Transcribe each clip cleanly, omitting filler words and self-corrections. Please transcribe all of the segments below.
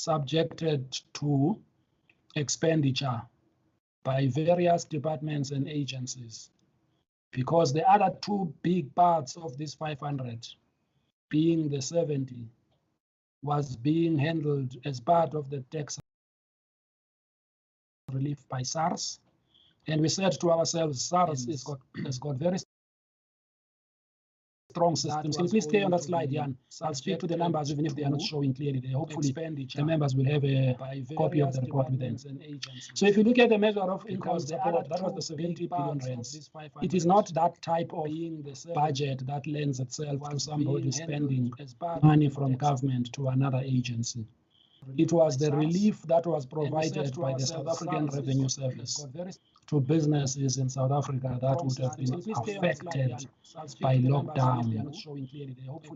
subjected to expenditure by various departments and agencies, because the other two big parts of this 500, being the 70, was being handled as part of the tax relief by SARS. And we said to ourselves, SARS has got very strong systems. Can you please stay on that slide, Jan? I'll speak to the numbers even if they are not showing clearly. Hopefully, the members will have a copy of the report with them. So if you look at the measure of income support, that was the 70 billion rands. It is not that type of budget that lends itself to somebody spending money from government to another agency. It was the relief that was provided by the South African Revenue Service to businesses in South Africa that would have been affected by lockdown.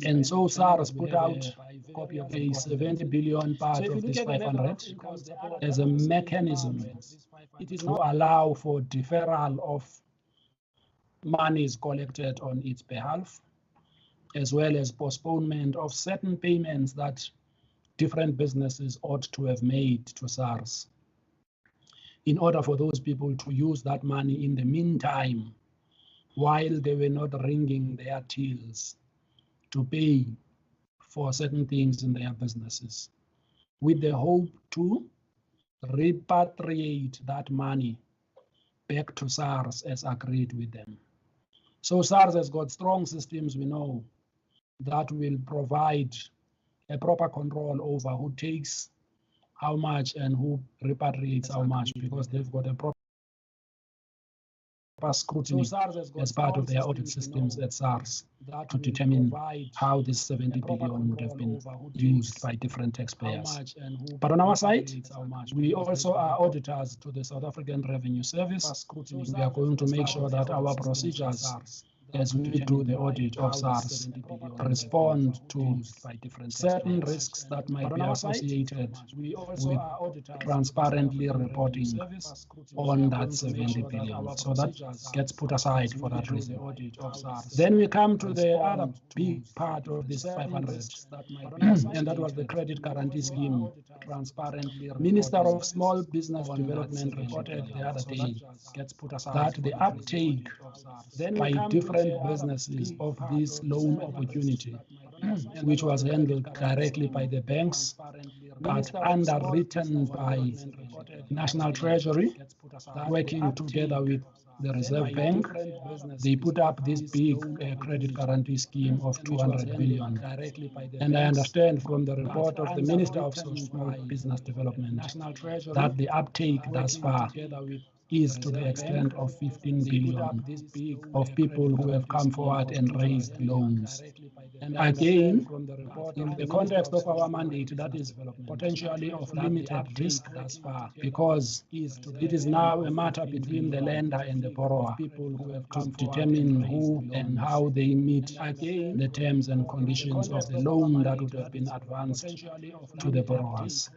And so SARS put out a 70 billion part of this 500 as a mechanism to allow for deferral of monies collected on its behalf, as well as postponement of certain payments that different businesses ought to have made to SARS, in order for those people to use that money in the meantime, while they were not ringing their tills to pay for certain things in their businesses, with the hope to repatriate that money back to SARS as agreed with them. So SARS has got strong systems, we know, that will provide a proper control over who takes how much and who repatriates how much, because they've got a proper scrutiny as part of their audit systems at SARS to determine how this 70 billion would have been used by different taxpayers. But on our side, we also are auditors to the South African Revenue Service. We are going to make sure that our procedures, as we do the audit of SARS, respond to certain risks that might be associated with transparently reporting on that 70 billion. So that gets put aside for that reason. Then we come to the other big part of this 500, and that was the credit guarantee scheme. Minister of Small Business Development reported the other day that the uptake by different businesses of this loan opportunity, which was handled directly by the banks, but underwritten by National Treasury, working together with the Reserve Bank, they put up this big credit guarantee scheme of 200 billion. And I understand from the report of the Minister of Small Business Development that the uptake thus far is to the extent of 15 billion of people who have come forward and raised loans. Again, in the context of our mandate, that is potentially of limited risk thus far, because it is now a matter between the lender and the borrower to determine who and how they meet the terms and conditions of the loan that would have been advanced to the borrowers.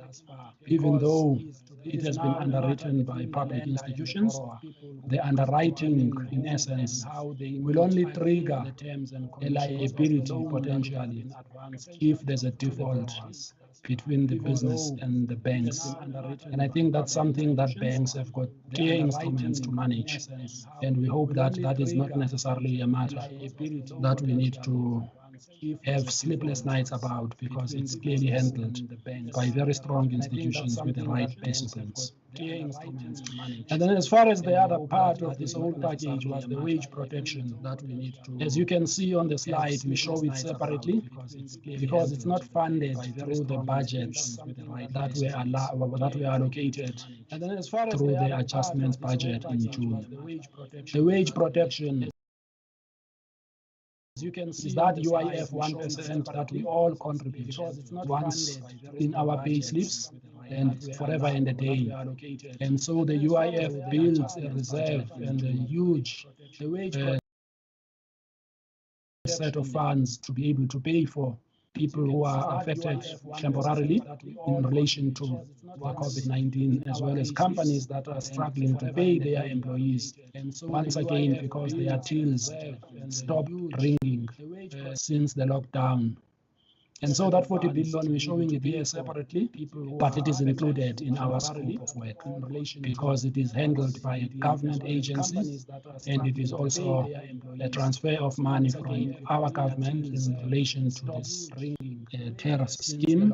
Even though it has been underwritten by public institutions, the underwriting, in essence, will only trigger a liability potentially if there's a default between the business and the banks. And I think that's something that banks have got clear instruments to manage. And we hope that that is not necessarily a matter that we need to have sleepless nights about, because it's clearly handled by very strong institutions with the right disciplines. And then as far as the other part of this whole package was the wage protection that we need to, as you can see on the slide, we show it separately because it's not funded through the budgets that were allocated through the adjustments budget in June. The wage protection, as you can see, is that UIF 1% that we all contribute once in our pay slips and forever in the day. And so the UIF builds a reserve and a huge set of funds to be able to pay for people who are affected temporarily in relation to the COVID-19, as well as companies that are struggling to pay their employees, once again because their tills stopped ringing since the lockdown. And so that 40 billion, we're showing it here separately, but it is included in our scope of work because it is handled by a government agency, and it is also a transfer of money from our government in relation to this terror scheme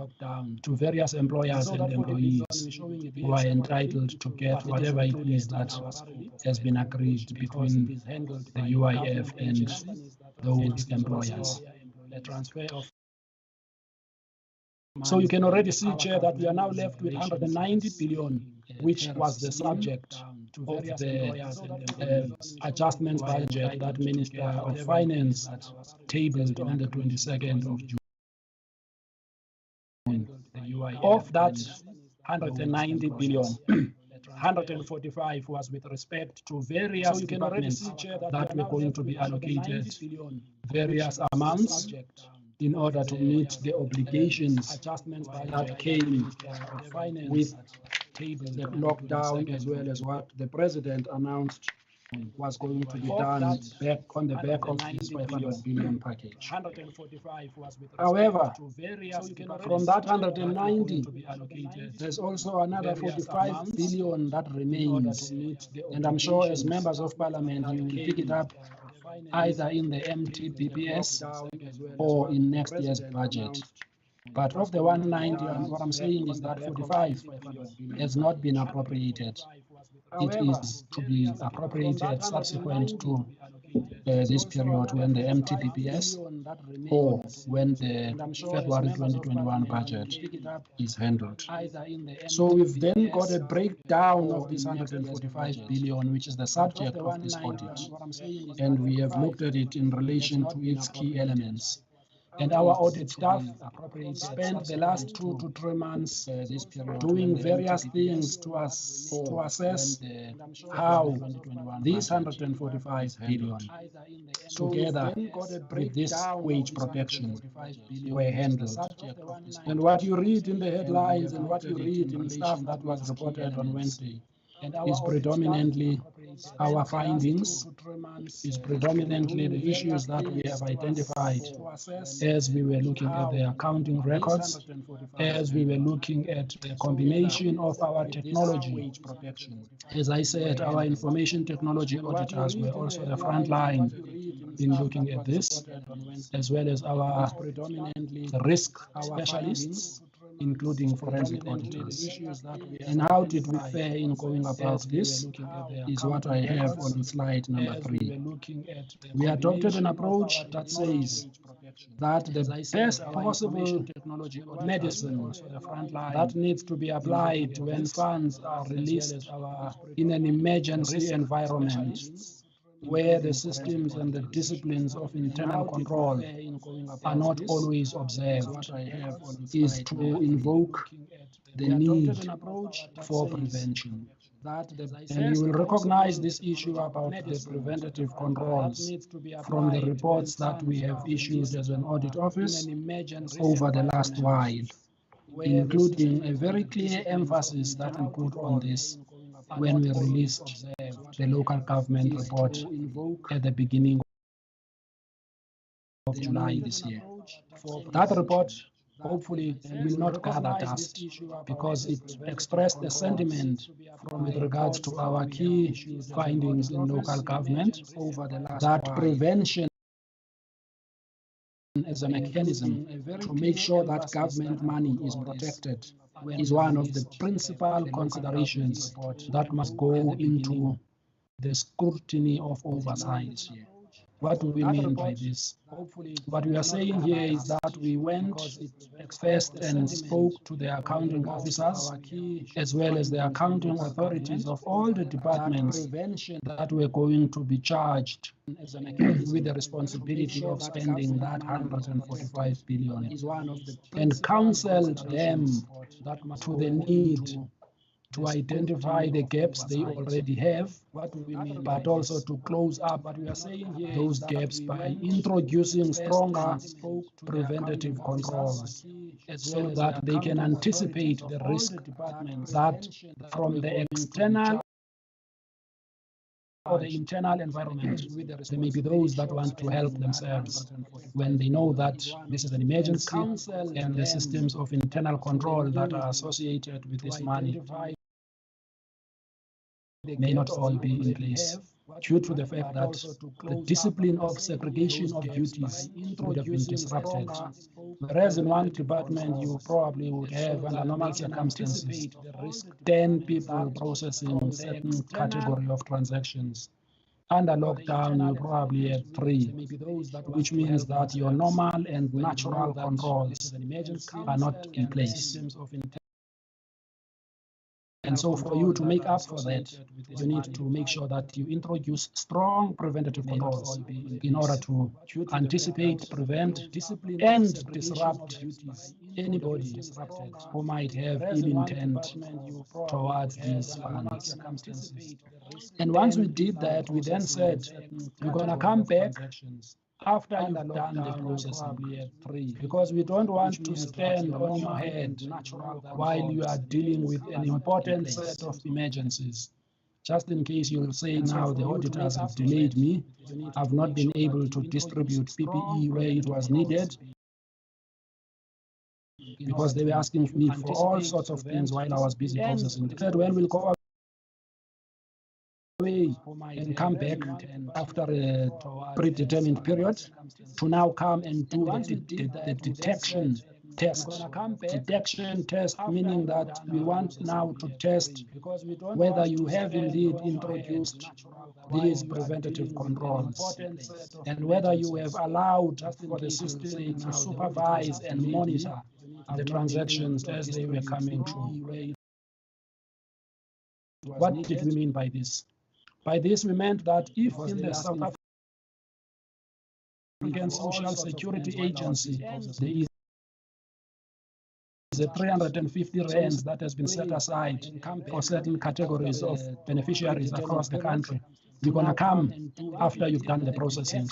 to various employers and employees who are entitled to get whatever it is that has been agreed between the UIF and those employers. So you can already see, Chair, that we are now left with 190 billion, which was the subject of the adjustments budget that Minister of Finance tabled on the 22nd of June. Of that 190 billion, 145 was with respect to various departments that were going to be allocated various amounts in order to meet the obligations that came with the lockdown, as well as what the President announced was going to be done back on the back of this 500 billion package. However, from that 190, there's also another 45 billion that remains, and I'm sure as members of Parliament you will pick it up either in the MTPPS or in next year's budget. But of the 190, what I'm saying is that 45 has not been appropriated. It is to be appropriated subsequent to this period when the MTPPS or when the February 2021 budget is handled. So we've then got a breakdown of this 145 billion, which is the subject of this audit. And we have looked at it in relation to its key elements. And our audit staff spent the last 2 to 3 months doing various things to assess how these 145 billion, together with this wage protection, were handled. And what you read in the headlines and what you read in stuff that was reported on Wednesday is predominantly our findings, is predominantly the issues that we have identified as we were looking at the accounting records, as we were looking at the combination of our technology. As I said, our information technology auditors were also the front line in looking at this, as well as our risk specialists, including forensic auditors. And how did we fare in going about this is what I have on slide number 3. We adopted an approach that says that the best possible medicine that needs to be applied when funds are released in an emergency environment, where the systems and the disciplines of internal control are not always observed, is to invoke the need for prevention. And you will recognize this issue about the preventative controls from the reports that we have issued as an audit office over the last while, including a very clear emphasis that we put on this when we released the local government report at the beginning of July this year. That report hopefully will not gather dust because it expressed a sentiment with regards to our key findings in local government that prevention as a mechanism to make sure that government money is protected is one of the principal considerations that must go into the scrutiny of oversight. What do we mean by this? What we are saying here is that we went first and spoke to the accounting officers as well as the accounting authorities of all the departments that were going to be charged with the responsibility of spending that 145 billion and counseled them to the need to identify the gaps they already have, but also to close up those gaps by introducing stronger preventative controls so that they can anticipate the risk that from the external or the internal environment. There may be those that want to help themselves when they know that this is an emergency and the systems of internal control that are associated with this money may not all be in place, due to the fact that the discipline of segregation of duties would have been disrupted. Whereas in one department, you probably would have, under normal circumstances, 10 people processing certain category of transactions. Under lockdown, you probably have 3, which means that your normal and natural controls are not in place. And so for you to make up for that, you need to make sure that you introduce strong preventative controls in order to anticipate, prevent, and disrupt anybody who might have ill intent towards these funds. And once we did that, we then said, we're going to come back after you've done the processing, because we don't want to stand on your head while you are dealing with an important set of emergencies. Just in case you'll say, now the auditors have delayed me, I've not been able to distribute PPE where it was needed, because they were asking me for all sorts of things while I was busy processing. They said, well, we'll go away and come back after a predetermined period to now come and do the detection test. Detection test, meaning that we want now to test whether you have indeed introduced these preventative controls and whether you have allowed for the system to supervise and monitor the transactions as they were coming through. What did we mean by this? By this, we meant that if in the South African Social Security Agency, there is a 350 rands that has been set aside for certain categories of beneficiaries across the country, we're going to come after you've done the processing,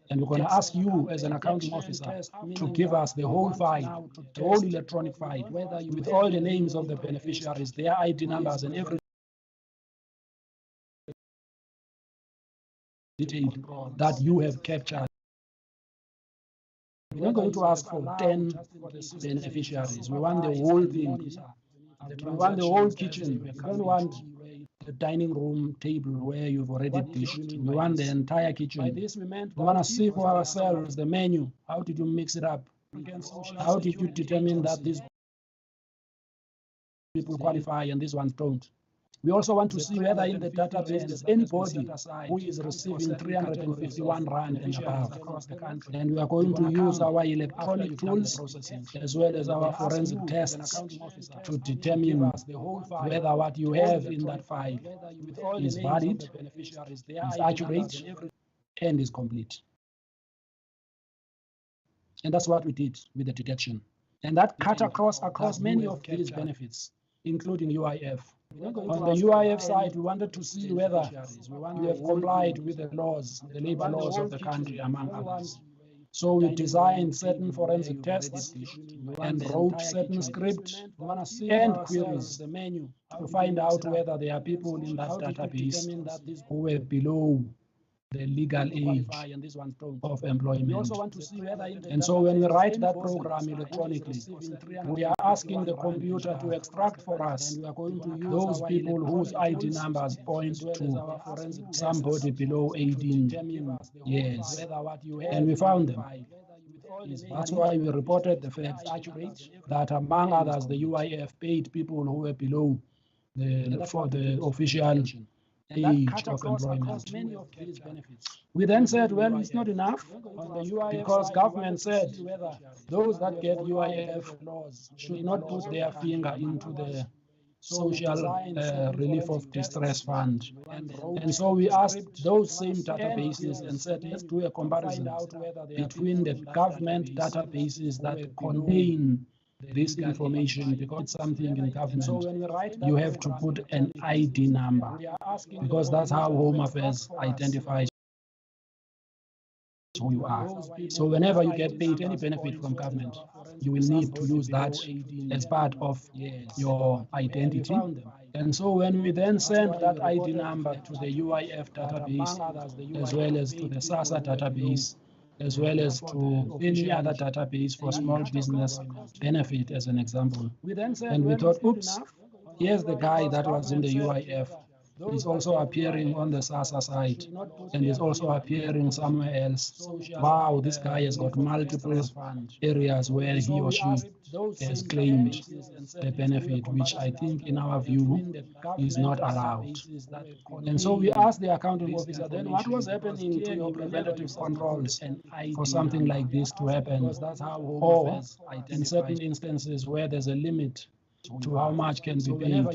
and we're going to ask you as an accounting officer to give us the whole file, the whole electronic file, with all the names of the beneficiaries, their ID numbers, and everything detail that you have captured. We're not going to ask for 10 beneficiaries. We want the whole thing. We want the whole kitchen. We don't want the dining room table where you've already dished. We want the entire kitchen. We want to see for ourselves the menu. How did you mix it up? How did you determine that these people qualify and these ones don't? We also want to see whether in the database there's anybody who is receiving 351 rand and above across the country. And we are going to use our electronic tools as well as our forensic tests to determine whether what you have in that file is valid, is accurate, and is complete. And that's what we did with the detection. And that cut across many of these benefits, including UIF. On the UIF side, we wanted to see whether you have complied with the laws, the labor laws of the country, among others. So we designed certain forensic tests and wrote certain scripts and queries to find out whether there are people in that database who were below the legal age of employment. And so when we write that program electronically, we are asking the computer to extract for us those people whose ID numbers point to somebody below 18 years. And we found them. That's why we reported the fact that, among others, the UIF paid people who were below the official age of employment. We then said, well, it's not enough, because government said those that get UIF should not put their finger into the social relief of distress fund. And so we asked those same databases and said, let's do a comparison between the government databases that contain this information, because it's something in government. You have to put an ID number, because that's how Home Affairs identifies who you are. So whenever you get paid any benefit from government, you will need to use that as part of your identity. And so when we then send that ID number to the UIF database, as well as to the SASSA database, as well as to any other database for small business benefit, as an example, and we thought, oops, here's the guy that was in the UIF. Is also appearing on the SASSA side and is also appearing somewhere else. Wow, this guy has got multiple areas where he or she has claimed the benefit, which I think in our view is not allowed. And so we asked the accounting officer then, what was happening to your preventative controls for something like this to happen? Or in certain instances where there's a limit to how much can be paid,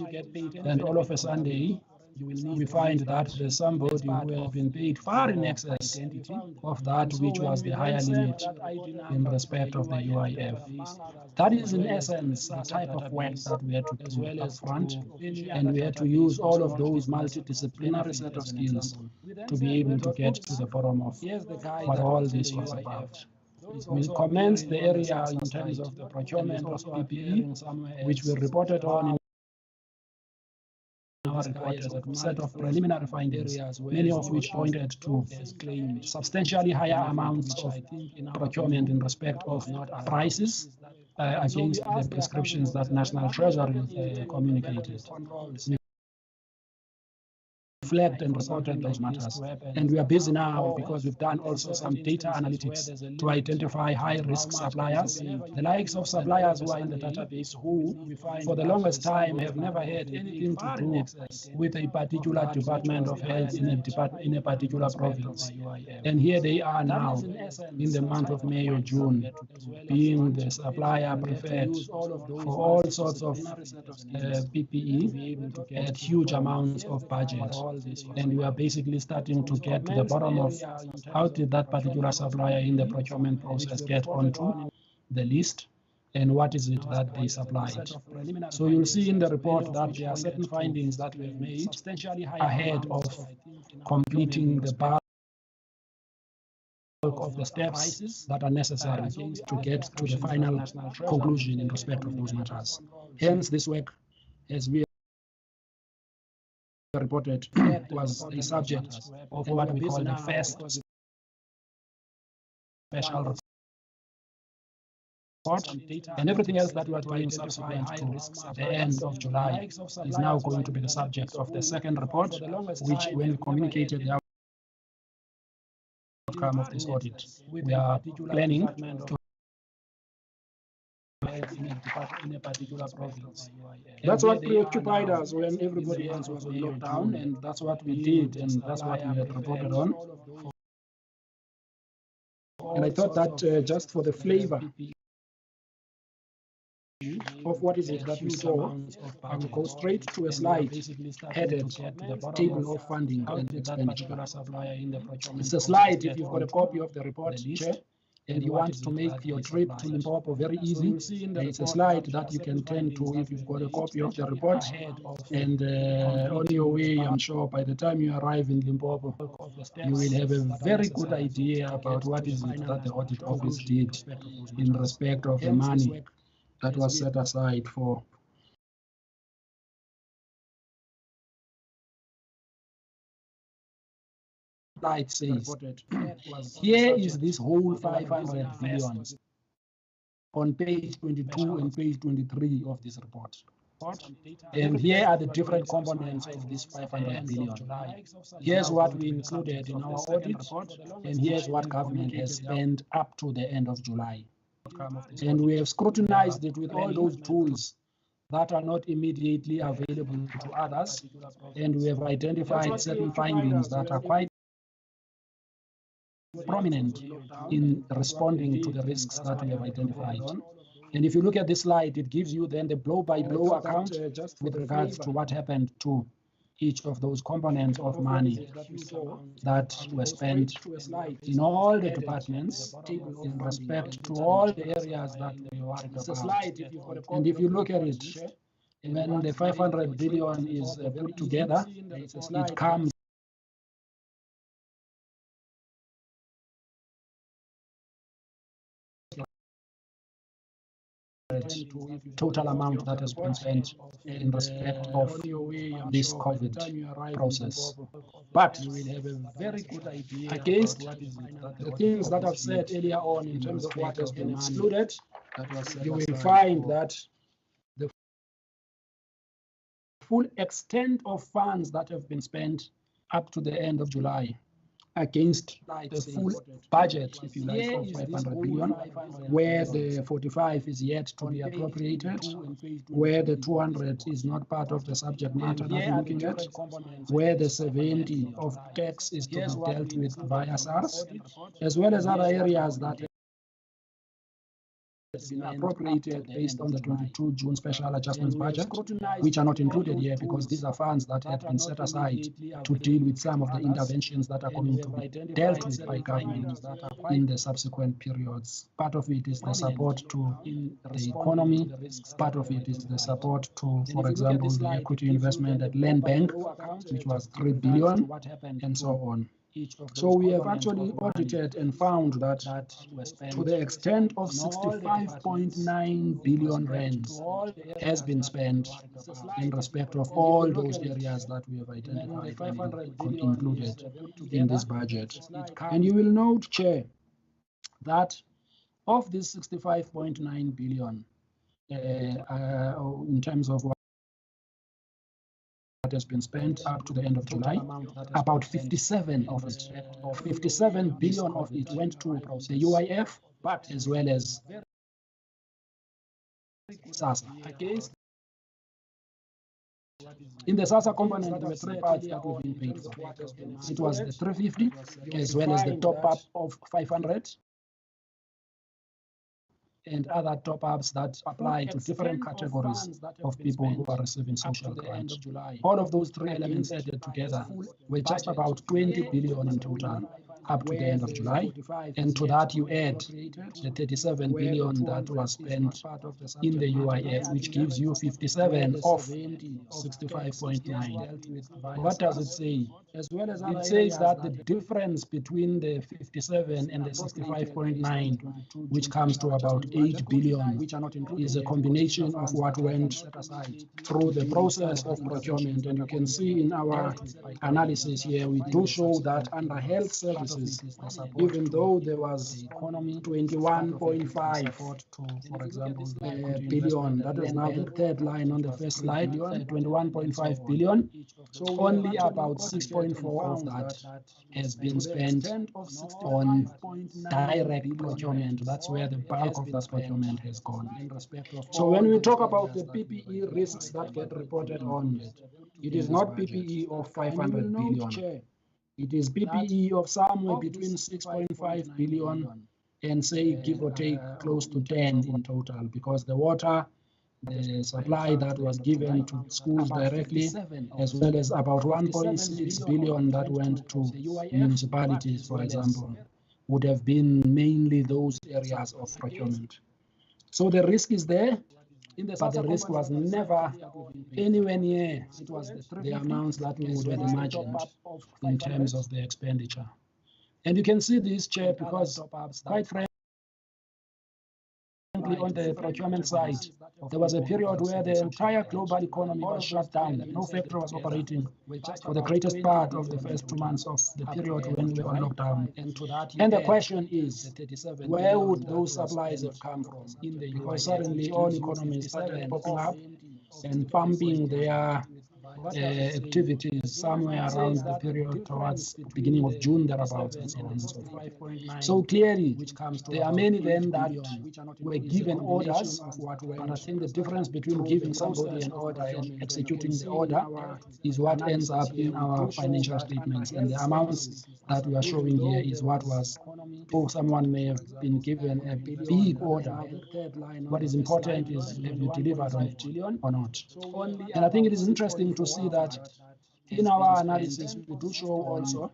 and all of a sudden we find that there's somebody who has been paid far in excess of that which was the higher limit in respect of the UIF. That is in essence the type of work that we had to do up front, and we had to use all of those multidisciplinary set of skills to be able to get to the bottom of what all this was about. We commenced the area in terms of the procurement of PPE, which we reported on in our report as a set of preliminary findings, many of which pointed to substantially higher amounts of procurement in respect of prices against the prescriptions that National Treasury communicated. Flagged and reported those matters. And we are busy now because we've done also some data analytics to identify high-risk suppliers, the likes of suppliers who are in the database who, for the longest time, have never had anything to do with a particular department of health in a particular province. And here they are now, in the month of May or June, being the supplier preferred for all sorts of PPE at huge amounts of budget. And we are basically starting to get to the bottom of how did that particular supplier in the procurement process get onto the list, and what is it that they supplied. So you'll see in the report that there are certain findings that we've made ahead of completing the bulk of the steps that are necessary to get to the final conclusion in respect of those matters. Hence, this work, as we reported, was a subject of what we call the first special report, and everything else that we are doing subsequent to the end of July is now going to be the subject of the second report, which, when we communicated the outcome of this audit, we are planning to in a particular province. That's what preoccupied us when everybody else was on lockdown, and that's what we did, and that's what we had reported on. And I thought that just for the flavor of what is it that we saw, I will go straight to a slide headed Table of Funding and Expenditure. It's a slide, if you've got a copy of the report, Chair, and you want to make your trip to Limpopo very easy, it's a slide that you can turn to if you've got a copy of the report. And on your way, I'm sure by the time you arrive in Limpopo, you will have a very good idea about what is it that the audit office did in respect of the money that was set aside for slide says, here is this whole 500 billion on page 22 and page 23 of this report. And here are the different components of this 500 billion. Here's what we included in our audit, and here's what government has spent up to the end of July. And we have scrutinized it with all those tools that are not immediately available to others, and we have identified certain findings that are quite prominent in responding to the risks that we have identified. And if you look at this slide, it gives you then the blow-by-blow account with regards to what happened to each of those components of money that were spent in all the departments in respect to all the areas that we worried about. And if you look at it, when the 500 billion is put together, it comes total amount that has been spent in respect of this COVID process. But you will have a very good idea against the things that I've said earlier on in terms of what has been excluded. You will find that the full extent of funds that have been spent up to the end of July against the full budget, if you like, of 500 billion, where the 45 is yet to be appropriated, where the 200 is not part of the subject matter that we're looking at, where the 70 of tax is to be dealt with via SARS, as well as other areas that has been appropriated based on the 22 June special adjustments budget, which are not included here because these are funds that had been set aside to deal with some of the interventions that are going to be dealt with by government in the subsequent periods. Part of it is the support to the economy, part of it is the support to, for example, the equity investment at Land Bank, which was 3 billion, and so on. So we have actually audited and found that to the extent of 65.9 billion rands has been spent in respect of all those areas that we have identified and included in this budget. And you will note, Chair, that of this 65.9 billion, in terms of what has been spent up to the end of July, about 57 of it, 57 billion of it went to the UIF, but as well as SASSA. In the SASSA component, there were three parts that were being paid for. It was the 350, as well as the top-up of 500, and other top-ups that apply to different categories of people who are receiving social grants. All of those three elements added together were just about 20 billion in total up to the end of July. And to that you add the 37 billion that was spent in the UIF, which gives you 57 of 65.9. What does it say? It says that the difference between the 57 and the 65.9, which comes to about 8 billion, is a combination of what went through the process of procurement. And you can see in our analysis here, we do show that under health services, even though there was 21.5, for example, billion, that is now the third line on the first slide, 21.5 billion, only about 6.4 of that has been spent on direct procurement. That's where the bulk of that procurement has gone. So when we talk about the PPE risks that get reported on, it is not PPE of 500 billion. It is PPE of somewhere between 6.5 billion and say, give or take, close to 10 in total, because the water, the supply that was given to schools directly, as well as about 1.6 billion that went to municipalities, for example, would have been mainly those areas of procurement. So the risk is there, but the risk was never anywhere near the amounts that we would have imagined in terms of the expenditure. And you can see this, Chair, because quite frankly, on the procurement side, there was a period where the entire global economy was shut down. No factory was operating for the greatest part of the first 2 months of the period when we were on lockdown. And the question is, where would those supplies have come from? Because suddenly all economies started popping up and pumping their activities somewhere around the period towards the beginning of June, thereabouts, and so on and so forth. So clearly, there are many then that were given orders, but I think the difference between giving somebody an order and executing the order is what ends up in our financial statements. And the amounts that we are showing here is what was, or someone may have been given a big order. What is important is have you delivered on it or not. And I think it is interesting to see that in our analysis, we do show also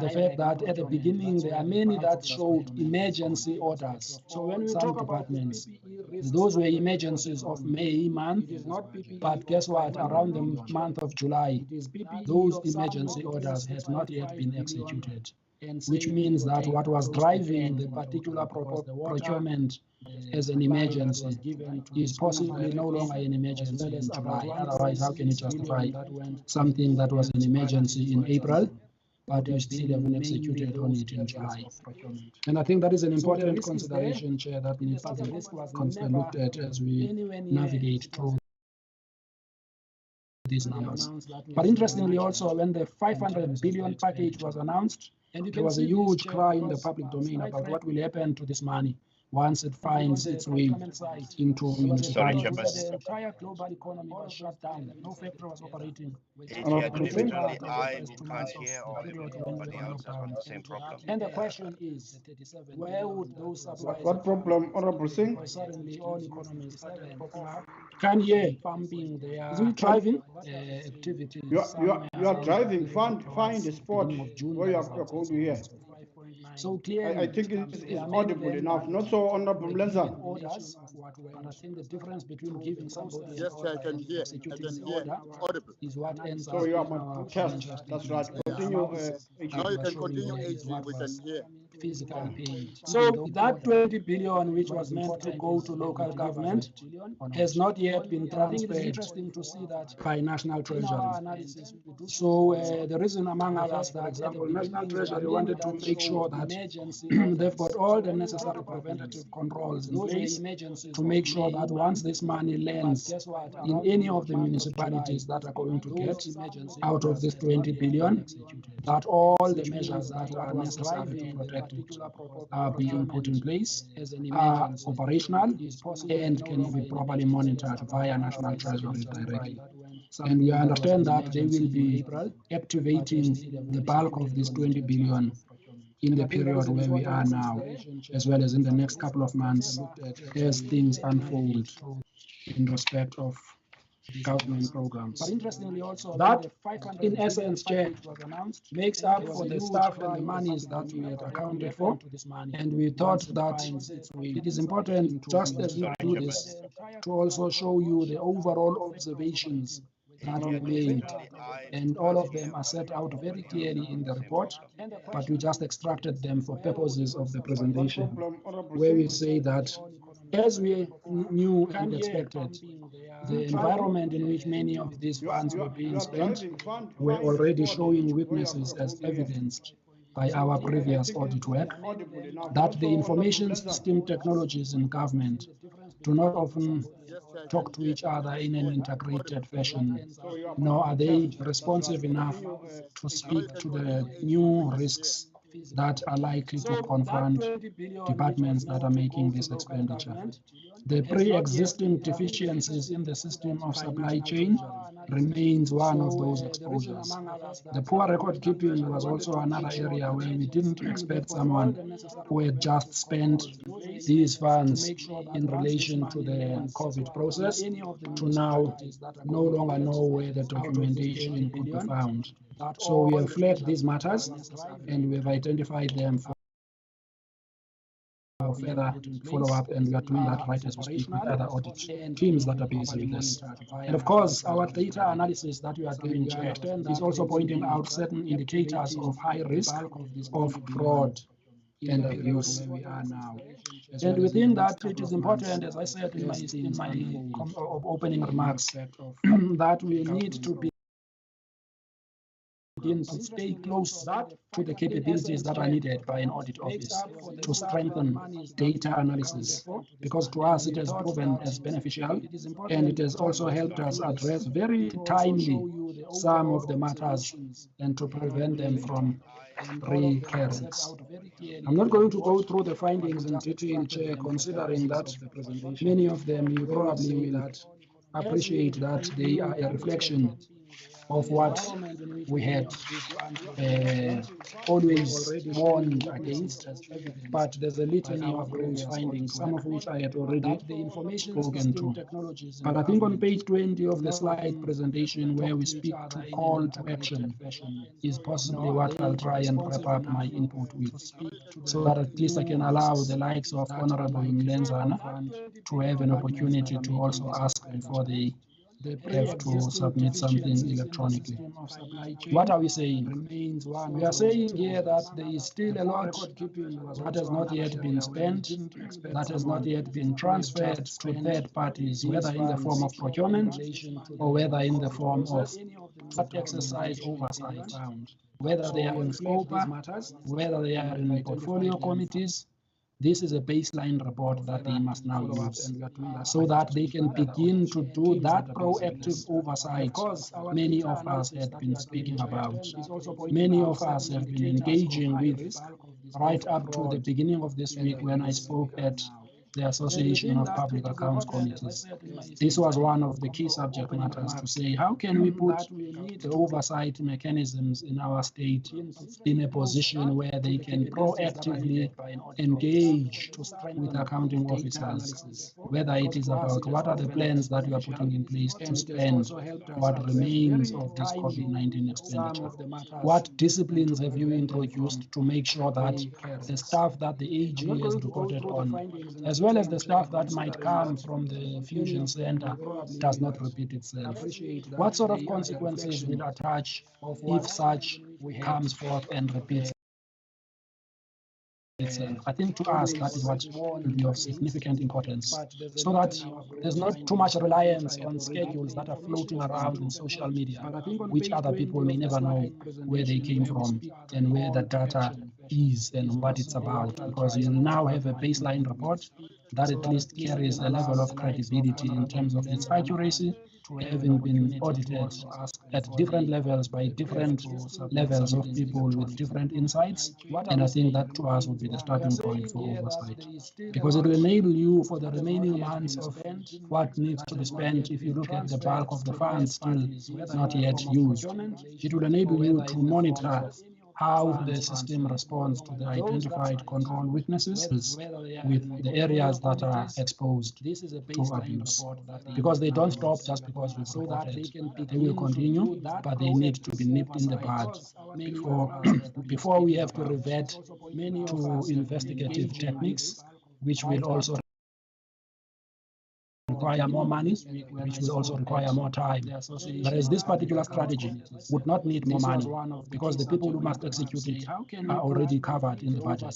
the fact that at the beginning, there are many that showed emergency orders. So when we talk about departments, those were emergencies of May month, but guess what? Around the month of July, those emergency orders had not yet been executed. which means that what was driving the particular procurement as an emergency is possibly no longer an emergency in July. Otherwise, how can you justify something that was an emergency in April, but you still haven't executed on it in July? And I think that is an important consideration, Chair, that needs to be looked at as we navigate through these numbers. But interestingly also, when the 500 billion package was announced, there was a huge cry in the public domain about what will happen to this money once it finds its way into municipalities. The entire global economy was shut down. No factory was operating. And the question is, where would those supplies? What problem, Honorable Singh? Suddenly, all economies started popping up. Can hear pumping their driving activities. You are driving. Find the spot where you are going to hear. So clearly, I think it's audible enough. Not so, Honorable Mlenza. And I think the difference between giving somebody yes, I can hear. Audible is what ends so up you are test. That's right. Continue. now you can continue AG, we can hear. Physical pain. So that 20 billion which was meant to go to local government has not yet been transferred by National Treasury. So the reason, among others, for example, National Treasury wanted to make sure that they've got all the necessary preventative controls in place to make sure that once this money lands in any of the municipalities that are going to get out of this 20 billion, that all the measures that are necessary to protect it are being put in place, are operational, and can be properly monitored via National Treasury directly. And we understand that they will be activating the bulk of this 20 billion in the period where we are now, as well as in the next couple of months as things unfold in respect of government programs. But interestingly also, that in essence, Chair, makes up for the staff and the monies that we had accounted for. And we thought that it is important, just as we do this, to also show you the overall observations that we made. And all of them are set out very clearly in the report, but we just extracted them for purposes of the presentation, where we say that as we knew and expected, the environment in which many of these funds were being spent were already showing weaknesses as evidenced by our previous audit work, that the information system technologies in government do not often talk to each other in an integrated fashion, nor are they responsive enough to speak to the new risks that are likely to confront departments that are making this expenditure. The pre-existing deficiencies in the system of supply chain remains one of those exposures. The poor record keeping was also another area where we didn't expect someone who had just spent these funds in relation to the COVID process to now no longer know where the documentation could be found. So we have flagged these matters and we have identified them for further follow-up, and we are doing that right as we speak with other audit teams that are busy with this. And of course, our data analysis that we are doing, Chair, is also pointing out certain indicators of high risk of fraud and abuse. And we think that it is important, as I said in my opening remarks, that we need to begin to stay close to the capabilities that are needed by an audit office to strengthen data analysis, because to us it has proven as beneficial, and it has also helped us address very timely some of the matters and to prevent them from recurrence. I'm not going to go through the findings in detail, Chair, considering that many of them you probably will appreciate that they are a reflection of what we had always warned against, but there's a litany of those findings, some of which I had already spoken to. But I think on page 20 of the slide presentation, where we speak to call to action, is possibly what I'll try and wrap up my input with, so that at least I can allow the likes of Honorable Mlenzana to have an opportunity to also ask before they have to submit something electronically. What are we saying? We are saying here that there is still a lot that has not yet been spent, that has not yet been transferred to third parties, whether in the form of procurement or whether in the form of that exercise oversight, whether they are in SCOPA, whether they are in portfolio committees. This is a baseline report that they must now use so that they can begin to do that proactive oversight many of us have been speaking about. Many of us have been engaging with right up to the beginning of this week when I spoke at the Association of Public Accounts Committees. This was one of the key subject matters to say, how can we put the oversight mechanisms in our state in a position where they can proactively engage with accounting officers, whether it is about what are the plans that you are putting in place to spend what remains of this COVID-19 expenditure. What disciplines have you introduced to make sure that the stuff that the AG has reported on, as well as the stuff that might come from the fusion center, does not repeat itself? What sort of consequences will attach if such comes forth and repeats itself? I think to us that is what will be of significant importance, so that there's not too much reliance on schedules that are floating around in social media, which other people may never know where they came from and where the data is and what it's about, because you now have a baseline report that at least carries a level of credibility in terms of its accuracy, having been audited at different levels by different levels of people with different insights. And I think that to us would be the starting point for oversight, because it will enable you for the remaining months of what needs to be spent. If you look at the bulk of the funds still not yet used, it will enable you to monitor how the system responds to the identified control weaknesses with the areas that are exposed to abuse. Because they don't stop just because we've reported. They will continue, but they need to be nipped in the bud before we have to revert to investigative techniques, which will also require more money, which will also require more time. Whereas this particular strategy would not need more money, because the people who must execute it are already covered in the budget,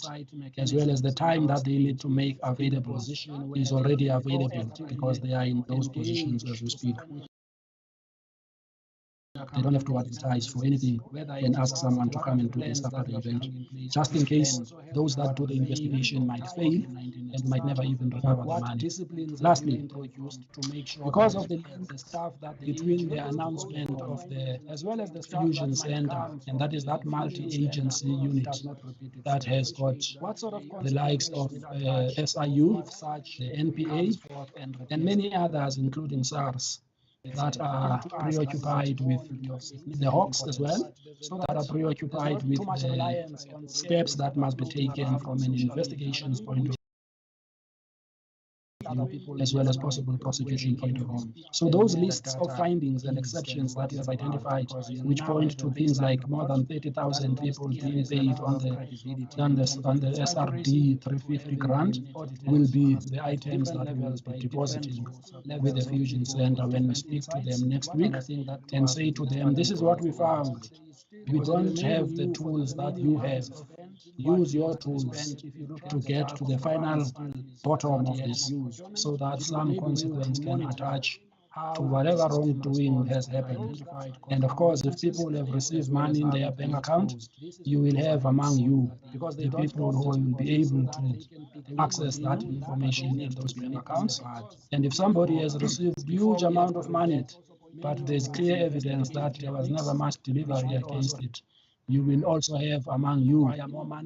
as well as the time that they need to make available is already available, because they are in those positions as we speak. They don't have to advertise for anything and ask someone to come and do this after the event, just in case those that do the investigation might fail and might never even recover the money. Lastly, because of the link between the announcement of the fusion center, and that is that multi-agency unit that has got the likes of SIU, the NPA, and many others, including SARS, that are preoccupied with the hawks as well, that are preoccupied with the steps that must be taken from an investigations point of view, as well as possible prosecution point of view. So those lists of findings and exceptions that you have identified, which point to things like more than 30,000 people being paid on the SRD 350 grant, will be the items that we will be depositing with the Fusion Center when we speak to them next week and say to them, this is what we found. We don't have the tools that you have. Use your tools to get to the final bottom of this, so that some consequence can attach to whatever wrongdoing has happened. And of course, if people have received money in their bank account, you will have among you the people who will be able to access that information in those bank accounts. And if somebody has received huge amount of money, but there's clear evidence that there was never much delivery against it, you will also have among you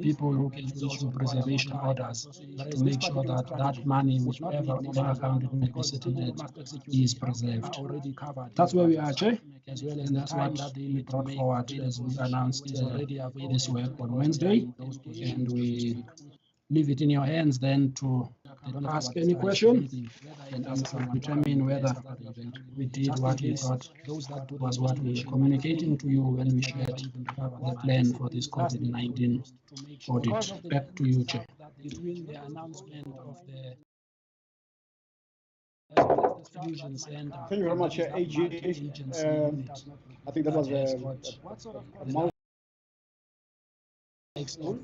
people who can issue preservation orders to make sure that that money, whichever bank account it may be sitting at, is preserved. That's where we are, Chair, and that's what we brought forward as we announced this work on Wednesday, and we leave it in your hands then to ask any question and determine whether we did what we thought was what we were communicating to you when we shared the plan for this COVID-19 audit. Back to you, Chair. as well as the Fusion Center. Thank you very much, that is AG. that multi-agency unit I think that was has a got mouthful. likes of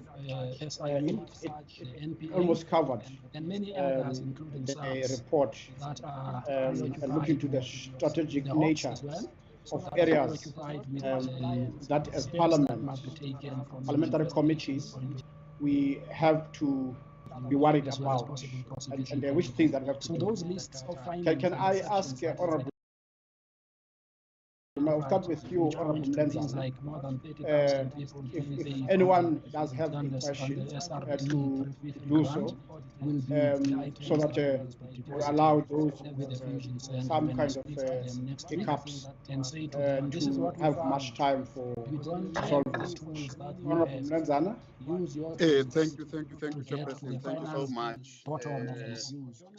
SIU, the NPA, almost covered and many others, including the SARS, report that are and look into the strategic the nature ops as well. of That are areas preoccupied with that as steps Parliament, that must be taken from parliamentary committees, we have to be worried as well as about, possible and prosecution. which things that we have to So do. those lists of findings. Can I ask Honorable? I'll start with you, Honorable Things Mlenza. like more than 30,000 people If anyone does have a question to do so, will be so that we allow those some kind of hiccups to have much time for solving this question. Honorable Mlenza. use your Thank you, Chairperson. Thank you so much.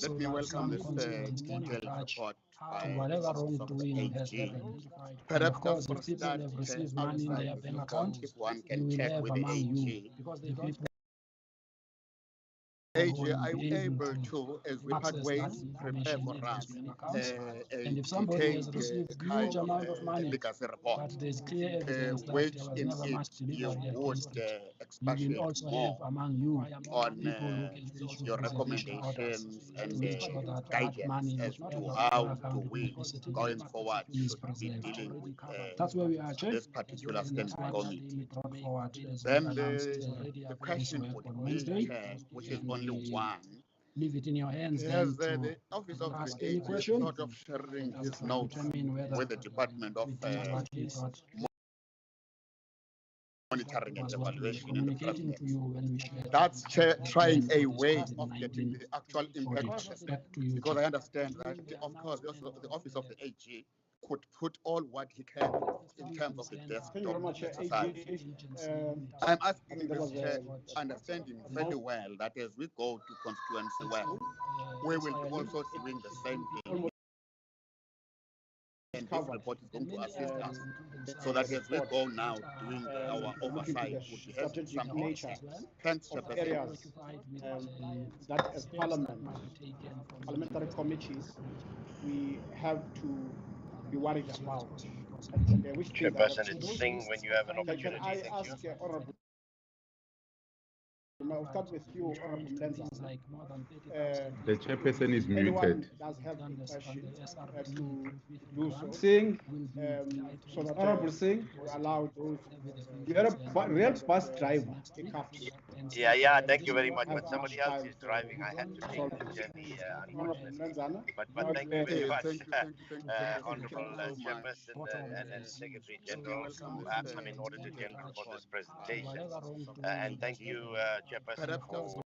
Let me welcome this detailed report by whatever the Office of the wrongdoing has AG. happened. Perhaps Of course, just for if people start have received money in outside their of bank the court, account, if one you can will check have with the among you, AG. because the people AG, will are you be able able to, as we part access ways, that prepare information for in us those bank accounts. a And if somebody has detailed received kind huge of amount of money, legacy report, but there's clear evidence that which there was in never it much you delivery would against it, you expatiate will also more have among you on people who can issue your preservation orders recommendations to and make sure that that guidance money, as to whatever how do account it will we, be sitting going in, forward, is should be preserved. dealing with That's where we are, Chair. this particular And that's standing what committee. we brought forward as we Then announced the this question work would on be, Wednesday. Chair, which is And only we one, leave it in your hands has then the to Office of the ask any AG question sort of sharing and his notes determine whether with the Department of it is what we thought Monitoring and was what we were Evaluation in the communicating to you Presidency. when we shared That's trying a this way of getting COVID-19 the actual impact audit. assessment. Back to you, Because Chair. I understand that, of course, the Office of the AG could put all what he can in terms of the Thank you very desktop much, exercise. AG. I'm I asking think that this was chair, understanding very well that as we go to constituency well, we will be also doing the same thing. And this report is going to assist us so that as we go now doing our oversight would be having some nature thanks, of Chairperson. areas that as Parliament, parliamentary committees, we have to be worried about. And which things that Chairperson, it's Singh when you have an opportunity. can I Thank ask you. Honorable? I'll start with you, Honorable Mlenza. The chairperson is Anyone muted. does have a question to do so. Singh, so that Honorable Singh will allow those. You're a real bus driver. Yeah, thank you very much. But somebody else is driving. I had to take the journey, unfortunately. But thank you very much, Honorable Chairperson and Secretary General, Auditor General for this presentation. And thank you, Chairperson, for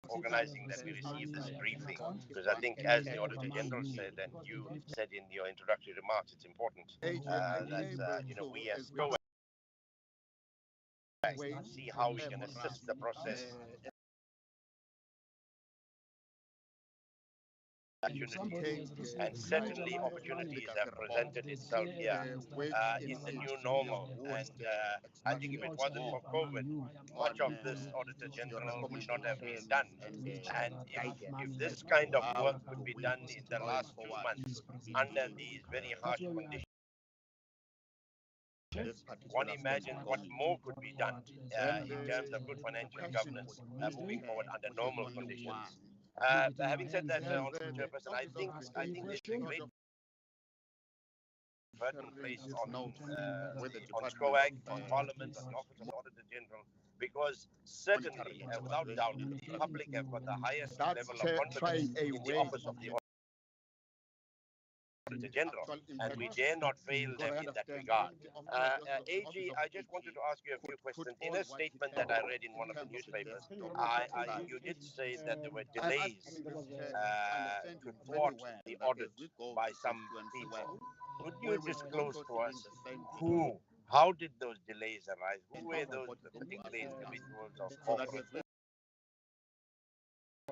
organizing that we receive this briefing, because I think, as the Auditor General said, and you said in your introductory remarks, it's important that we as COAC see how we can assist the process. Opportunity, and certainly opportunities have presented itself here in the new normal. And I think if it wasn't for COVID, much of this Auditor General would not have been done. And if this kind of work could be done in the last 2 months under these very harsh conditions, one imagines what more could be done in terms of good financial governance moving forward under normal conditions. Having said that, Honourable Chairperson, I think there's a great burden placed on SCOAG, on Parliament, on the Office of the Auditor General, because certainly, without doubt, the public have got the highest level of confidence in the Office of the Auditor General, and we dare not fail them in that regard. AG, I just wanted to ask you a few questions. In a statement that I read in one of the newspapers, you did say that there were delays to thwart the audit by some people. Could you disclose to us how did those delays arise? Who were those particular individuals or corporates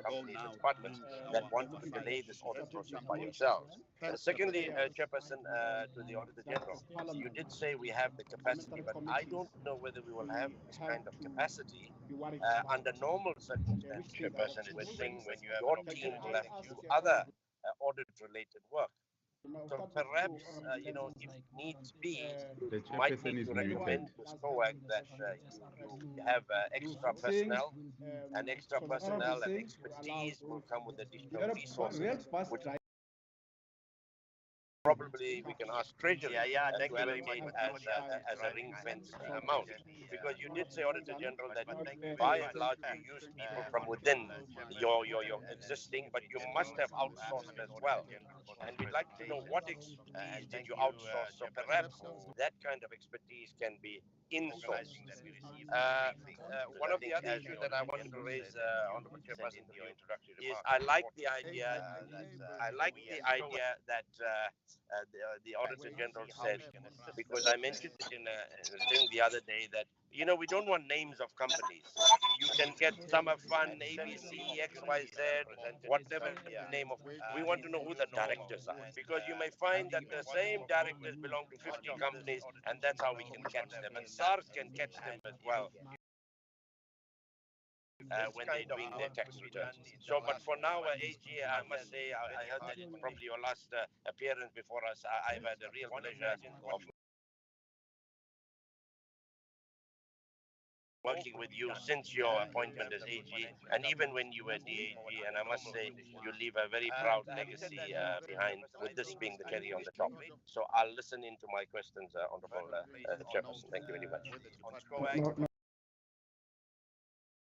companies and departments that want to delay this audit process by yourselves. Secondly, Chairperson, to the Auditor General, you did say we have the capacity, but I don't know whether we will have this kind of capacity under normal circumstances, Chairperson, when your team will have to do other audit-related work. So perhaps, if needs be, The you might chairperson need is to muted. recommend to SCOAG that you have extra personnel, and extra personnel and expertise will come with additional resources, which probably we can ask Treasury to allocate as a ring-fenced amount. Because you did say, Auditor General, that by and large you use people from within your existing, but you must have outsourced as well. And we'd like to know what expertise did you outsource? So perhaps that kind of expertise can be insourced. One of the other issues that I wanted to raise, Honorable Chairperson, in your introductory remarks, is I like the idea that the Auditor General said, because I mentioned it in a thing the other day, that we don't want names of companies. You can get Summer Fund, ABC, XYZ, whatever the name of. We want to know who the directors are, because you may find that the same directors belong to 50 companies, and that's how we can catch them. And SARS can catch them as well. When they're doing their tax returns. So, but for now, AG, I must say, I heard that it's probably your last appearance before us. I've had a real pleasure of working with you since your appointment as AG, and even when you were DAG, and I must say, you leave a very proud legacy behind, with this being the cherry on the top. So I'll listen into my questions, Honorable Chairperson. Thank you very much.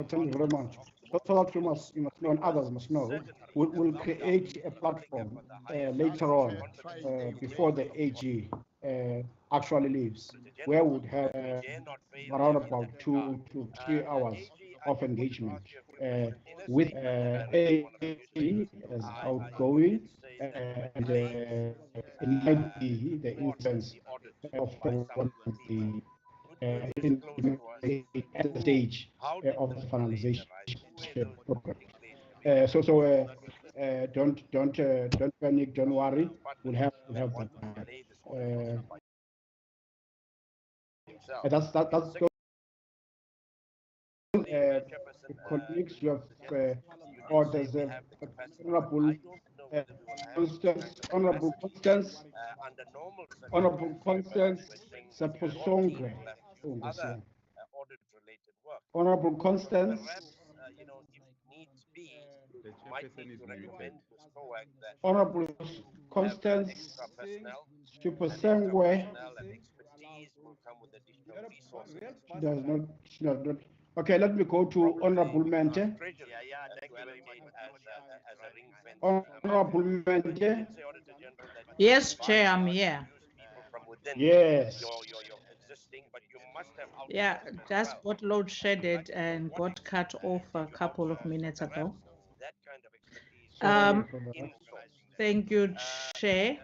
Thank you very much. So that you must know, and others must know, we'll create a platform later on, before the AG actually leaves, where we would have around about 2 to 3 hours of engagement with AG as outgoing, and it might be the instance of the at the stage of the finalization program. Don't panic, don't worry. We'll have that. That's colleagues you have orders honorable Constance Saposongwe. Honorable Constance. The chairperson is muted. Honorable Constance Saposongwe. She does not. Okay, let me go to Honorable Mente. Honorable Mente. Yes, Chair, I'm here. Yes. Yeah, just got load shedded and got cut off a couple of minutes ago. Thank you, Chair.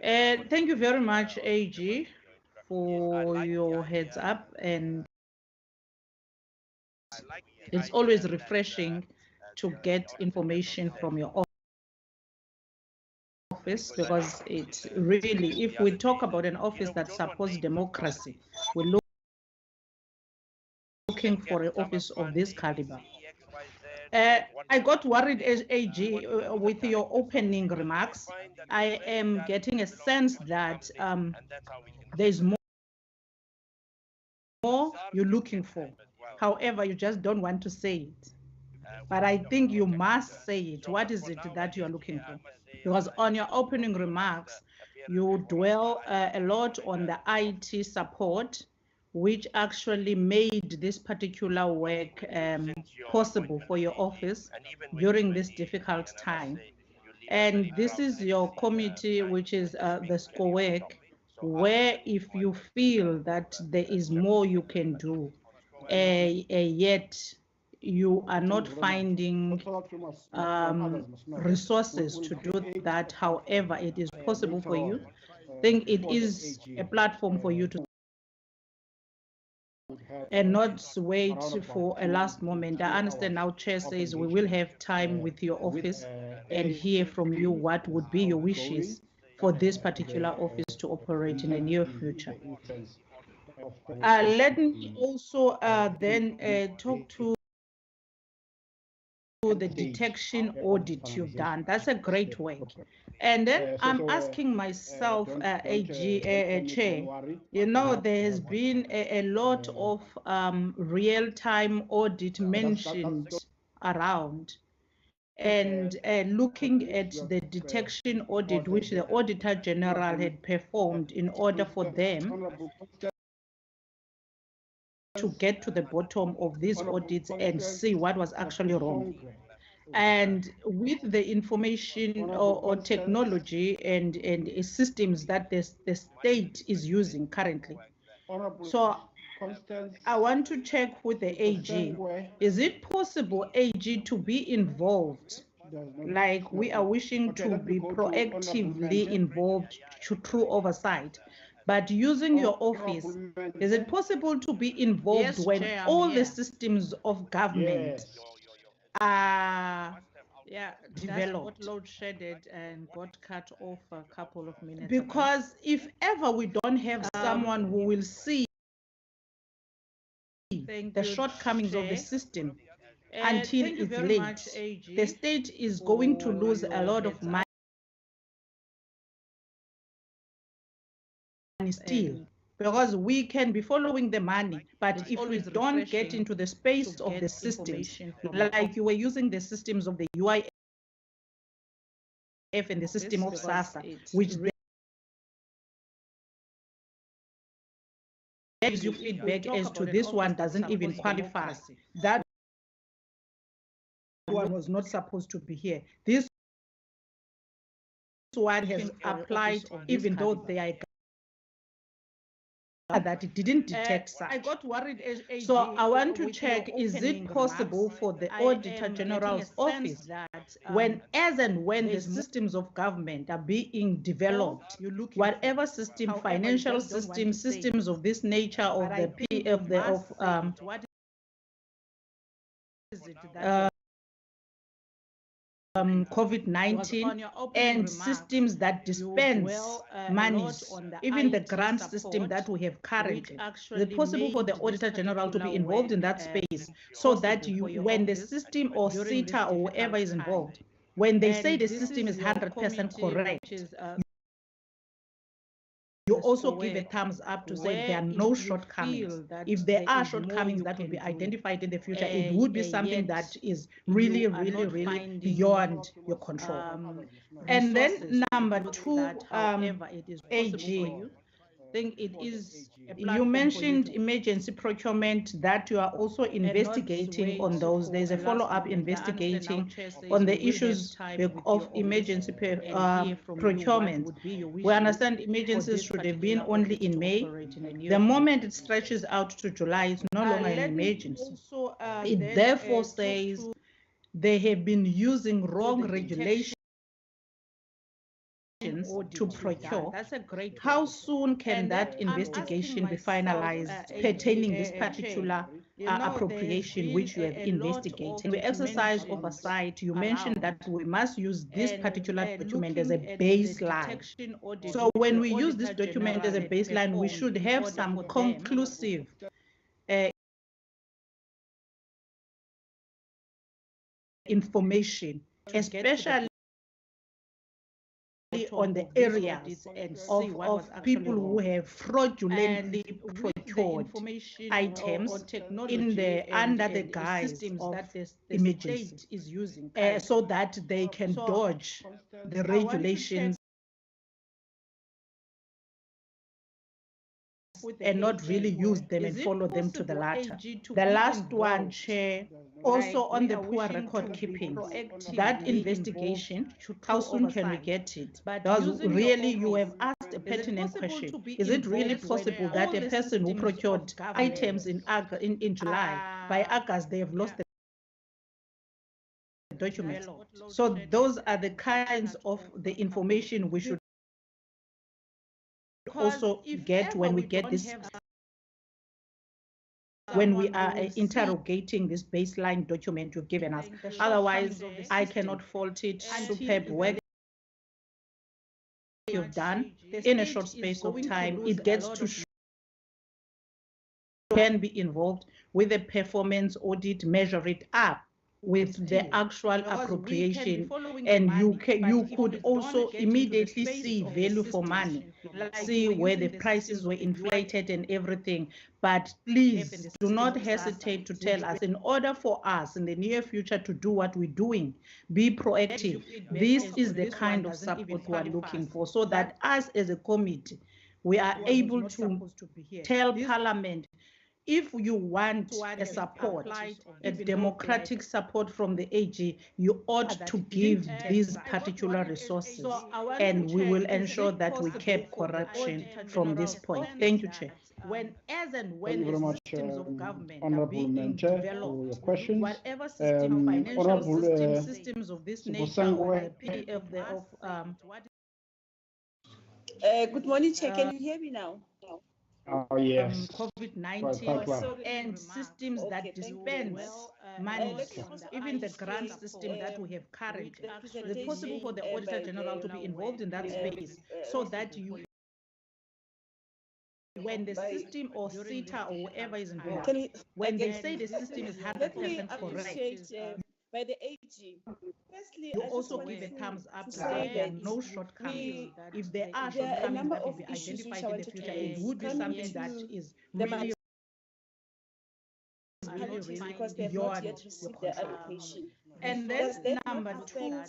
Thank you very much, AG, for your heads up, and it's always refreshing to get information from your office, because it really, if we talk about an office that supports democracy, we're looking for an office of this caliber. I got worried as AG with your opening remarks. I am getting a sense that there's more you're looking for. However, you just don't want to say it. But I think you must say it. What is it that you are looking for? Because on your opening remarks, you dwell a lot on the IT support, which actually made this particular work possible for your office during this difficult time. And this is your committee, which is the SCOAG, where if you feel that there is more you can do, yet you are not finding resources to do that, however it is possible for you, I think it is a platform for you to and not wait for a last moment. I understand now Chair says we will have time with your office and hear from you what would be your wishes for this particular office to operate in the near future. Let me also then talk to the detection audit you've done. That's a great work. And then I'm asking myself, AG Chair, you know, there has been a lot of real-time audit mentioned around. And looking at the detection audit, which the Auditor-General had performed in order for them to get to the bottom of these audits and see what was actually wrong. And with the information or technology and systems that the state is using currently. So I want to check with the AG. Is it possible, AG, to be involved? Like we are wishing to be proactively involved through oversight. But using your office, is it possible to be involved when all the systems of government are developed? Load shedded and got cut off a couple of minutes because if ever we don't have someone who will see the shortcomings of the system until it's late, the state is going to lose a lot of money still, because we can be following the money, but if we don't get into the space of the systems, like you were using the systems of the UIF and the system of SASSA, which gives you feedback as to this one doesn't even qualify. That one was not supposed to be here. This one has applied even though they are that it didn't detect such. I got worried. So I want to check, is it possible for the Auditor-General's office that when the systems of government are being developed, whatever system, financial systems, systems of this nature, of the COVID-19 and systems that dispense monies, even the grant system that we have currently. Is it possible for the Auditor-General to be involved in that space so that when the system or SITA or whoever is involved, when they say the system is 100% correct, you also give a thumbs up to say there are no shortcomings. If there are shortcomings that will be identified in the future, it would be something that is really, really, really beyond your control. And then number two, AG, think it is, you mentioned emergency procurement, that you are also investigating on those. There's a follow-up investigating on the issues of emergency procurement. We understand emergencies should have been only in May. The moment it stretches out to July, it's no longer an emergency. It therefore says they have been using wrong regulations to procure. That's a great. How soon can that investigation be finalized pertaining this particular appropriation which you have investigated? We exercise oversight. You mentioned that we must use this particular document as a baseline. So when we use this document as a baseline, we should have some conclusive information, especially on the areas of people who have fraudulently procured items in the under the guise of emergency, so that they can dodge the regulations and not really use them and follow them to the latter. The last one, Chair, also on the poor record keeping, that investigation, how soon can we get it? Because really you have asked a pertinent question. Is it really possible that a person who procured items in July, by August they have lost the documents? So those are the kinds of the information we should also get when we get this when we are interrogating this baseline document you've given us. Otherwise, I cannot fault it. Superb work you've done in a short space of time. It gets to show can be involved with a performance audit, measure it up with the actual appropriation, and you could also immediately see value for money, see where the prices were inflated and everything. But please do not hesitate to tell us, in order for us in the near future to do what we're doing, be proactive. This is the kind of support we are looking for, so that us as a committee, we are able to tell Parliament, if you want a support, a democratic support from the AG, you ought to give these particular resources, and we will ensure that we keep corruption from this point. Thank you, Chair. When Thank you very much, systems of government are Honorable being Mente, developed, for your questions. whatever system, financial Honorable systems of this nature, Sangwe. or the PDF good morning, Chair. Can you hear me now? Yes. COVID-19 and systems that dispense money, even the grant system that we have currently. Is it possible for the Auditor-General to be involved in that space, so that you, when the system or CETA or whoever is involved, when they say the system is 100% correct, by the AG. Firstly, you also give a thumbs up to say there are no shortcomings. If there are shortcomings that will be identified in the future, it would be something that is really because they have not yet received their allocation. And then number two,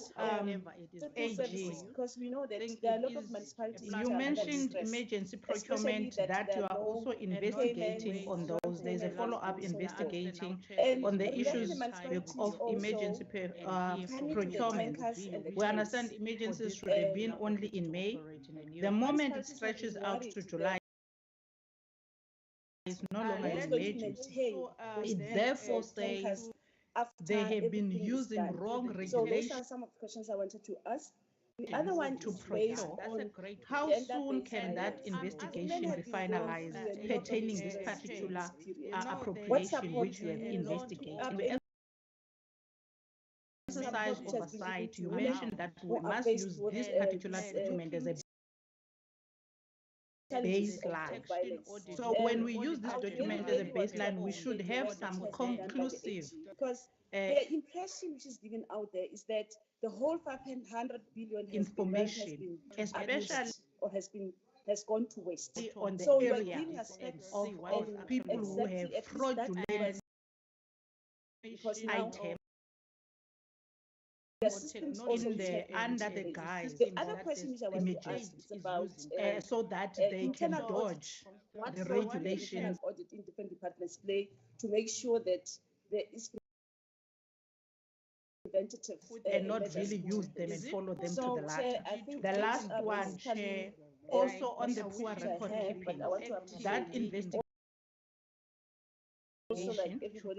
AG, because we know that there are a lot of municipalities. You mentioned emergency procurement, that you are also investigating on those. There's a follow-up investigating on the issues of emergency procurement. We understand emergencies should have been only in May. The moment it stretches out to July, it's no longer an emergency. It therefore says they have been using wrong regulations. So those are some of the questions I wanted to ask. The other one to is based on how soon can that investigation be finalized pertaining this particular appropriation which you have investigated? We exercise oversight. You mentioned that we must use this particular document as a baseline. So when we use this document as a baseline, we should have some conclusive, because the impression which is given out there is that the whole 500 billion information, especially or has gone to waste on the so area of people who have fraudulent items under the guise. The other question which I want to ask is about so that they can dodge the regulations. Audit in different departments play to make sure that there is preventative and not really use them and follow them to the latter. The last one, Chair, also on the poor record keeping, that investigation.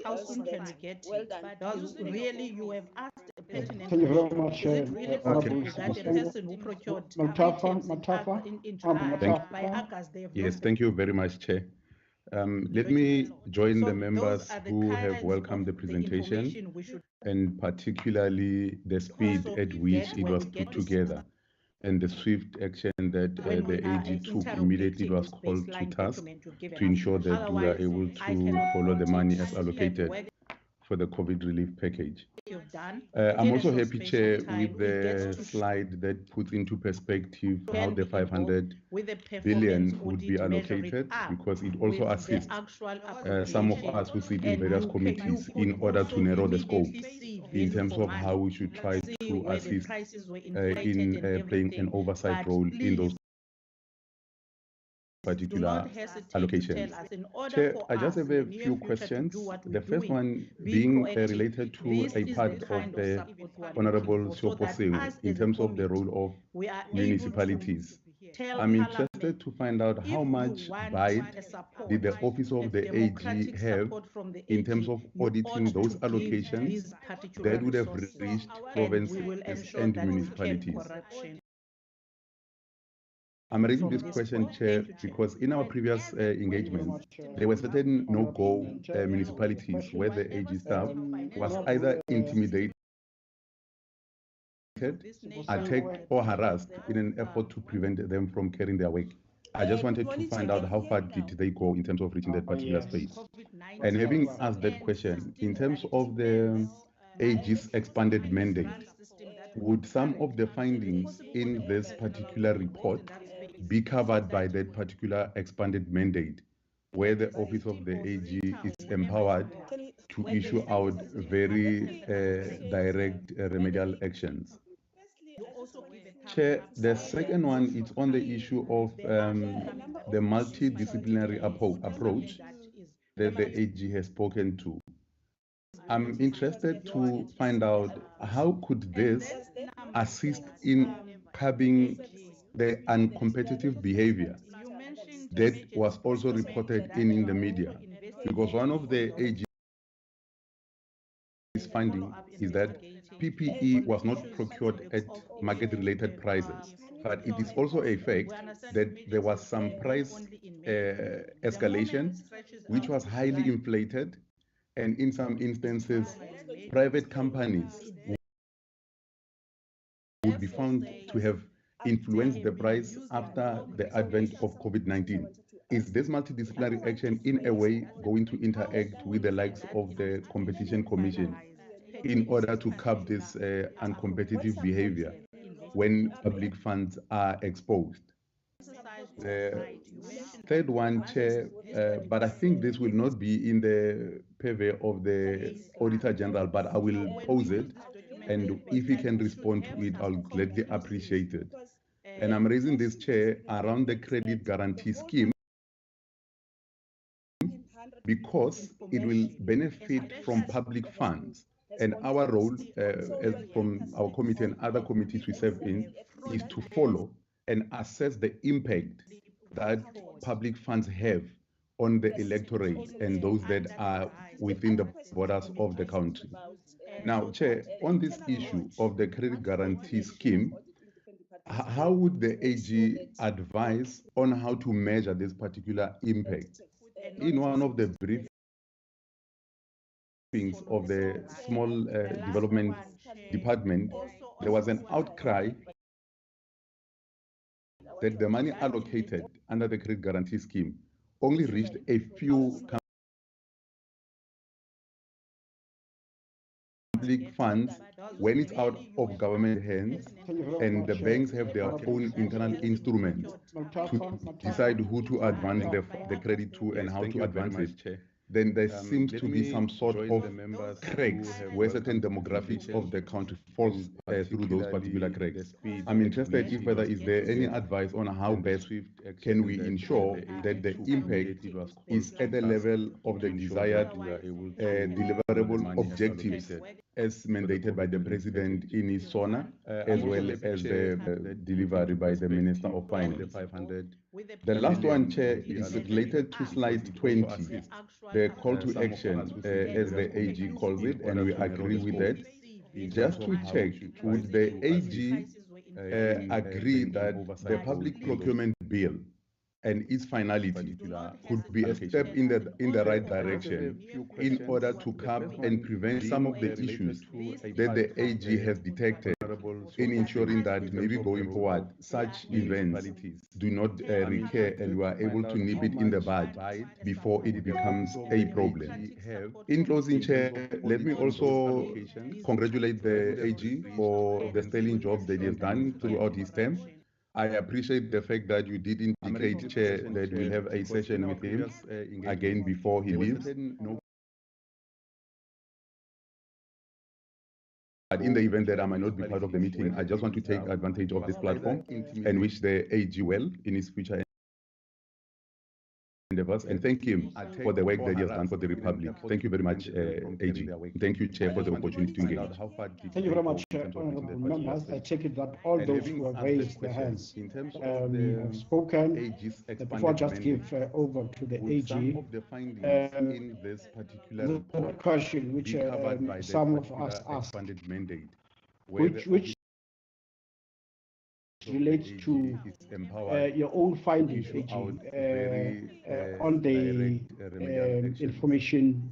How soon can we get it? Because really, you have asked a pertinent Thank you very question. much, Is it really possible that a person who procured items in July, by August, they have Yes, lost thank you very much, Chair. Let me join the members who have welcomed the presentation, and particularly the speed at which it was put together and the swift action that the AG took immediately. It was called to task to ensure that we are able to follow the money as allocated for the COVID relief package. I'm also happy, Chair, with the slide that puts into perspective how the 500 billion would be allocated, because it also assists some of us who sit in various committees in order to narrow the scope in terms of how we should try to assist in playing an oversight role in those particular allocations. Chair, I just have a few questions. The first one being related to a part of the Honorable Soposeng in terms of the role of municipalities. I'm interested to find out how much bite did the Office of the AG have in terms of auditing those allocations that would have reached provinces and municipalities. I'm raising from this this question, point. Chair, Thank you, Chair. because in our previous engagements, there were certain no-go municipalities where the AG staff was either intimidated, attacked, or harassed in an effort to prevent them from carrying their work. I just wanted to find out how far did they go in terms of reaching that particular space. And having asked that question, in terms of the AG's expanded mandate, would some of the findings in this particular report be covered by that particular expanded mandate, where the office of the AG is empowered to issue out very direct remedial actions? Chair, the second one is on the issue of the multidisciplinary approach that the AG has spoken to. I'm interested to find out how could this assist in curbing the uncompetitive behavior that was also reported in the media. Because one of the AG's finding is that PPE was not procured at market-related prices, but it is also a fact that there was some price escalation, which was highly inflated, and in some instances, private companies would be found to have influenced the price after the advent of COVID-19. Is this multidisciplinary action in a way going to interact with the likes of the Competition Commission in order to curb this uncompetitive behavior when public funds are exposed? The third one, Chair, but I think this will not be in the purview of the Auditor-General, but I will pose it, and if he can respond to it, I'll gladly appreciate it. And I'm raising this, Chair, around the credit guarantee scheme, because it will benefit from public funds. And our role as from our committee and other committees we serve in is to follow and assess the impact that public funds have on the electorate and those that are within the borders of the country. Now, Chair, on this issue of the credit guarantee scheme, how would the AG advise on how to measure this particular impact? In one of the briefings of the small development department, there was an outcry that the money allocated under the credit guarantee scheme only reached a few public funds when it's out of government hands, and the banks have their own internal instruments to decide who to advance the credit to and how to advance it. Then there seems to be some sort of cracks where certain demographics of the country falls through those particular cracks. I'm interested if whether is there any advice on how best can we ensure that the impact is at the level of the desired deliverable objectives as mandated by the President in his SONA, as well as the delivery by the Minister of Finance. The last one, Chair, is related to slide 20, the call to action, as the AG calls it, and we agree with that. Just to check, would the AG agree that the public procurement bill and its finality could be a step in the right direction in order to curb and prevent some of the issues that the AG has detected in ensuring that maybe going forward, such events do not recur and we are able to nip it in the bud before it becomes a problem. In closing, Chair, let me also congratulate the AG for the sterling job that he has done throughout his term. I appreciate the fact that you did indicate, Chair, that we'll have a session with him again before he leaves. But in the event that I might not be part of the meeting, I just want to take advantage of this platform and wish the AG well in his future endeavors, and thank him for the work that he has done for the Republic. Thank you very much, AG. Thank you, Chair, for the opportunity to engage. Thank you very much, honorable members. I take it that all those who have raised their hands have spoken. Before I just give over to the AG, the question which some of us asked, which relates to your own findings, AG, on the information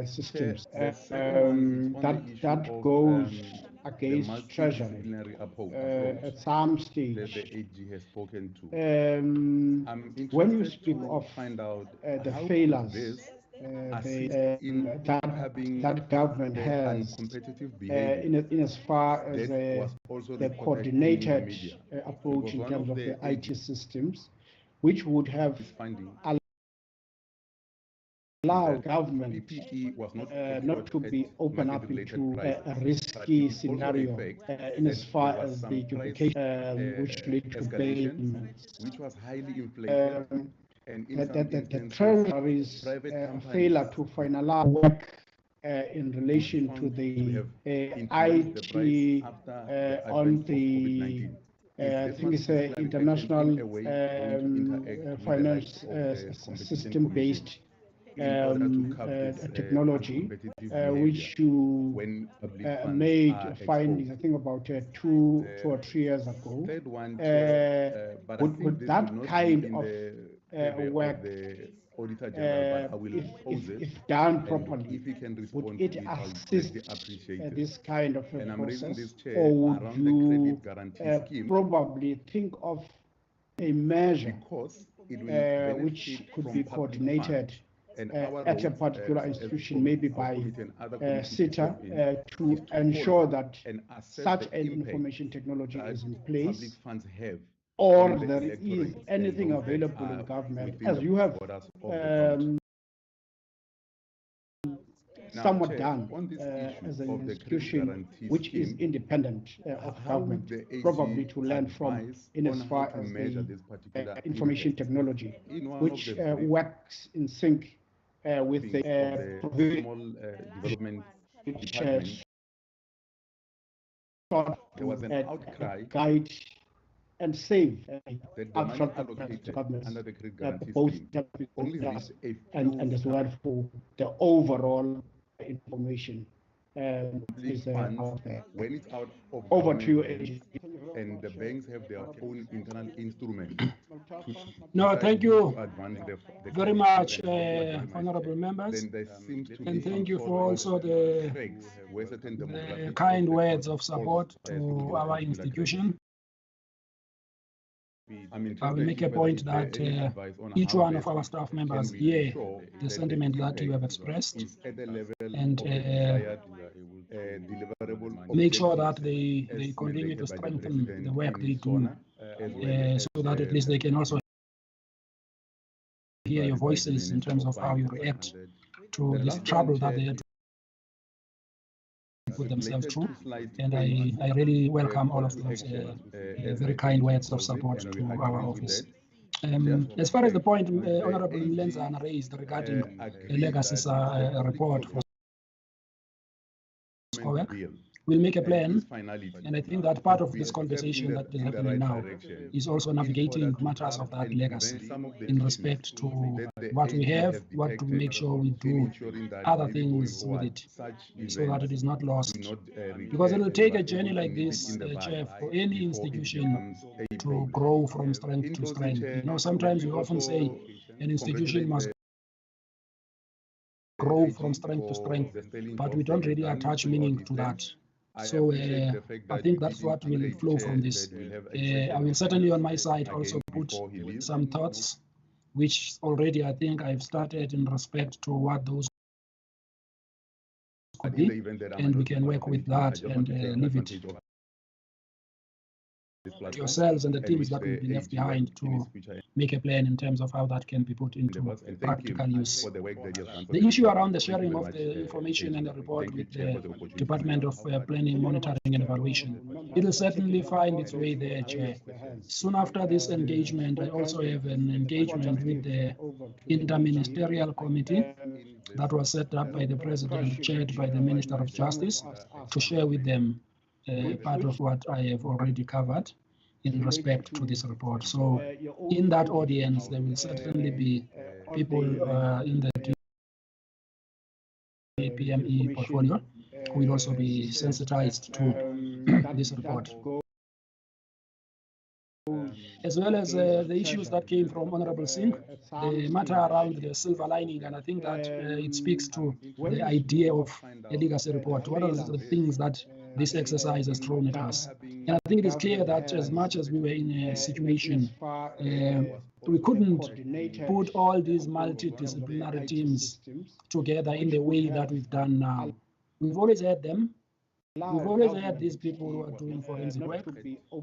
systems. That goes against Treasury at some stage. That the AG has spoken to. When you speak of the failures that government has in as far as the coordinated approach in terms of the IT systems, which would have allowed government not to be open up into a risky scenario in as far as the duplication which lead to payments, which was highly inflated. And in the Treasury's failure to finalize work in relation to the IT on the I think it's an international finance system-based technology, which you made findings, I think about 2 or 3 years ago. Would that kind of work, if done properly, would it assist this kind of a process, or would you probably think of a measure which could be coordinated at a particular institution, maybe by SITA, to ensure that such an information technology is in place, or there is anything available in government, as you have somewhat done as an institution which is independent of government, probably to learn from in as far as the information technology, which works in sync with the development department. There was an outcry guide and save upfront allocated under the credit guarantee scheme only reached a few and as well for the overall information is out there. When it's out of Over to you, and the banks have their own internal instrument. No, thank you the very much, honorable members, and thank you for also the kind words of support to our institution. I will make a point that each one of our staff members hear the sentiment that you have expressed, and make sure that they continue to strengthen the work they do, so that at least they can also hear your voices in terms of how you react to this trouble that they had to put themselves through. And I really welcome all of those very kind words of support to our office. As far as the point Honorable Mlenzana raised regarding the legacy report for SCOWEC, we'll make a plan, and I think that part of this conversation that is happening now is also navigating matters of that legacy in respect to what we have, what to make sure we do other things with it, so that it is not lost. Because it will take a journey like this, Chair, for any institution to grow from strength to strength. You know, sometimes we often say an institution must grow from strength to strength, but we don't really attach meaning to that. So I think that's what will flow from this. I will certainly on my side also put some thoughts, which already I think I've started in respect to what those could be, and we can work with that and leave it to yourselves and the teams that will be left behind to make a plan in terms of how that can be put into practical use. The issue around the sharing of the information and the report with the Department of Planning, Monitoring and Evaluation, it will certainly find its way there, Chair. Soon after this engagement, I also have an engagement with the Interministerial Committee that was set up by the President, chaired by the Minister of Justice, to share with them part of what I have already covered in respect to this report. So in that audience, there will certainly be people in the PME portfolio who will also be sensitized to this report. as well as the issues that came from Honorable Singh, the matter around the silver lining, and I think that it speaks to the idea of a legacy report. What are the things that this exercise has thrown at us? And I think it is clear that as much as we were in a situation we couldn't put all these multidisciplinary teams together in the way that we've done now. We've always had them. We've always had these people who are doing forensic work.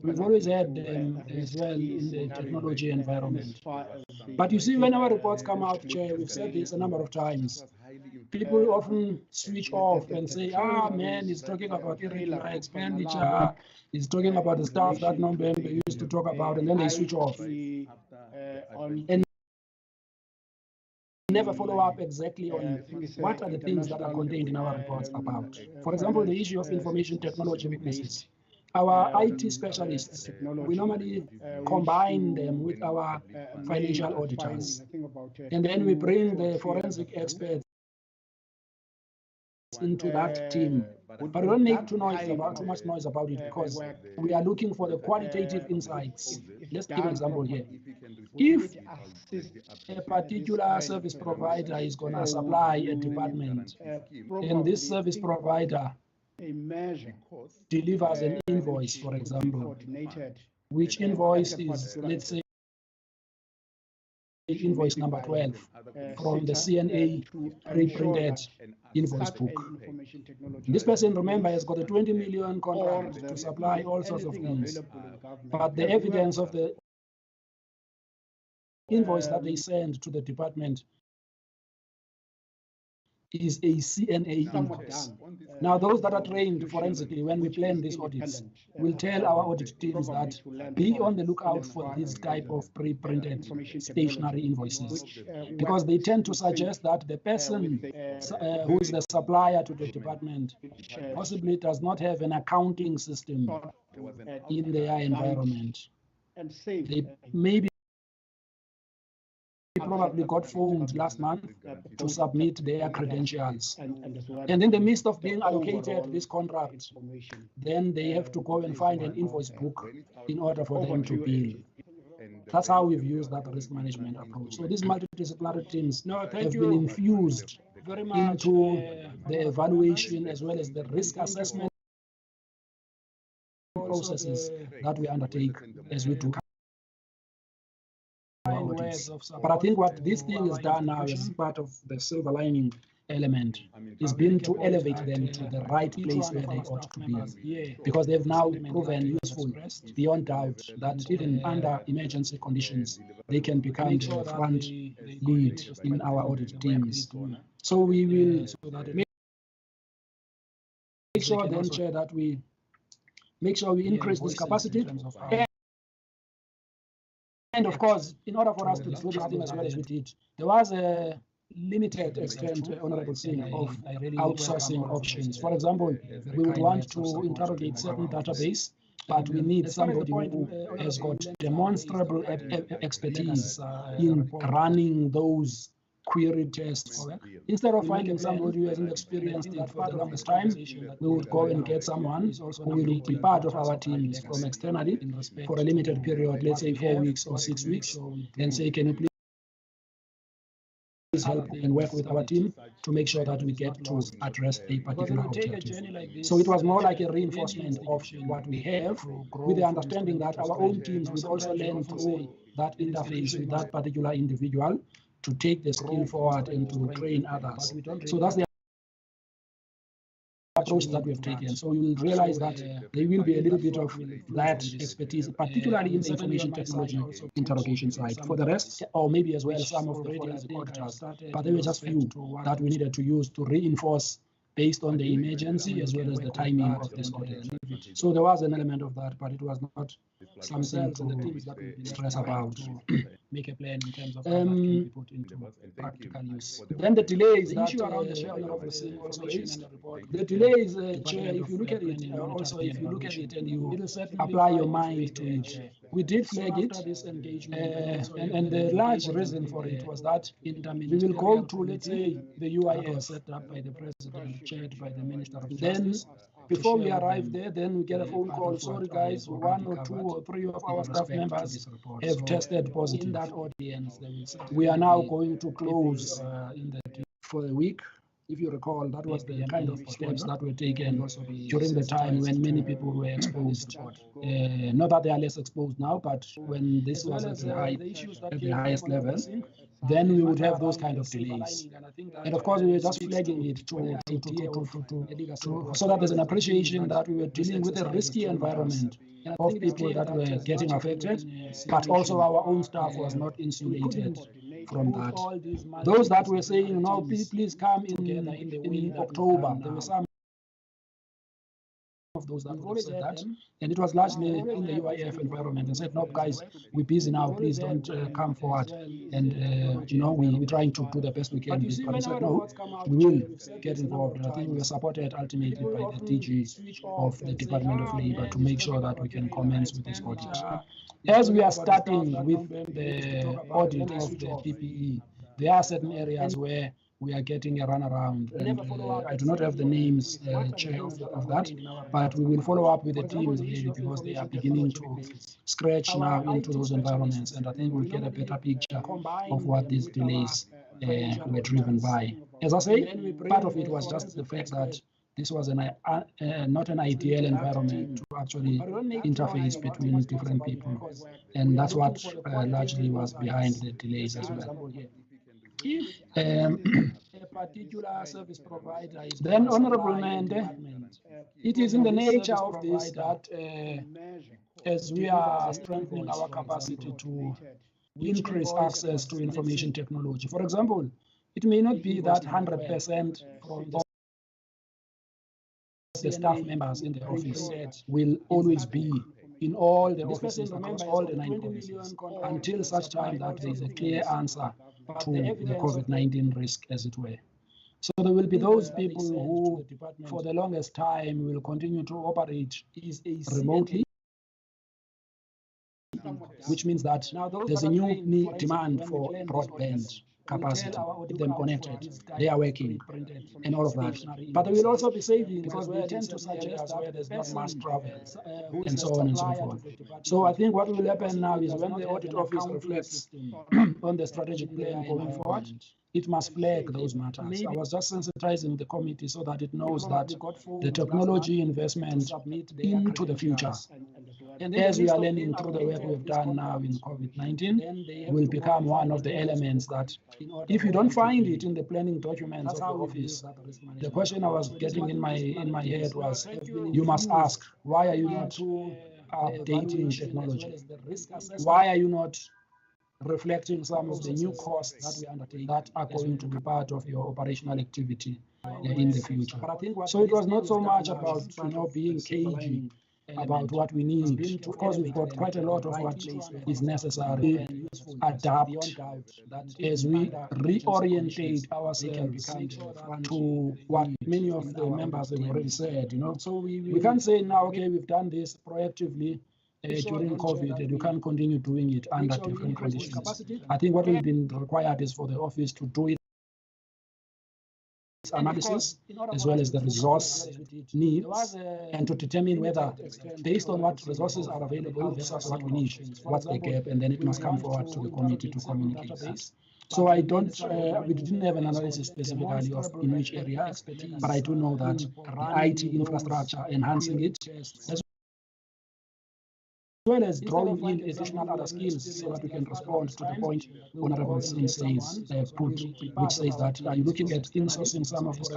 We've always had them as well in the technology environment. But you see, when our reports come out, Chair, we've said this a number of times, people often switch off and say, man, he's talking about irregular expenditure, he's talking about the stuff that Nombembe used to talk about, and then they switch off. And never follow up exactly on what are the things that are contained in our reports about. For example, the issue of information technology weaknesses. Our IT specialists, we normally combine them with our financial auditors. And then we bring the forensic experts into that team. But we don't make too much noise about it, because we are looking for the qualitative insights. Let's give an example here. If a particular service provider is going to supply a department, and this service provider delivers an invoice, for example, which invoice is, let's say, invoice number 12 from the CNA reprinted invoice book. This person, remember, has got a 20 million contract to supply all sorts of things. But the evidence of the invoice that they send to the department is a CNA invoice. Now, those that are trained forensically, when we plan these audits, will tell our audit teams that be on the lookout for this type of pre-printed stationary invoices, because they tend to suggest that the person who is the supplier to the department possibly does not have an accounting system in their environment. They maybe probably got phoned last month to submit their credentials. And in the midst of being allocated this contract, then they have to go and find an invoice book in order for them to bill. That's how we've used that risk management approach. So these multidisciplinary teams have been infused very much into the evaluation as well as the risk assessment processes that we undertake as we do. But I think what this thing has done now as part of the silver lining element is been to elevate them to the right place where they ought to be, because they've now proven useful beyond doubt that even under emergency conditions, they can become the front lead in our audit teams. So we will make sure then, Chair, that we make sure we increase this capacity. And of course, in order for us to do this thing as well as we did, there was a limited extent, Honorable Singh, of outsourcing options. For example, we would want to interrogate certain database, but we need somebody who has got demonstrable expertise in running those query tests. Instead of finding somebody who hasn't experienced it for the longest time, we would go and get someone who will be part of our teams from externally for a limited period, let's say 4 weeks or 6 weeks, and say, can you please help and work with our team to make sure that we get to address a particular objective. So it was more like a reinforcement of what we have, with the understanding that our own teams will also learn through that interface with that particular individual to take the skill forward and to train others. So that's the approach that we have taken. So you will realize that there will be a little bit of that expertise, particularly in the information technology interrogation side. For the rest, or maybe as well some of the forensic auditors, but there were just few that we needed to use to reinforce based on the emergency as well as the timing of this audit. So there was an element of that, but it was not something to stress about. Make a plan in terms of how that can be put into practical use. Then the delays, the issue around the sharing of the information. The delays, Chair, if you look at it, also if you look at it and you apply your mind to it, we did flag it, and the large reason for it was that we will go to, let's say, the UIS set up by the President, chaired by the Minister of Justice. before we arrive there, then we get a phone call. Sorry, guys, 1 or 2 or 3 of our staff members have tested positive. In that audience, we are now going to close for the week. If you recall, that was the kind of steps that were taken during the time when many people were exposed. Not that they are less exposed now, but when this was at the highest level, then we would have those kind of delays. And of course, we were just flagging it so that there's an appreciation that we were dealing with a risky environment of people that were getting affected, but also our own staff was not insulated from that. Those that were saying, no, please come in October, there were some of those that always said that, and it was largely in the UIF environment, and said, no, guys, we're busy now, please don't come forward. And, we're trying to do the best we can. But we said, no, we will get involved. And I think we were supported ultimately by the DG of the Department of Labor to make sure that we can commence with this audit. As we are starting with the audit of the PPE, there are certain areas where we are getting a runaround, and I do not have the names, Chair, of that, but we will follow up with the teams really, because they are beginning to scratch now into those environments, and I think we'll get a better picture of what these delays were driven by. As I say, part of it was just the fact that this was not an ideal environment to actually interface between different people, and that's what largely was behind the delays as well. If a particular service provider is then, Honorable Mende, it is in the nature of this that as we are strengthening our capacity to increase access to information technology, for example, it may not be that 100% from the staff members in the office will always be in all the offices across all the 9 provinces until such time that there is a clear answer to the COVID-19 risk, as it were. So there will be those people who, for the longest time, will continue to operate remotely, which means that there's a new demand for broadband capacity, keep them connected, they are working, and all of that. But there will also be savings because we tend to suggest where there's not mass travel, and so on and so forth. So I think what will happen now is when the audit office reflects on the strategic plan going forward, it must flag those matters. I was just sensitizing the committee so that it knows that the technology investment into the future, and as we are learning through the work we've done now in COVID-19, will become one of the elements that, if you don't find it in the planning documents of the office, the question I was getting in my head was, you must ask, why are you not updating technology? Why are you not reflecting some of the new costs that we undertake that are going to be part of your operational activity in the future? So it was not so much about being cagey about what we need. Of course, we've got quite a lot of what is necessary. Adapt as we reorientate ourselves to what many of the members have already said. So we can't say now, okay, we've done this proactively during COVID, and you can't continue doing it under different conditions. I think what will be required is for the office to do it analysis as well as the resource needs, and to determine whether, based on what resources are available, this is what we need, what's the gap, and then it must come forward to the committee to communicate that. So we didn't have an analysis specifically of in which area, but I do know that the IT infrastructure, enhancing it, as well as drawing in additional other skills so that we can respond to the point Honorable Singh says, which says that, are you looking at insourcing some of this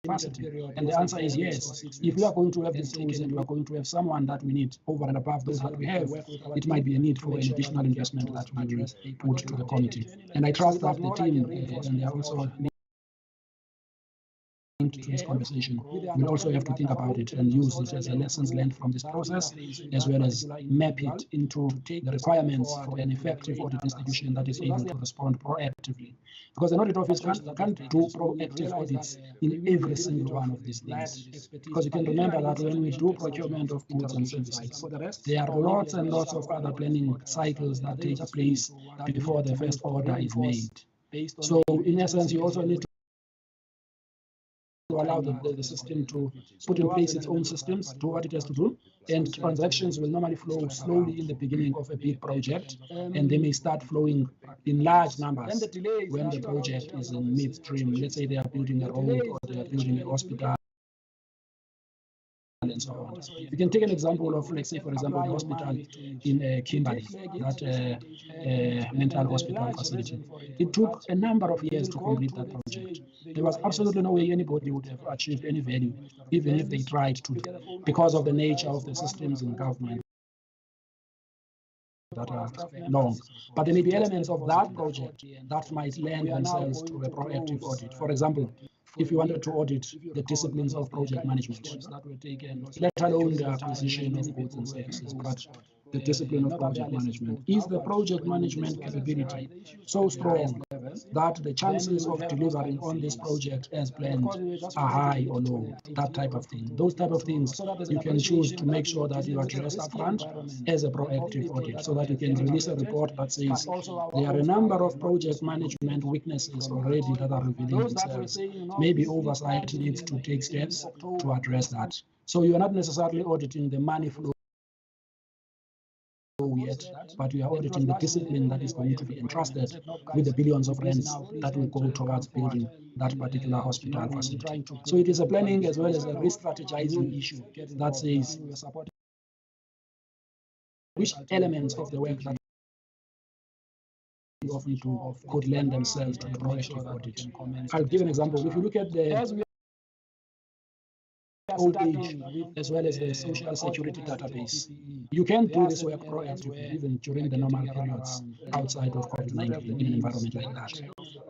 capacity? And the answer is yes. If we are going to have these tools and we are going to have someone that we need over and above those that we have, it might be a need for an additional investment that we will put to the committee. And I trust that the team, and they are also to this conversation, we'll also have to think about it and use this as a lessons learned from this process, as well as map it into the requirements for an effective audit institution that is able to respond proactively. Because an audit office can't do proactive audits in every single one of these things. Because you can remember that when we do procurement of goods and services, there are lots and lots of other planning cycles that take place before the first order is made. So in essence, you also need to to allow the system to put in place its own systems, do what it has to do, and transactions will normally flow slowly in the beginning of a big project, and they may start flowing in large numbers when the project is in midstream. Let's say they are building a road or they are building a hospital, and so on. You can take an example of, let's say, for example, the hospital in Kimberley, that mental hospital facility. It took a number of years to complete that project. There was absolutely no way anybody would have achieved any value, even if they tried to, because of the nature of the systems in government that are long. But there may be elements of that project that might lend themselves to a proactive audit. For example, if you wanted to audit the disciplines of project management, let alone the acquisition of goods and services, but the discipline of project management, is the project management capability so strong that the chances of delivering on this project as planned are high or low? That type of thing. Those type of things you can choose to make sure that you address upfront as a proactive audit, so that you can release a report that says there are a number of project management weaknesses already that are revealing themselves. Maybe oversight needs to take steps to address that. So you are not necessarily auditing the money flow yet, but we are auditing the discipline that is going to be entrusted with the billions of rands that will go towards building that particular hospital facility. So it is a planning as well as a re-strategizing issue that says which elements of the work that we often do could lend themselves to a proactive audit. I'll give an example. If you look at the old age as well as the social security database, you can do this work proactively even during the normal periods outside of COVID-19 in an environment like that,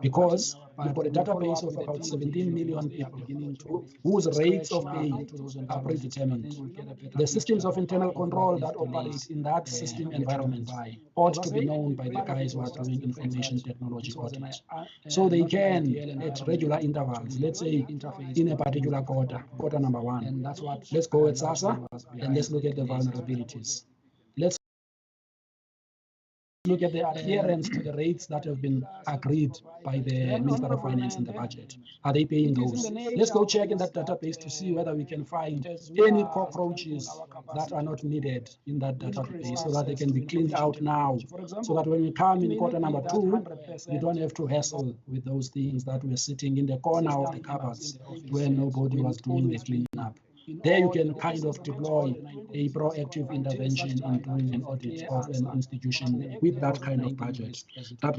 because you've got a database of about 17 million people whose rates of pay are predetermined. The systems of internal control that operate in that system environment ought to be known by the guys who are doing information technology audit. So they can, at regular intervals, let's say in a particular quarter number one, and that's what, let's go at SASSA and let's look at the vulnerabilities. Let's look at the adherence to the rates that have been agreed by the Minister of Finance in the budget. Are they paying those? Let's go check in that database to see whether we can find any cockroaches that are not needed in that database, so that they can be cleaned out now, so that when we come in quarter number two, we don't have to hassle with those things that were sitting in the corner of the cupboards where nobody was doing the cleaning up. There you can kind of deploy a proactive intervention in doing an audit of an institution with that kind of budget that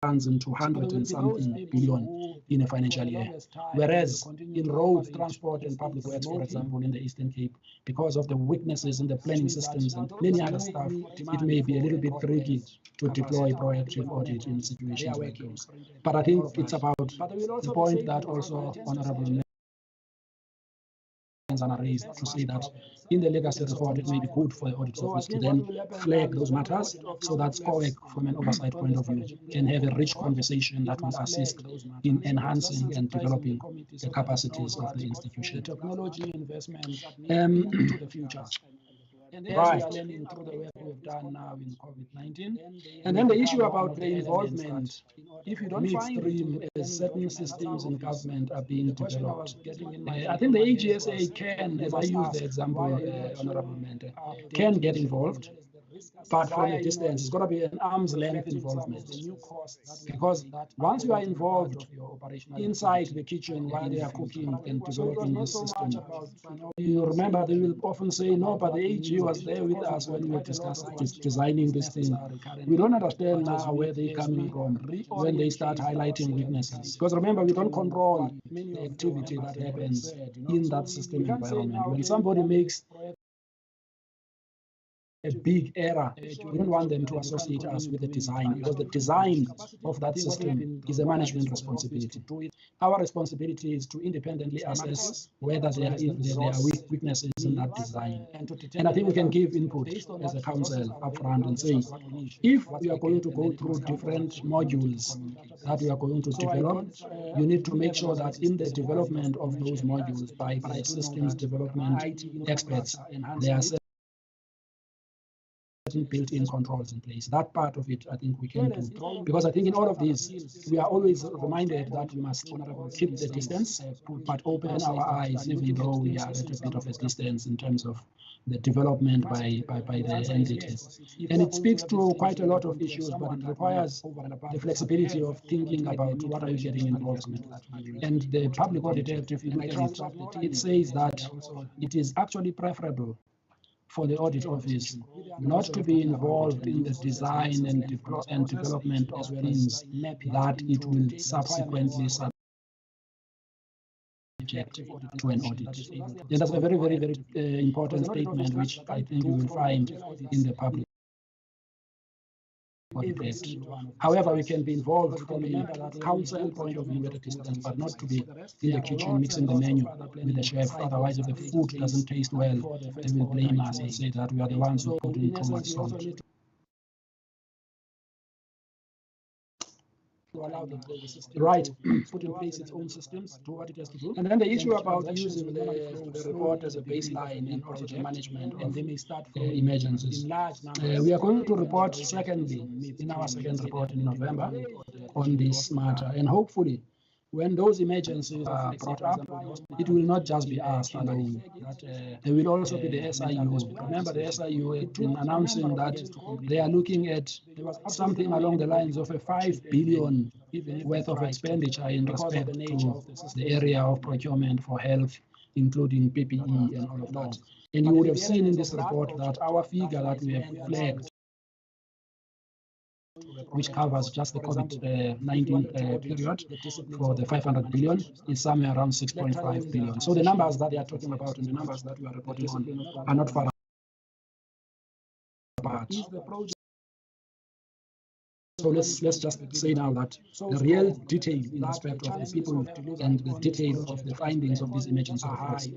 runs into 100 and something billion in a financial year. Whereas in roads, transport and public works, for example, in the Eastern Cape, because of the weaknesses in the planning systems and many other stuff, it may be a little bit tricky to deploy proactive audit in situations like those. But I think it's about the point that also Honorable are raised to say that in the legacy report, it may be good for the audit office to then flag those matters, so that SCOEC, from an oversight point of view, can have a rich conversation that will assist in enhancing and developing the capacities of the institution. Technology investment into the future. Right. Planning through the work we've done now in COVID-19. And then the issue about the involvement, if you don't midstream as certain systems in government are being developed. I think the AGSA can, as I use the example, Honorable Mente, can get involved, but from a distance. It's got to be an arm's length involvement, because once you are involved inside the kitchen while they are cooking and developing this system, you remember they will often say, no, but the AG was there with us when we were designing this thing. We don't understand now where they're coming from when they start highlighting weaknesses. Because remember, we don't control the activity that happens in that system environment. When somebody makes a big error, we don't want them to associate us with the design, because the design of that system is a management responsibility. Our responsibility is to independently assess whether there are weaknesses in that design. And I think we can give input as a council upfront and say, if we are going to go through different modules that we are going to develop, you need to make sure that in the development of those modules by the systems development experts, they are built-in controls in place. That part of it, I think we can do. Because I think in all of these, we are always reminded that we must keep the distance, but open our eyes, even though we are at a bit of a distance in terms of the development by the entities. And it speaks to quite a lot of issues, but it requires the flexibility of thinking about what are you getting involved with. And the public auditor, if you look at it says that it is actually preferable for the audit office not to be involved in the design and development of things that it will subsequently subject to an audit. And that's a very, very, very important statement, which I think you will find in the public audit. However, we can be involved from a council point of view at a distance, but not to be in the kitchen mixing the menu with the chef. Otherwise, if the food doesn't taste well, they will blame us and say that we are the ones who put in too much salt. Right, put in place its own systems, do what it has to do. And then the issue about using the report as a baseline in audit management and they may start from emergencies. We are going to report secondly in our second report in November on this matter, and hopefully when those emergencies are brought up, it will not just be us alone. There will also be the SIU. Remember, the SIU had been announcing that they are looking at something along the lines of a 5 billion worth of expenditure in respect to the area of procurement for health, including PPE and all of that. And you would have seen in this report that our figure that we have flagged, which covers just the COVID-19 period for the 500 billion, is somewhere around 6.5 billion. So the numbers that they are talking about and the numbers that we are reporting on are not far apart. So let's just say now that the real detail in respect of the people and the detail of the findings of these emergency reports,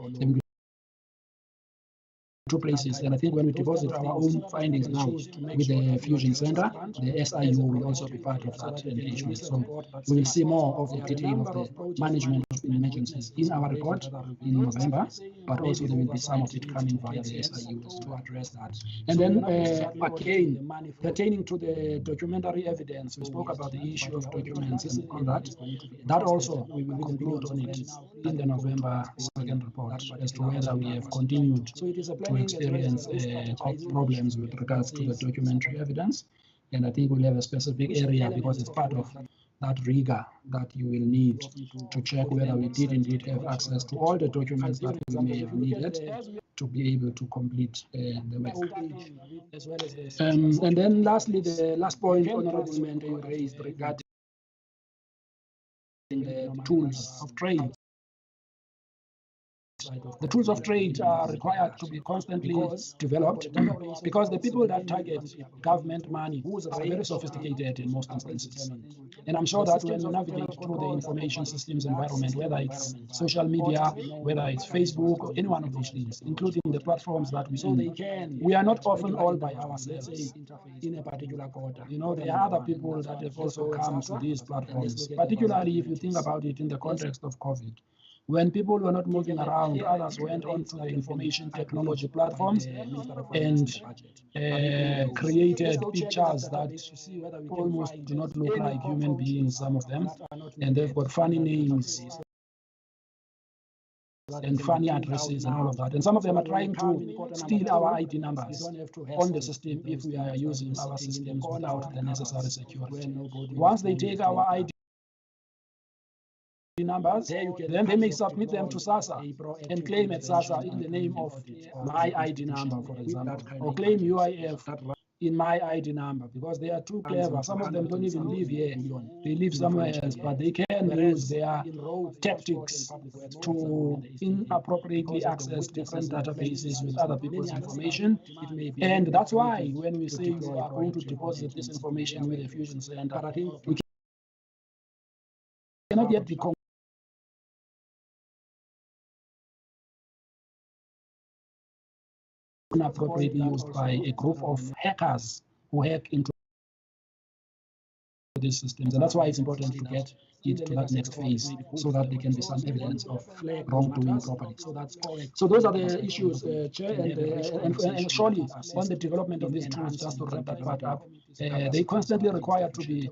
two places, and I think when we deposit our own findings now with the Fusion Center, the SIU will also be part of that engagement. So we will see more of the detail of the management of emergencies in our report in November, but also there will be some of it coming via the SIU to address that. And then again, pertaining to the documentary evidence, we spoke about the issue of documents and all that. That also we will conclude on it in the November second report as to whether we have continued to experience problems with regards to the documentary evidence. And I think we'll have a specific area because it's part of that rigor that you will need to check whether we did indeed have access to all the documents that we may have needed to be able to complete the work. And then lastly, the last point Honorable Mende raised regarding the tools of trade. The tools of trade are required to be constantly developed because the people that target government money are very sophisticated in most instances. And I'm sure that when you navigate through the information systems environment, whether it's social media, whether it's Facebook, or any one of these things, including the platforms that we are not often all by ourselves in a particular quarter. You know, there are other people that have also come to these platforms, particularly if you think about it in the context of COVID. When people were not moving around, others went onto the information technology platforms and created pictures that almost do not look like human beings, some of them, and they've got funny names and funny addresses and all of that. And some of them are trying to steal our ID numbers on the system if we are using our systems without the necessary security. Once they take our ID numbers, then they may submit them to SASSA and claim at SASSA in the name of my ID number, for example, or claim UIF in my ID number because they are too clever. Some of them don't even live here, they live somewhere else, but they can use their tactics to inappropriately access different databases with other people's information. And that's why when we say we are going to deposit this information with the Fusion Center, we cannot yet be inappropriately used by a group of hackers who hack into these systems. And that's why it's important to get it to that next phase so that there can be some evidence of wrongdoing properly. So those are the issues, Chair, and surely on the development of these tools, just to wrap that part up, they constantly require to be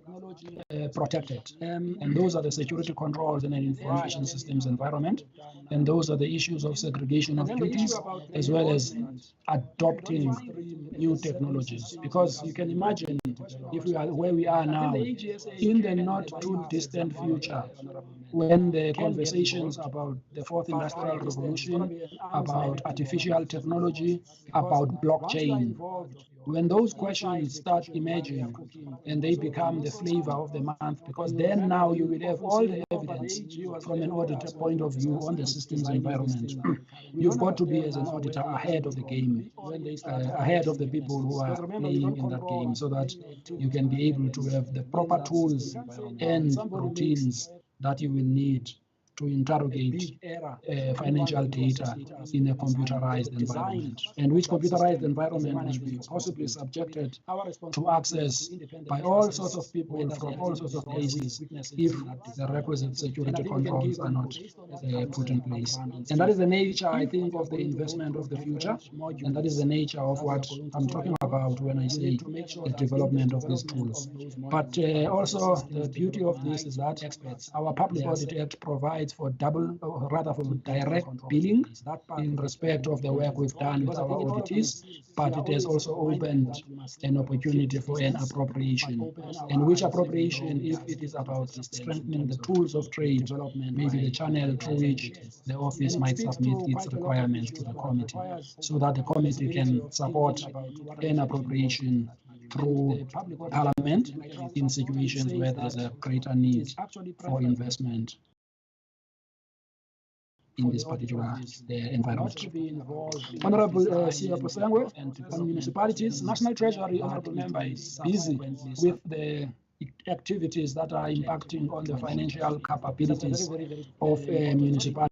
protected. And those are the security controls in an information systems environment. And those are the issues of segregation of duties, as well as adopting new technologies. Because you can imagine if we are where we are now, in the not too distant future, when the conversations about the fourth industrial revolution, about artificial technology, about blockchain, when those questions start emerging and they become the flavor of the month, because then now you will have all the evidence from an auditor point of view on the systems environment. You've got to be, as an auditor, ahead of the game, ahead of the people who are playing in that game, so that you can be able to have the proper tools and routines that you will need to interrogate financial data in a computerized environment, and which computerized environment will be possibly subjected to access by all sorts of people from all sorts of places if the requisite security controls are not put in place. And that is the nature, I think, of the investment of the future, and that is the nature of what I'm talking about when I say the development of these tools. But also the beauty of this is that our Public Audit Act provides for double, or rather for direct billing in respect of the work we've done with our auditees, but it has also opened an opportunity for an appropriation. And which appropriation, if it is about strengthening the tools of trade, maybe the channel through which the office might submit its requirements to the committee, so that the committee can support an appropriation through Parliament in situations where there's a greater need for investment in this particular environment. Honorable CEO Posengwe, on municipalities, National Treasury, Honorable Member, is busy with the activities that are impacting on the financial capabilities of municipalities,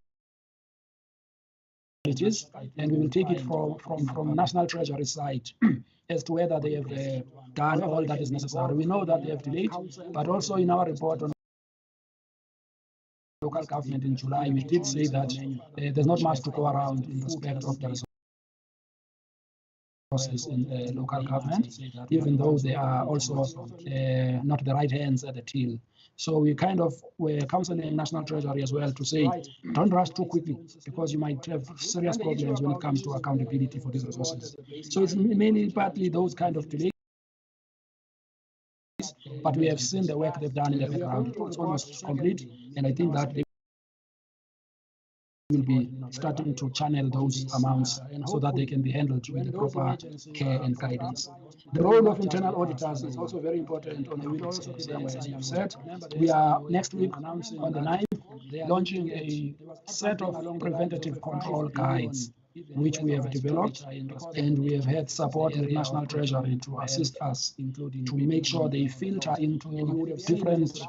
and we will take it from National Treasury side as to whether they have done all that is necessary. We know that they have delayed, but also in our report on local government in July, we did say that there's not much to go around in respect of the resources in local government, even though they are also not the right hands at the till. So we kind of were counseling National Treasury as well to say, don't rush too quickly, because you might have serious problems when it comes to accountability for these resources. So it's mainly partly those kind of delays, but we have seen the work they've done in the background. It's almost complete, and I think that they will be starting to channel those amounts so that they can be handled with the proper care and guidance. The role of internal auditors is also very important on the witness, as you've said. We are next week on the 9th launching a set of preventative control guides which we have developed, and we have had support with National Treasury to assist us to make sure they filter into different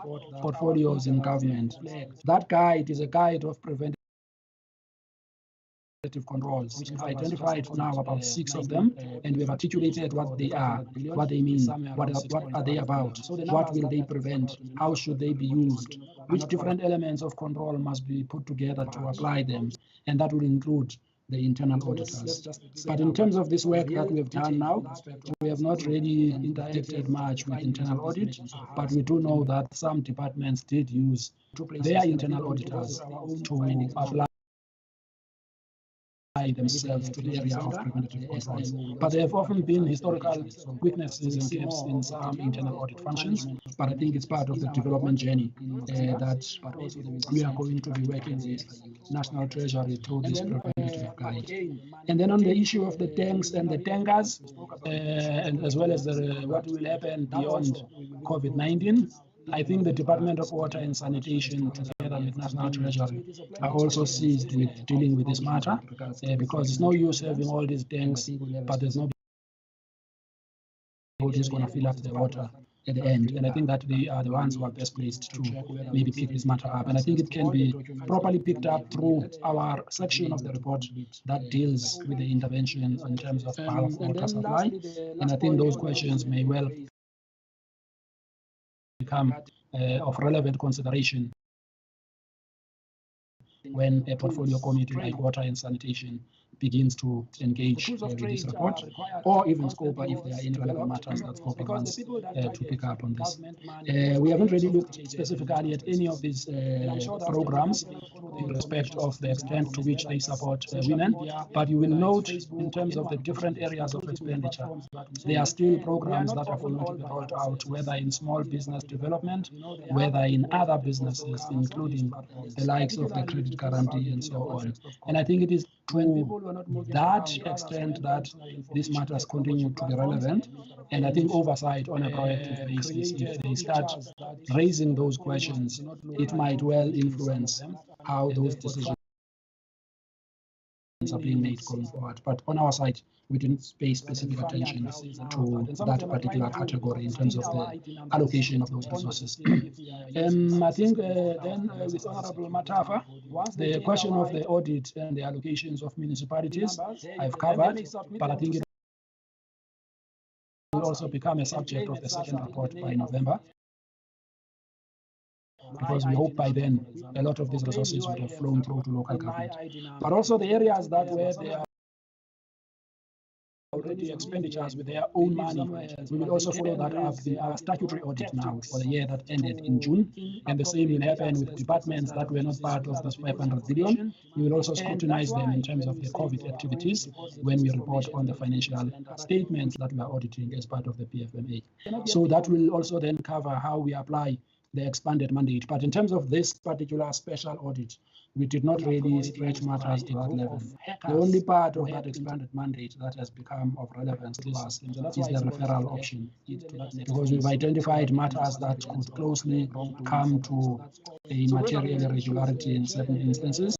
portfolios in government. That guide is a guide of preventative controls, which we've identified now about 6 of them, and we have articulated what they are, what they mean, what are they about, what will they prevent, how should they be used, which different elements of control must be put together to apply them, and that will include the internal auditors. But in terms of this work that we have done now, we have not really interacted much with internal audit, but we do know that some departments did use their internal auditors to apply themselves to the area of preventative controls. But there have often been historical weaknesses and gaps in some internal audit functions, but I think it's part of the development journey that we are going to be working with National Treasury through this preventative guide. And then on the issue of the tanks and the tankers, and as well as what will happen beyond COVID-19, I think the Department of Water and Sanitation, together with National Treasury, are also seized with dealing with this matter, because it's no use having all these tanks, but there's nobody who's going to fill up the water at the end. And I think that they are the ones who are best placed to maybe pick this matter up. And I think it can be properly picked up through our section of the report that deals with the intervention in terms of bulk water supply. And I think those questions may well become of relevant consideration when a portfolio committee like water and sanitation begins to engage with this report, or even SCOPA if there are any relevant matters that SCOPA wants to pick up on this. We haven't really looked specifically at any of these programs in respect of the extent to which they support women, but you will note in terms of the different areas of expenditure, there are still programs that have not been rolled out, whether in small business development, whether in other businesses, including the likes of the credit guarantee and so on. And I think it is to that extent that these matters continue to be relevant. And I think oversight on a proactive basis, if they start raising those questions, it might well influence how those decisions are being made going forward. But on our side, we didn't pay specific attention to that particular category in terms of the allocation of those resources. I think then with Honorable Matafa, the question of the audit and the allocations of municipalities, I've covered, but I think it will also become a subject of the second report by November, because we hope by then a lot of these resources would have flown through to local government. But also the areas that where they are already expenditures with their own money, we will also follow that up in our statutory audit now for the year that ended in June. And the same will happen with departments that were not part of this 500 billion. We will also scrutinize them in terms of the COVID activities when we report on the financial statements that we are auditing as part of the PFMA. So that will also then cover how we apply the expanded mandate. But in terms of this particular special audit, we did not really stretch matters to that level. The only part of that expanded mandate that has become of relevance to us is the referral option, because we've identified matters that could closely come to a material irregularity in certain instances.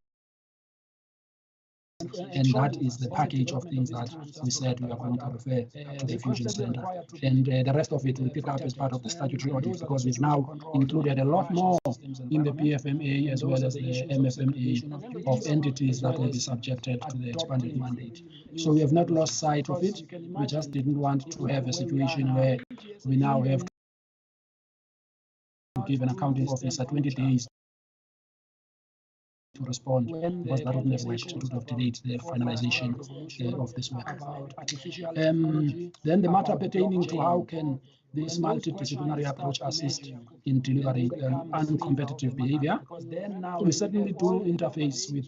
And that is the package of things that we said we are going to refer to the Fusion Center. And the rest of it will pick up as part of the statutory audit, because we've now included a lot more in the PFMA as well as the MFMA of entities that will be subjected to the expanded mandate. So we have not lost sight of it. We just didn't want to have a situation where we now have to give an accounting officer 20 days to respond, because that wouldn't have worked. It would have delayed the finalization of this work. Then the matter pertaining to how can this multidisciplinary approach assist in delivering uncompetitive behavior. We certainly do interface with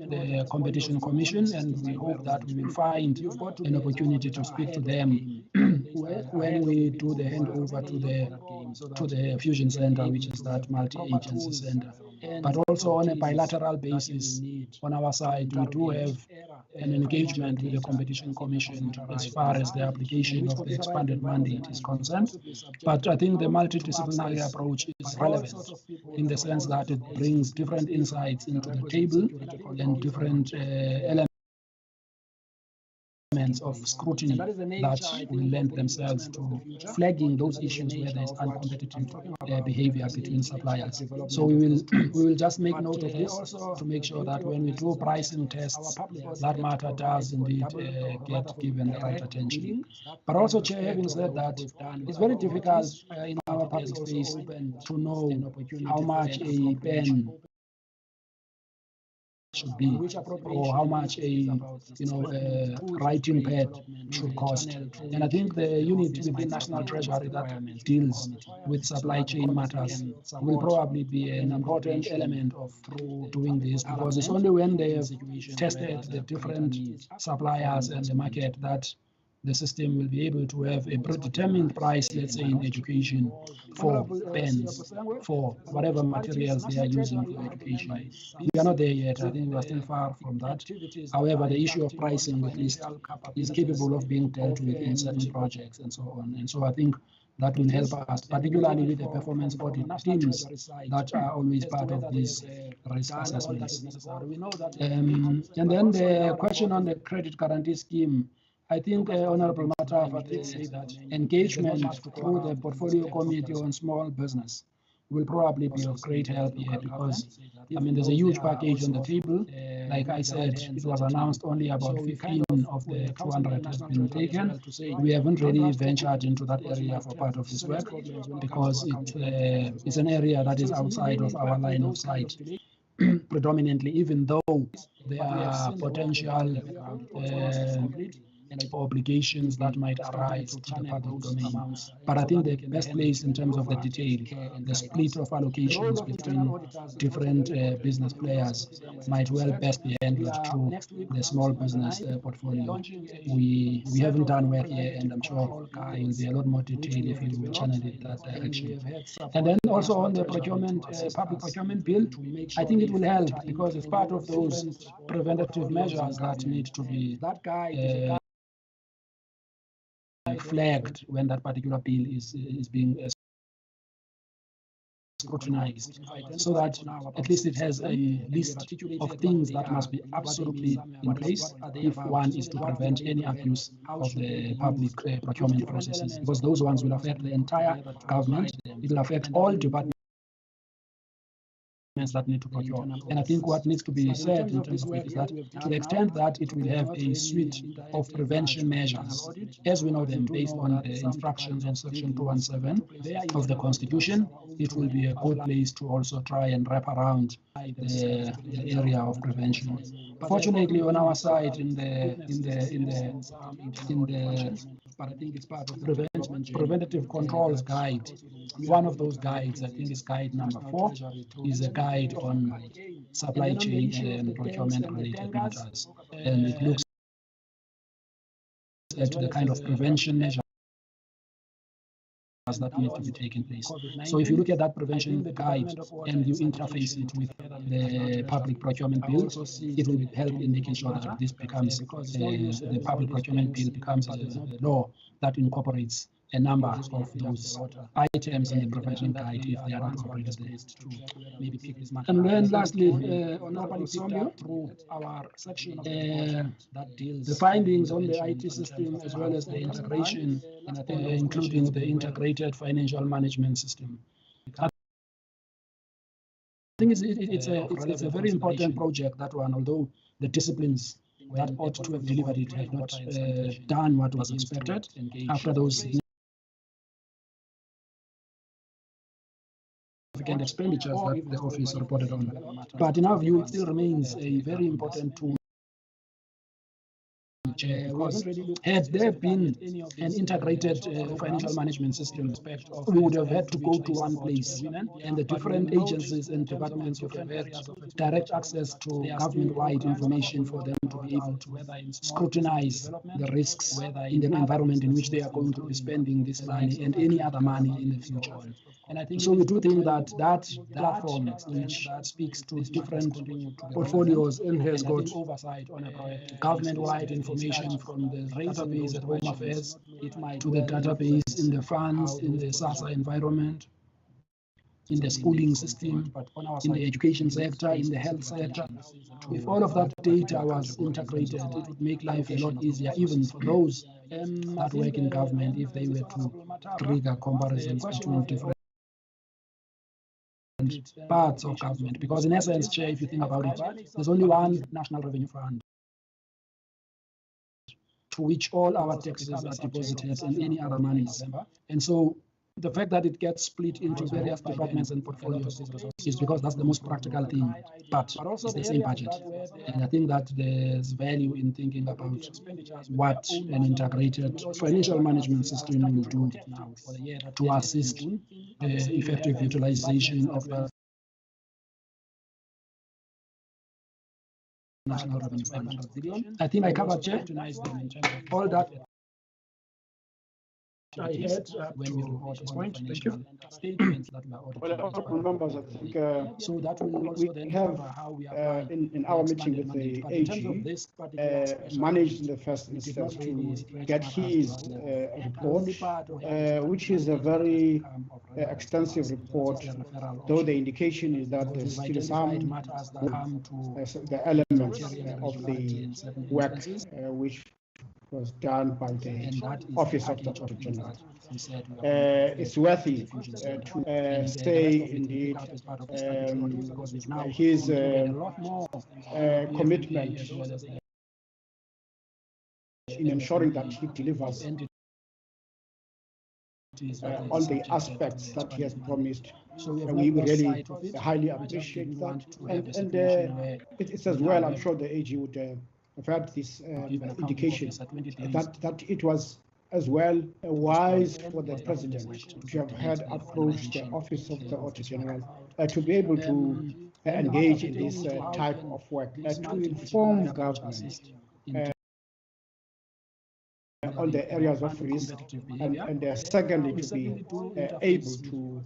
the Competition Commission, and we hope that we will find an opportunity to speak to them when we do the handover to the Fusion Center, which is that multi-agency center. But also on a bilateral basis, on our side, we do have an engagement with the Competition Commission as far as the application of the expanded mandate is concerned. But I think the multidisciplinary approach is relevant in the sense that it brings different insights into the table and different elements of scrutiny that will lend themselves to flagging those issues where there is uncompetitive behavior between suppliers. So we will just make note of this to make sure that when we do pricing tests, that matter does indeed get given the right attention. But also, Chair, having said that, it's very difficult in our public space to know how much a pen should be, or how much a writing pad should cost. And I think the unit within National Treasury that deals with supply chain matters will probably be an important element of doing this, because it's only when they have tested the different suppliers and the market that the system will be able to have a predetermined price, let's say in education, for pens, for whatever materials they are using for education. We are not there yet. I think we are still far from that. However, the issue of pricing at least is capable of being dealt with in certain projects and so on. And so I think that will help us, particularly with the performance audit teams that are always part of these risk assessments. And then the question on the credit guarantee scheme, I think Honorable Matafa did say that engagement through the Portfolio Committee on Small Business will probably be of great help here because, I mean, there's a huge package on the table. Like I said, it was announced only about 15 of the 200 has been taken. We haven't really ventured into that area for part of this work because it is an area that is outside of our line of sight. Predominantly, even though there are potential obligations that might arise to the public domain. But I think the best place in terms of the detail, the split of allocations between different business players might well best be handled through the small business portfolio. We haven't done work here, and I'm sure there will be a lot more detail if we will channel it that direction. And then also on the procurement, public procurement bill, I think it will help because it's part of those preventative measures that need to be flagged when that particular bill is being scrutinized, so that at least it has a list of things that must be absolutely in place if one is to prevent any abuse of the public procurement processes, because those ones will affect the entire government. It will affect all departments that need to procure. And I think what needs to be said in terms of it is that to the extent that it will have a suite of prevention measures, as we know them based on the instructions on Section 217 of the Constitution, it will be a good place to also try and wrap around the area of prevention. Fortunately, on our side, in the but I think it's part of the preventative controls guide. One of those guides, I think, is guide number 4, is a guide on supply chain and procurement related matters, and it looks at the kind of prevention measures that need to be taken place. So if you look at that prevention guide and you interface it with the public procurement bill, it will help in making sure that this becomes the public procurement bill becomes a law that incorporates a number of those items in the prevention guide if they are not incorporated there. And then lastly, on our portfolio, through our section of the findings on the IT system as well as the integration, including the integrated financial management system. I think it's a very important project, that one, although the disciplines that ought to have delivered it have not done what was expected after those significant expenditures that the office reported on. But in our view, it still remains a very important tool. Because had there been an integrated financial management system, we would have had to go to one place, and the different agencies and departments would have had direct access to government-wide information for them to be able to scrutinize the risks in the environment in which they are going to be spending this money and any other money in the future. So we do think that that platform, which speaks to different portfolios and has got government-wide information from the database at Home Affairs to the database in the funds, in the SASSA environment, in the schooling system, in the education sector, in the health sector. If all of that data was integrated, it would make life a lot easier, even for those that work in government, if they were to trigger comparisons between different parts of government. Because in essence, Chair, if you think about it, there's only one National Revenue Fund to which all our taxes are deposited and any other monies. And so the fact that it gets split into various departments and portfolios is because that's the most practical thing, but it's the same budget. And I think that there's value in thinking about what an integrated financial management system will do to assist the effective utilization of the National Revenue Fund. I think I covered, Chair, all that I had when we report this point. Thank you. Well, members, I think so that will also then have how we are in our meeting with the AG managed in the first instance to get his report, which is a very extensive report, though the indication is that there's still some the elements of the work which was done by the And that is Office of the Auditor-General. It's worthy to say indeed his commitment in ensuring that he delivers on the aspects that he has promised. So we really highly appreciate that. And it's as well, I'm sure the AG would have had this indication that it was as well wise for the president to have had approached the Office of the Auditor-General to be able to engage in this type of work, to inform government on the areas of risk, and secondly, to be able to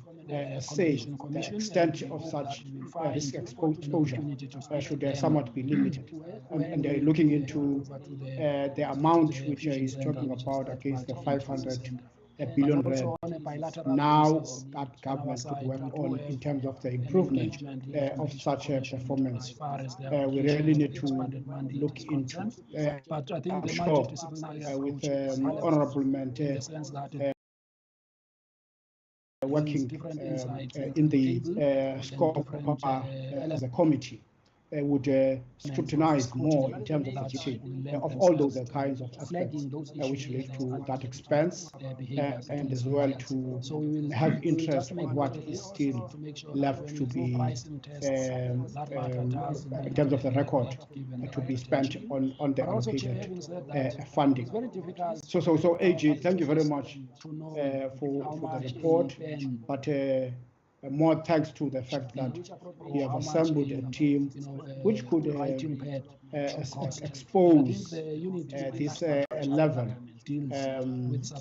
say the extent of such risk exposure should somewhat be limited. And looking into the amount which he's talking about against the 500 billion rand, now that government could work on in terms of the improvement of such a performance. We really need to look into. But I think I'm sure with Honorable Mente working in the scope as a committee, would scrutinize more in terms of the duty of all those kinds of aspects which relate to that expense, and as well to have interest on what is still left to be, in terms of the record, to be spent on the allocated funding. So AG, thank you very much for the report, but more thanks to the fact that we have assembled a team which could expose this level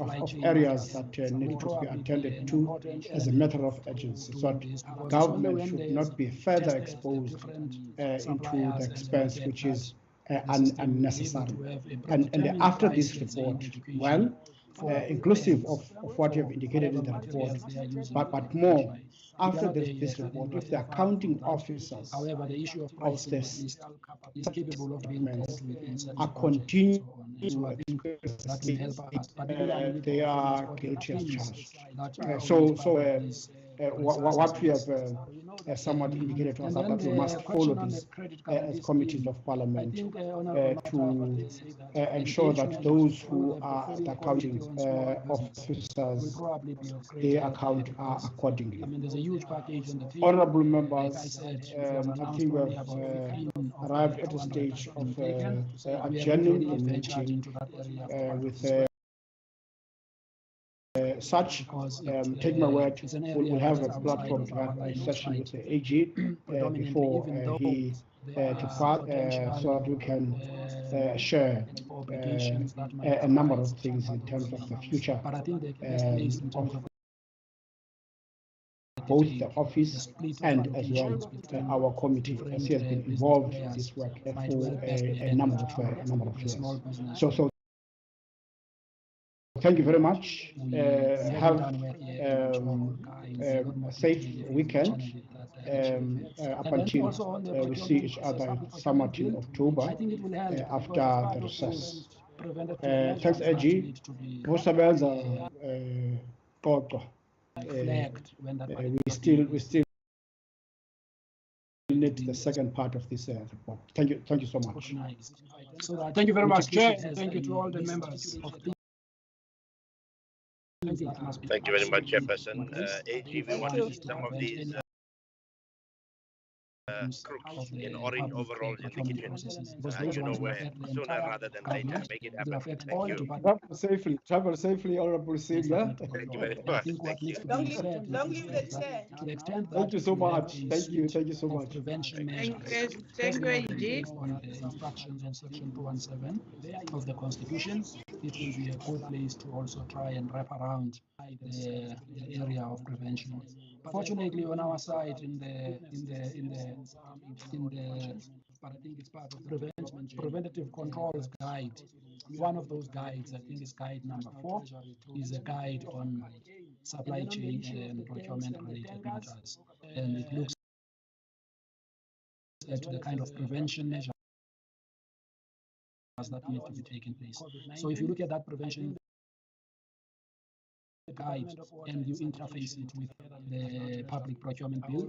of areas that need to be attended to as a matter of urgency. So that government should not be further exposed into the expense which is unnecessary. And after this report, well, inclusive of what you have indicated in the report, but more, after this report, if the accounting officers of this are continuing to express they are guilty as charged. What we have somewhat indicated to us that we must follow this as committees of parliament to ensure that those who are the accounting officers, their account are accordingly. Honorable members, I think we have arrived at a stage of adjourning the meeting with such, take my word, we'll have a platform to have a session with the AG before he departs, so that we can share a number of things in terms of the future of both the office and as well our committee, as he has been involved in this work for a number of years. So thank you very much. Have a safe weekend up until we see each other somewhat in October after the recess. Thanks, AG. We still need the second part of this report. Thank you so much. Thank you very much, Chair. Thank you to all the members of the Thank you very much, Chairperson. AG, we want to see some of these crooks in orange overalls in the kitchen. You know where, sooner rather than later. Make it happen. Thank you. Travel safely, Honorable Singh. Thank you very much. Thank you. Long live the chair. Thank you so much. Thank you so much. Prevention measures. Thank you, AG. On the instructions on Section 217 of the Constitution, it will be a good place to also try and wrap around the area of prevention. Fortunately, on our side, in the but I think it's part of the preventative controls guide. One of those guides, I think, is guide number 4, is a guide on supply chain and procurement related matters, and it looks at the kind of prevention measures that need to be taken place. So if you look at that prevention guide and you interface it with the public procurement bill,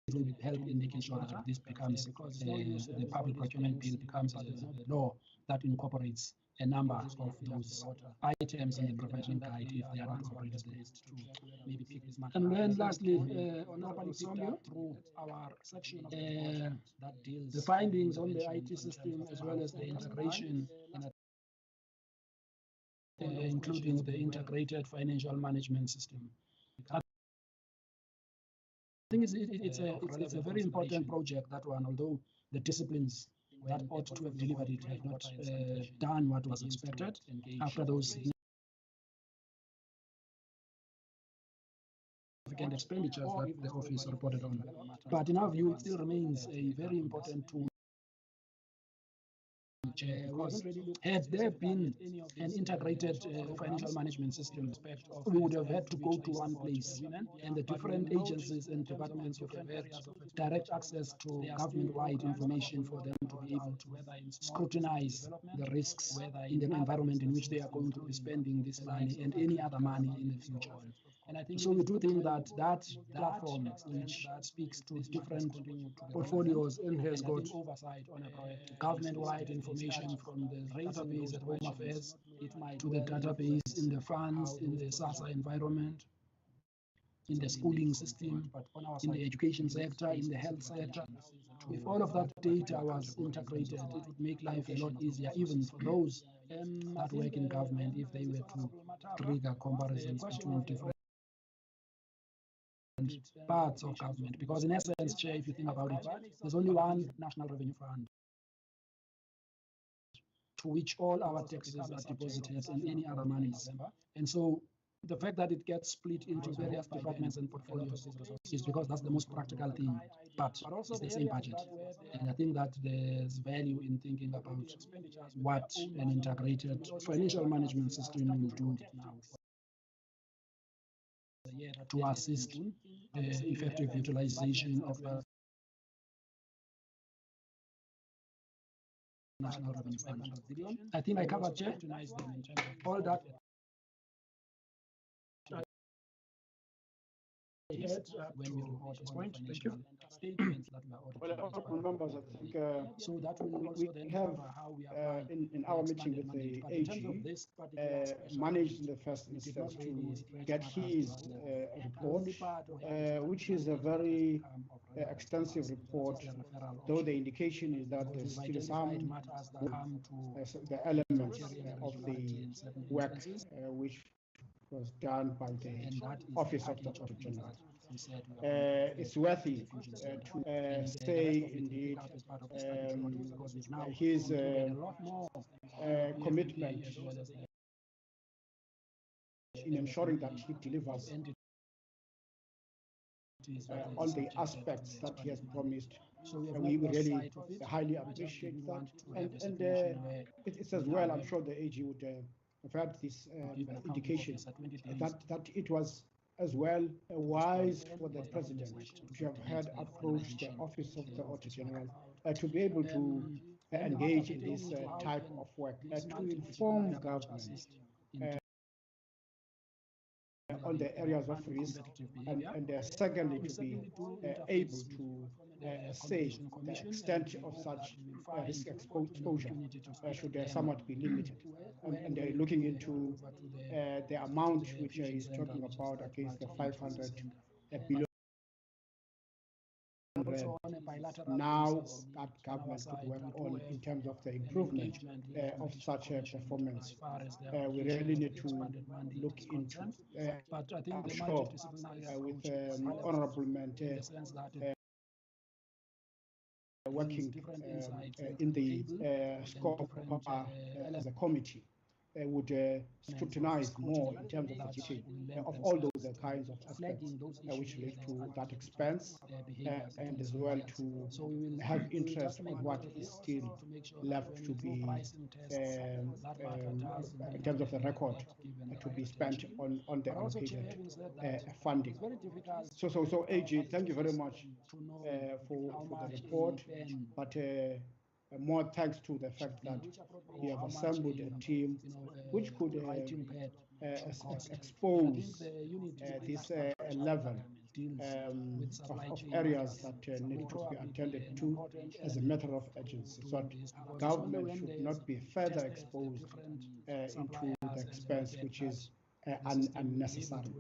it will help in making sure that this becomes the public procurement bill becomes a law that incorporates a number of those items in the prevention guide if they are not incorporated. Maybe pick this matter. And then lastly, Honorable Somyo, through our section of that deals the findings on the IT system as well as the integration, including the integrated financial management system. I think it's a very important project, that one, although the disciplines that ought to have delivered it have not done what was expected after those significant expenditures that the office reported on. But in our view, it still remains a very important tool. Because had there been an integrated financial management system, we would have had to go to one place, and the different agencies and departments would have had direct access to government-wide information for them to be able to scrutinize the risks in the environment in which they are going to be spending this money and any other money in the future. So we do think that that platform, which speaks to different portfolios and has got government-wide information from the database at Home Affairs to the database in the funds, in the SASSA environment, in the schooling system, in the education sector, in the health sector. If all of that data was integrated, it would make life a lot easier, even for those that work in government, if they were to trigger comparisons between different parts of government. Because in essence, Chair, if you think about it, there's only one National Revenue Fund to which all our taxes are deposited and any other monies. And so the fact that it gets split into various departments and portfolios is because that's the most practical thing, but it's the same budget. And I think that there's value in thinking about what an integrated financial management system will do now to assist the effective utilization of the National Revenue Fund. I think I covered, Chair, all that. When we report this point, thank you. Statements that were audited. Well, honorable members, I think so that will we also then have how we apply in our meeting with the AG managed in the first instance to get his report, which is a very extensive report, though the indication is that there's still some the elements of the work which was done by the Office of the Auditor-General. It's worthy to say indeed his commitment in ensuring that he delivers on the aspects that he has promised. We really highly appreciate that. And it's as well, I'm sure the AG would have had this indication that it was as well wise for the President to have had approached the Office of the Auditor-General to be able to engage in this type of work, to inform government on the areas of risk, and secondly, to be able to say the extent of such risk exposure should somewhat be limited. And looking into the amount which he's talking about against the 500 billion. Now that government could work on in terms of the improvement of such a performance. We really need to look into, I'm sure, with Honorable Mente working in the scope as a committee, would scrutinize more in terms of the duty of all those kinds of aspects which relate to that expense, and as well to have interest in what is still left to be in terms of the record to be spent on the allocated funding. So AG, thank you very much for the report, but more thanks to the fact that we have assembled a team which could expose this level of areas that need to be attended to as a matter of urgency. So that government should not be further exposed into the expense which is unnecessary.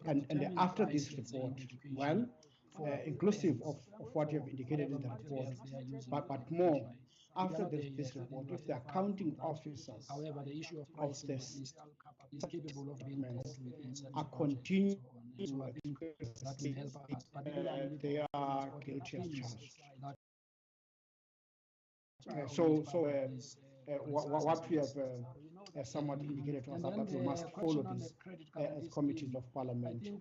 And after this report, well, inclusive of what you have indicated in the report, but more, after this report, if the accounting officers of this are continuing to experience they are guilty as charged. What we have somewhat indicated to us that we must follow this as committees of parliament to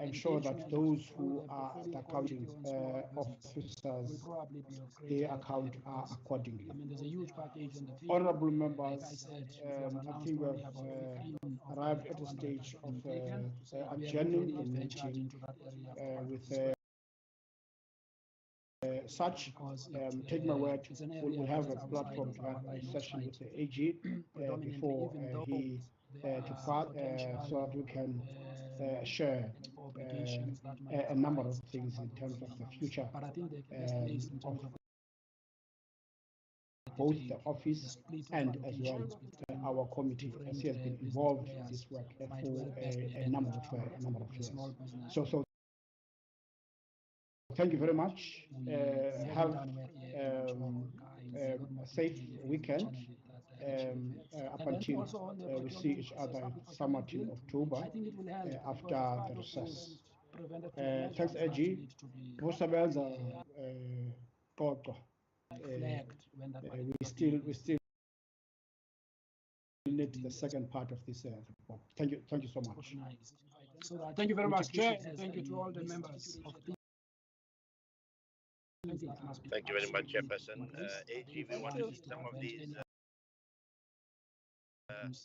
ensure that those who are the accounting officers, their account are accordingly. Honorable members, I think we have arrived at a stage of adjourning the meeting with such, take my word, we'll have a platform to have a session with the AG before he departs so that we can share a number of things in terms of the future of both the office and as well our committee, as he has been involved in this work for a number of years. So thank you very much. Have a safe weekend up until we see each other somewhat in October after the recess. Thanks, Eji. We still need the second part of this report. Thank you so much. Thank you very much, Chair. Thank you to all the members of the Thank you very much, Chairperson. AG, we want to see some of these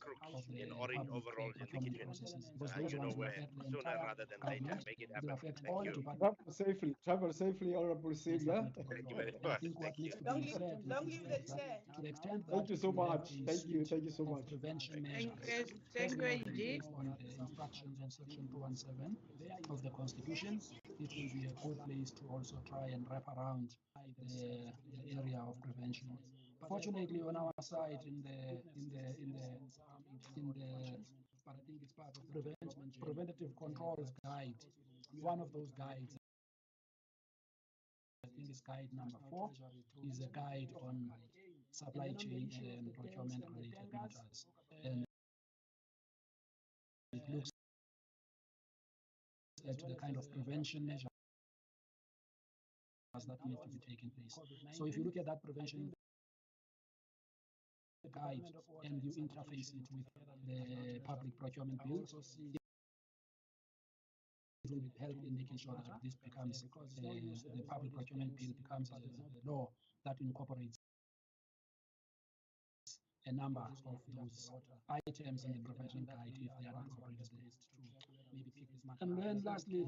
crooks in orange overalls in the kitchen. You know where, sooner rather than later. Make it happen. Thank you. Travel safely, Honorable Sylvia. Thank you very much. Thank you. Long live the chair. To the extent Thank you so much. Thank you so much. Prevention measures. Thank you, AG. On the instructions on section 217 of the Constitution, it will be a good place to also try and wrap around the area of prevention. Fortunately, on our side, in the but I think it's part of preventative controls guide. One of those guides, I think is guide number 4, is a guide on supply chain and procurement related matters. And it looks at the kind of prevention measures that need to be taken place. So if you look at that prevention guide and you interface it with the public procurement bill, it will help in making sure that this becomes the public procurement bill becomes a law that incorporates a number of those items in the prevention guide if they are not incorporated. And then lastly,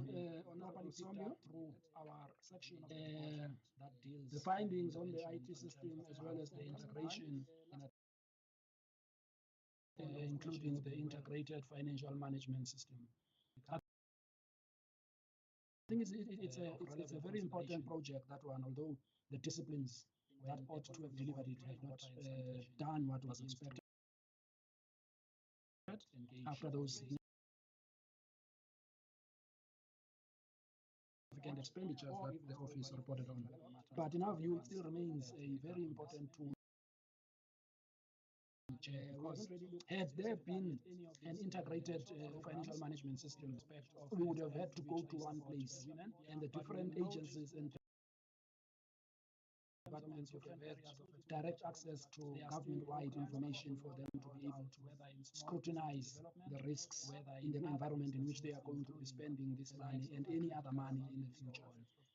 Honorable Somio, through our section that deals the findings on the IT system as well as the integration, including the integrated financial management system. I think it's a very important project, that one, although the disciplines that ought to have delivered it have not done what was expected after those significant expenditures that the office reported on. But in our view, it still remains a very important tool. Because had there been an integrated financial management system, we would have had to go to one place, and the different agencies and departments would have had direct access to government-wide information for them to be able to scrutinize the risks in the environment in which they are going to be spending this money and any other money in the future.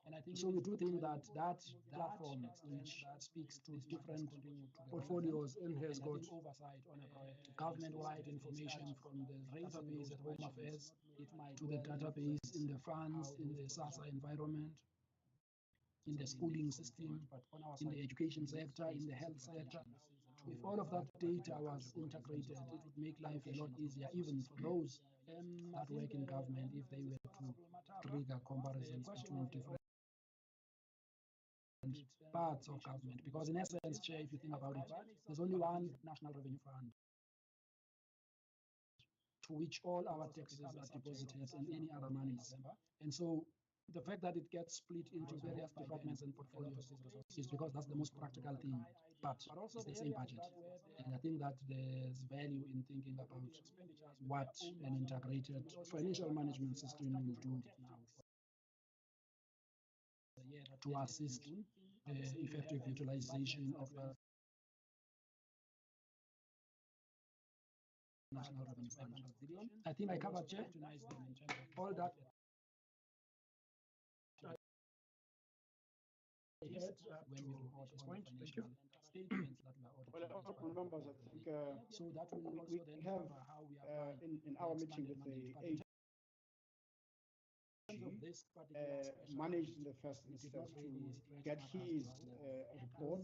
And I think so. We do think that that platform, which speaks to different portfolios and has got government-wide information from the database at Home Affairs to the database in the funds in the SASSA environment, in the schooling system, in the education sector, in the health sector. If all of that data was integrated, it would make life a lot easier, even for those that work in government, if they were to trigger comparisons between different parts of government. Because in essence, Chair, if you think about it, there's only one national revenue fund to which all our taxes are deposited and any other monies. And so the fact that it gets split into various departments and portfolios is because that's the most practical thing, but it's the same budget. And I think that there's value in thinking about what an integrated financial management system will do now to assist the effective utilization of the National Revenue Fund. I think I covered, Chair, all that. When we report this point, thank you. Statements that were audited. Well, honorable members, I think so that will we also then have cover how we apply in our meeting with the AG managed in the first instance to get his report,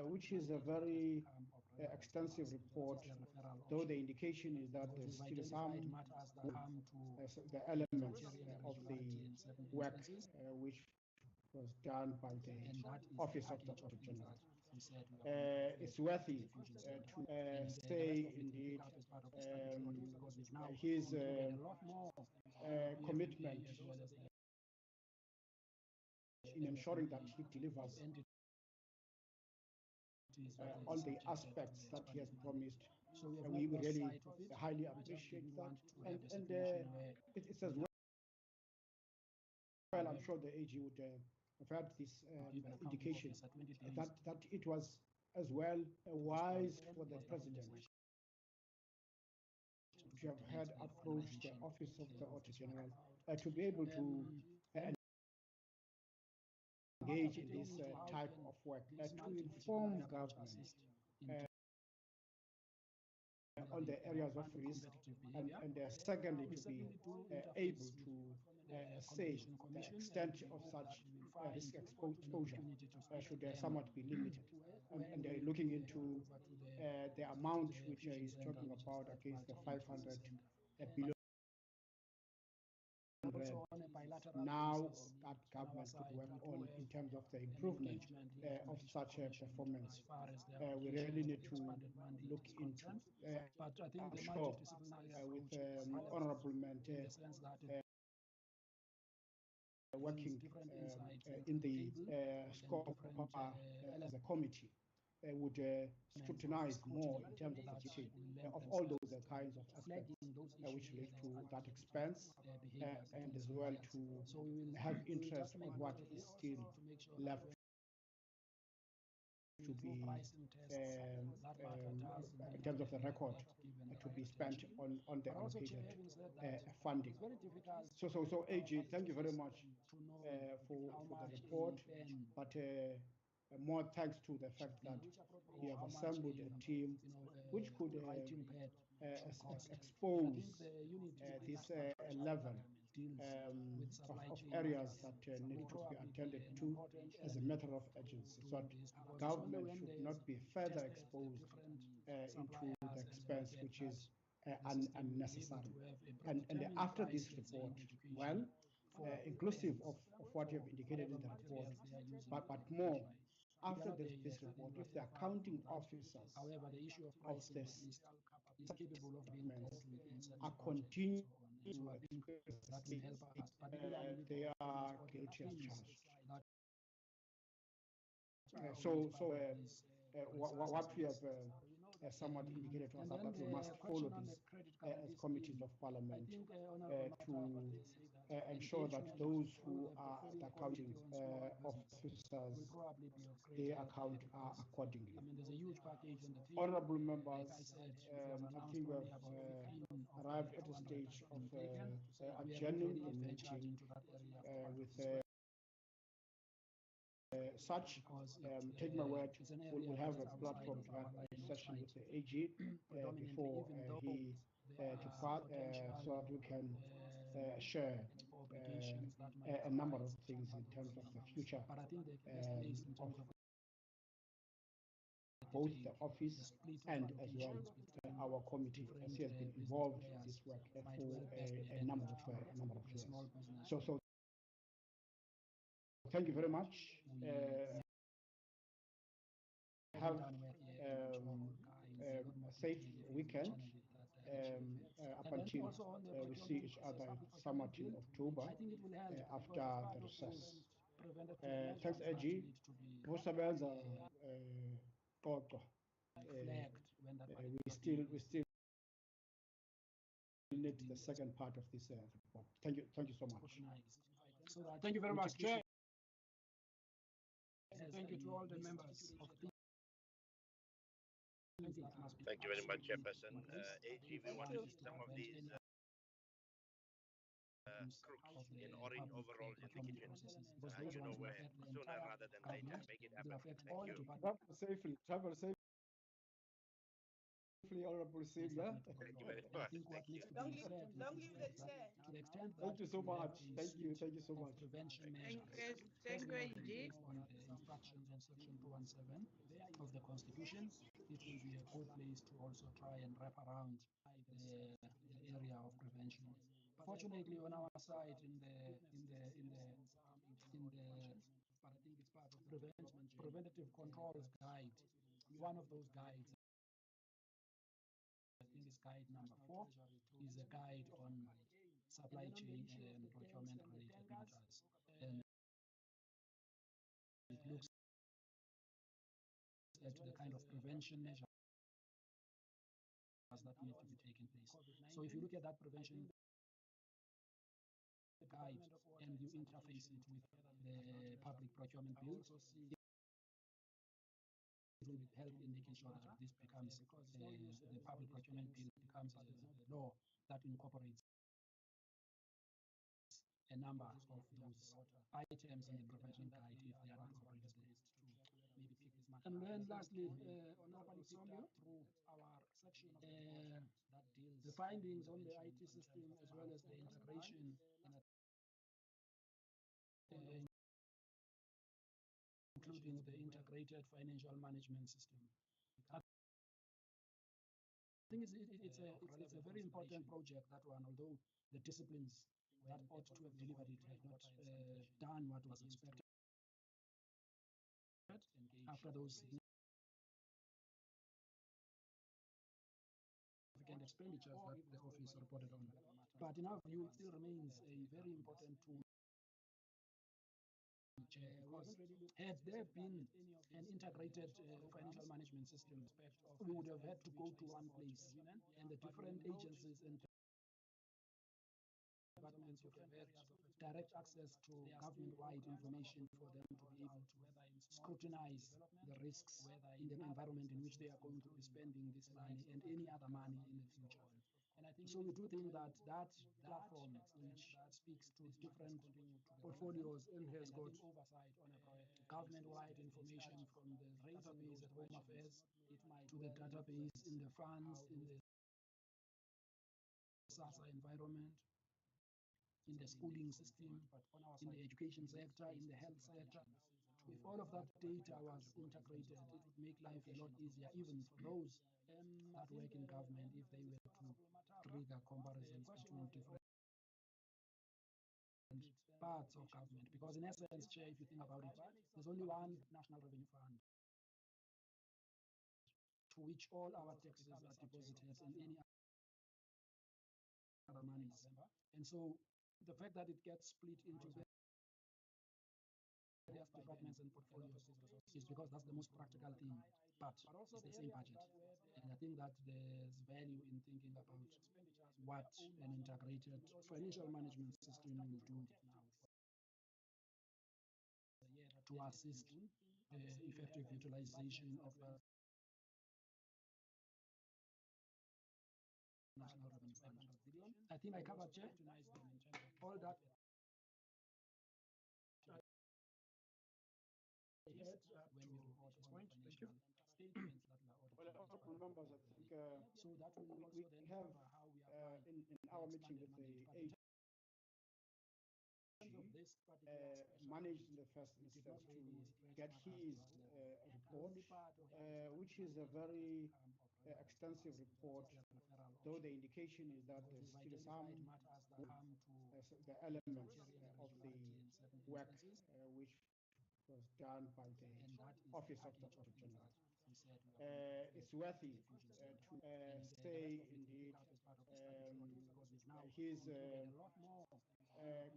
which is a very extensive report, though the indication is that there's still some the elements of the work which was done by the Office of the Auditor-General. It's worthy to say indeed his commitment in ensuring that he delivers on the aspects that he has promised. So we really highly appreciate that. And it's as well, I'm sure the AG would have had this indication that it was as well wise for the president to have had approached the Office of the Auditor-General to be able to engage in this type of work, to inform government on the areas of risk, and secondly, to be able to say the extent of such risk exposure should somewhat be limited. And looking into the amount which he's talking about against the 500 billion. Now that government could work on in terms of the improvement of such a performance. We really need to look into. But I think I'm sure with honorable Mente working in the scope of as a committee would scrutinize more in terms of the detail of all those kinds of aspects which relate to that expense and as well to have interest on what is still left to be in terms of the record to be spent on the allocated funding. So AG, thank you very much for the report, but more thanks to the fact that you have assembled a team which could expose this level of areas that need to be attended to as a matter of urgency. So that government should not be further exposed into the expense which is unnecessary. And after this report, well, inclusive of what you have indicated in the report, but more, after this report, if the accounting officers of this are continuing to express they are guilty as charged. What we have somewhat indicated to us that we must follow this as committees of parliament to ensure that those who are the accounting officers, their account are accordingly. Honorable members, I think we have arrived at a stage of adjourning the meeting with such, take my word, we'll have a platform to have a session with the AG before he departs so that we can share a number of things in terms of the future but I think the best place in terms of both the office and as well our committee, as he has been involved in this work for a number of years. So thank you very much. Have a safe weekend up until we see each other somewhat in October after the recess. Thanks, Eji. We still need the second part of this report. Thank you so much. So thank you very much, Chair. Thank you to all the members of the Thank you very much, Chairperson. AG, we want to see some of these crooks in orange overalls in the kitchen. You know where, sooner rather than later, make it happen. Thank you. Travel safely, Honorable Sylvia. Thank you very much. Thank you. Long live the chair. To the extent Thank you so much. Thank you so much. Prevention Thank measures. you, Based on the instructions on Section 217 of the Constitution, it will be a good place to also try and wrap around the area of prevention. Fortunately, on our side, in the but I think it's part of preventative controls guide. One of those guides, I think, is guide number 4, is a guide on supply chain and procurement related matters. And it looks at the kind of prevention measures that need to be taken place. So if you look at that prevention guide and you interface it with the public procurement bill, it will help in making sure that this becomes the public procurement bill becomes a law that incorporates a number of those items in the prevention guide if they are incorporated maybe pick this matter. And then lastly, Honorable Somio, through our section that deals the findings on the IT system as well as the integration including the integrated financial management system. I think it's a very important project, that one, although the disciplines that ought to have delivered it have not done what was expected after those significant expenditures that the office reported on. But in our view, it still remains a very important tool. Because had there been an integrated financial management system, we would have had to go to one place, and the different agencies and departments would have had direct access to government-wide information for them to be able to scrutinize the risks in the environment in which they are going to be spending this money and any other money in the future. So we do think that that platform, which speaks to different portfolios and has got government-wide information from the database at Home Affairs to the database in the funds, in the SASA environment, in the schooling system, in the education sector, in the health sector. If all of that data was integrated, it would make life a lot easier, even for those that work in government, if they were to trigger comparisons between different parts of government. Because in essence, Chair, if you think about it, there's only one National Revenue Fund to which all our taxes are deposited and any other monies. And so the fact that it gets split into various departments and portfolios is because that's the most practical thing, but it's the same budget. And I think that there's value in thinking about what an integrated financial management system will do now to assist the effective utilization of National Revenue Fund. I think I covered, Chair, all that. When we report this point, thank you. Statements that were audited. Well, honorable members, I think so that will also we then have cover how we apply in our meeting with the managed in the first instance to get his report, which is a very extensive report, though the indication is that there's still some the elements of the work which was done by the Office of the Auditor-General. It's worthy to say indeed his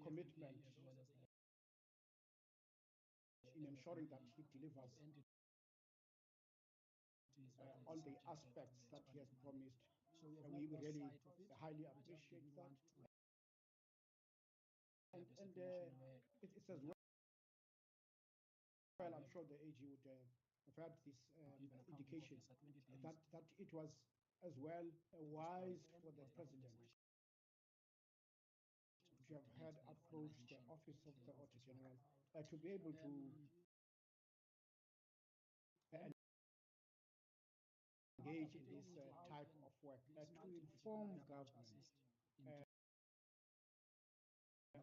commitment in ensuring that he delivers on the aspects that he has promised. We really highly appreciate that. And it's as well, I'm sure the AG would have had this indication that it was as well wise for the president to have had approached the Office of the Auditor-General to be able to engage in this type of work, to inform government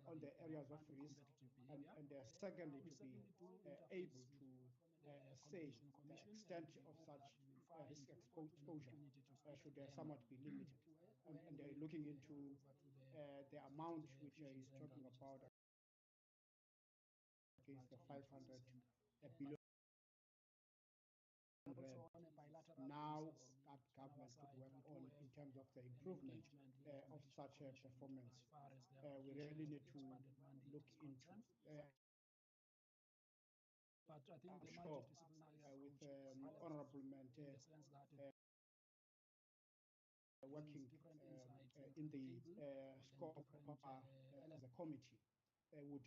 on the areas of risk, and secondly, to be able to say the extent of such risk exposure should somewhat be limited. And looking into the amount which is talking about against the 500 billion now that government could work on in terms of the improvement of such a performance. We really need to look into. But I think I'm sure with Honorable Mente working in the scope as a committee would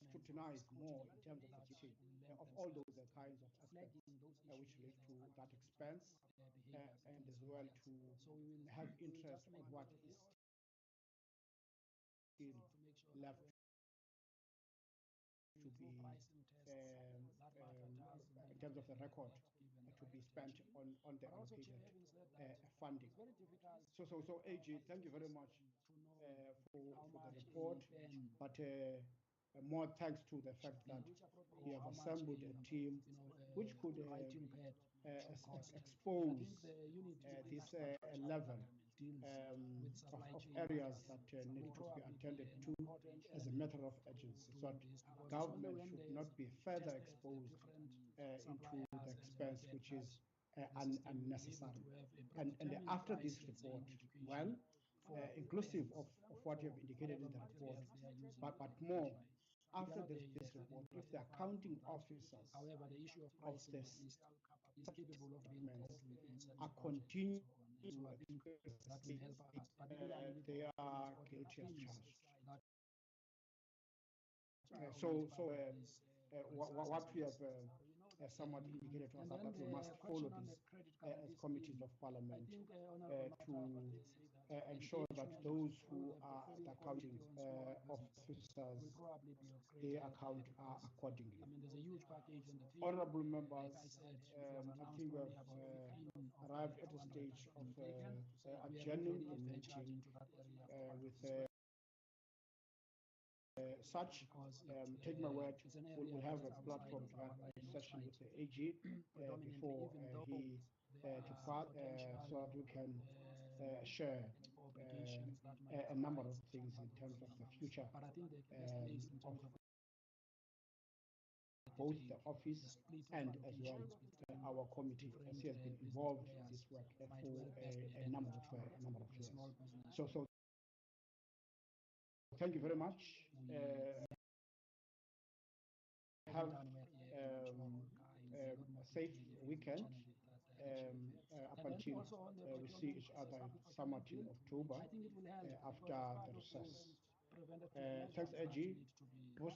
scrutinize more in terms of the duty of all those kinds of aspects which relate to that expense and as well to have interest on what is still left to be in terms of the record to be spent on the allocated funding. So AG, thank you very much for the report, but more thanks to the fact that we have assembled a team which could expose this level of areas that need to be attended to as a matter of urgency, so that government should not be further exposed into the expense which is unnecessary. And after this report, well, inclusive of what you have indicated in the report, but more, after this report, if the accounting officers of this are continuing to experience they are guilty as charged. What we have somewhat indicated to us that we must follow this as committees of parliament to ensure that those who are the accounting officers, their account are accordingly. Honorable members, I think we have arrived at a stage of adjourning the meeting with such, take my word, we'll have a platform to have a session with the AG before he departs, so that we can share a number of things in terms of the future of both the office and as well our committee, as he has been involved in this work for a number of years. So thank you very much. Have a safe weekend up until we see each other somewhat in October after the recess. Thanks, AG. We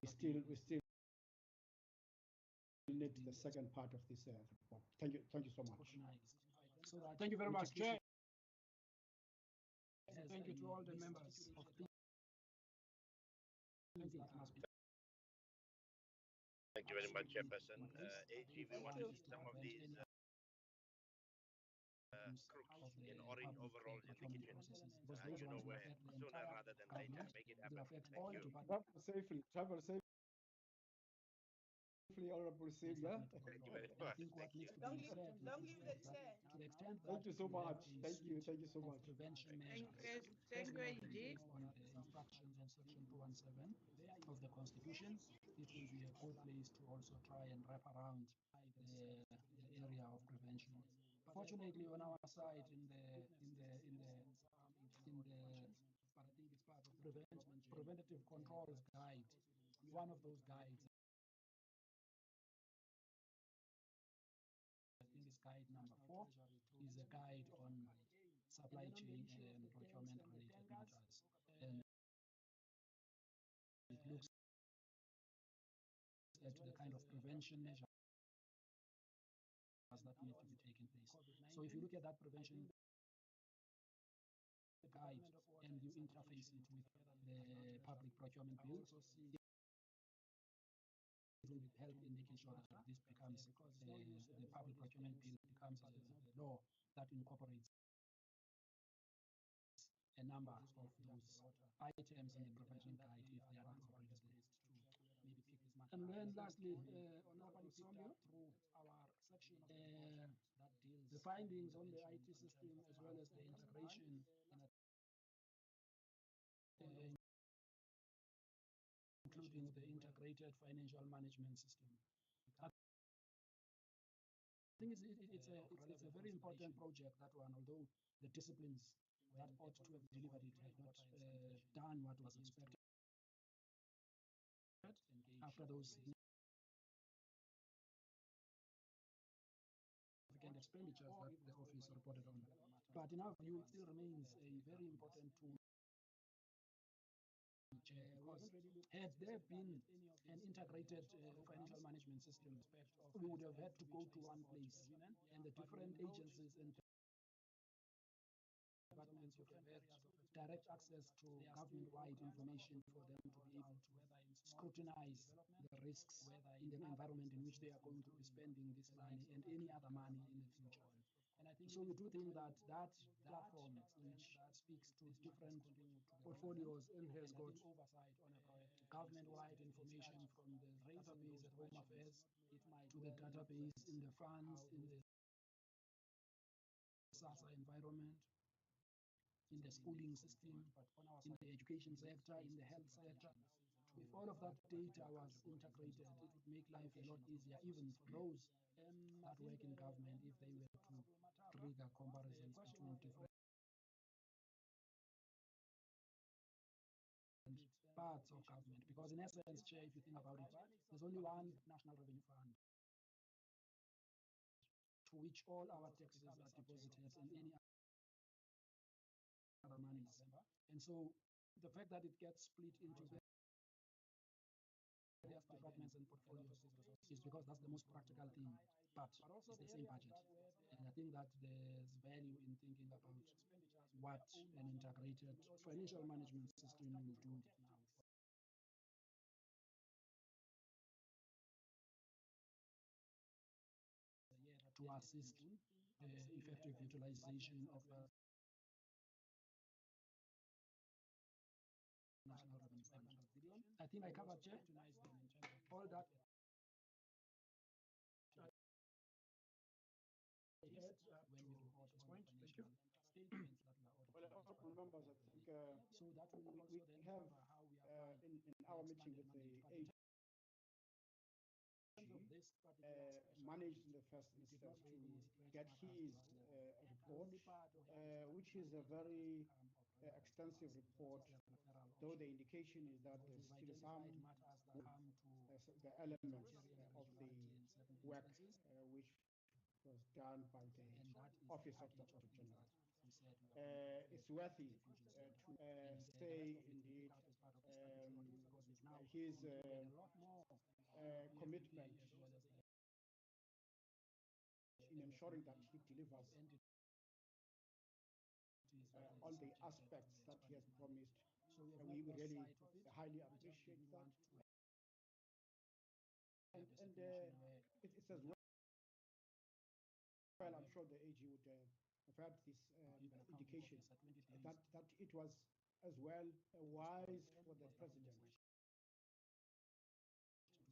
still need the second part of this report. Thank you so much. Thank you very much, Chair. Thank you to all the members of the Thank you very much, Chairperson. AG, we want to see some of these crooks in overall indication. Processes, because those ones will affect the sooner entire rather than later. government. Make it It will happen. affect Thank all you. departments. Travel safely, Honorable Sylvia. Thank you very I much. think what Thank needs you. to Long be live, said long is live the that chair. to the extent that Thank you so we have much. a Thank you. suite Thank you so of much. prevention Thank measures, you, first one AG. based on the instructions of Section 217 of the Constitution, it will be a good place to also try and wrap around the area of prevention. Fortunately, on our side, in the but I think it's part of preventative controls guide. One of those guides, I think it's guide number 4, is a guide on supply chain and procurement related matters. And it looks at the kind of prevention measures that need to be taken place. So if you look at that prevention guide and you interface it with the public procurement bill, it will help in making sure that this becomes the public procurement bill becomes a law that incorporates a number of those items in the prevention guide if they are incorporated to maybe pick this matter. And then lastly, on our portfolio, through our section that deals the findings on the IT system as well as the integration and including the integrated financial management system. I think it's a very important project, that one, although the disciplines that ought to have delivered it have not done what was expected after those significant expenditures that the office reported on. But in our view, it still remains a very important tool. Because had there been an integrated financial management system, we would have had to go to one place, and the different agencies and departments would have had direct access to government-wide information for them to be able to scrutinize the risks in the environment in which they are going to be spending this money and any other money in the future. So we do think that that platform, which speaks to different portfolios and has got government-wide information from the database at Home Affairs to the database in the funds, in the SASA environment, in the schooling system, in the education sector, in the health sector. If all of that data was integrated, it would make life a lot easier, even for those that work in government, if they were to trigger comparisons between different parts of government. Because in essence, Chair, if you think about it, there's only one National Revenue Fund to which all our taxes are deposited and any other monies. And so the fact that it gets split into various departments and portfolios is because that's the most practical thing, but it's the same budget. And I think that there's value in thinking about what an integrated financial management system will do now to assist effective utilization of National Revenue Fund. I think I covered all that. When we report this point, thank you. Statements that Well, honorable members, I think so that will we also then have cover how we apply in our meeting with the AG managed in the first instance to get his report, which is a very extensive report, though the indication is that there's still some the elements of the work which was done by the Office of the Auditor-General. It's worthy to say indeed his commitment in ensuring that he delivers on the aspects that he has promised. We really highly appreciate that. And it's as well, I'm sure the AG would had this indication that it was as well wise for the president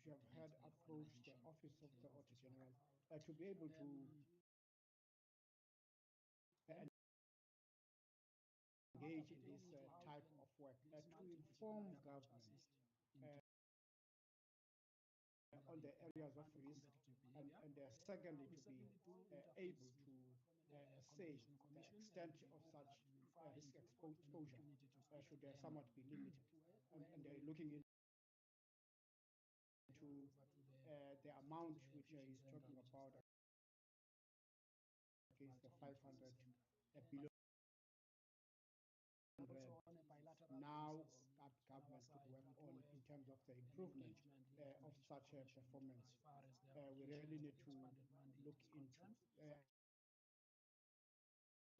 to have had approached the office of the Auditor-General to be able to engage in this type of work, to inform government on the areas of risk, and secondly, to be able to say the extent of such risk exposure should somewhat be limited, and looking into the amount which he's talking about against the 500 billion now that government could work on in terms of the improvement of such a performance. We really need to look into.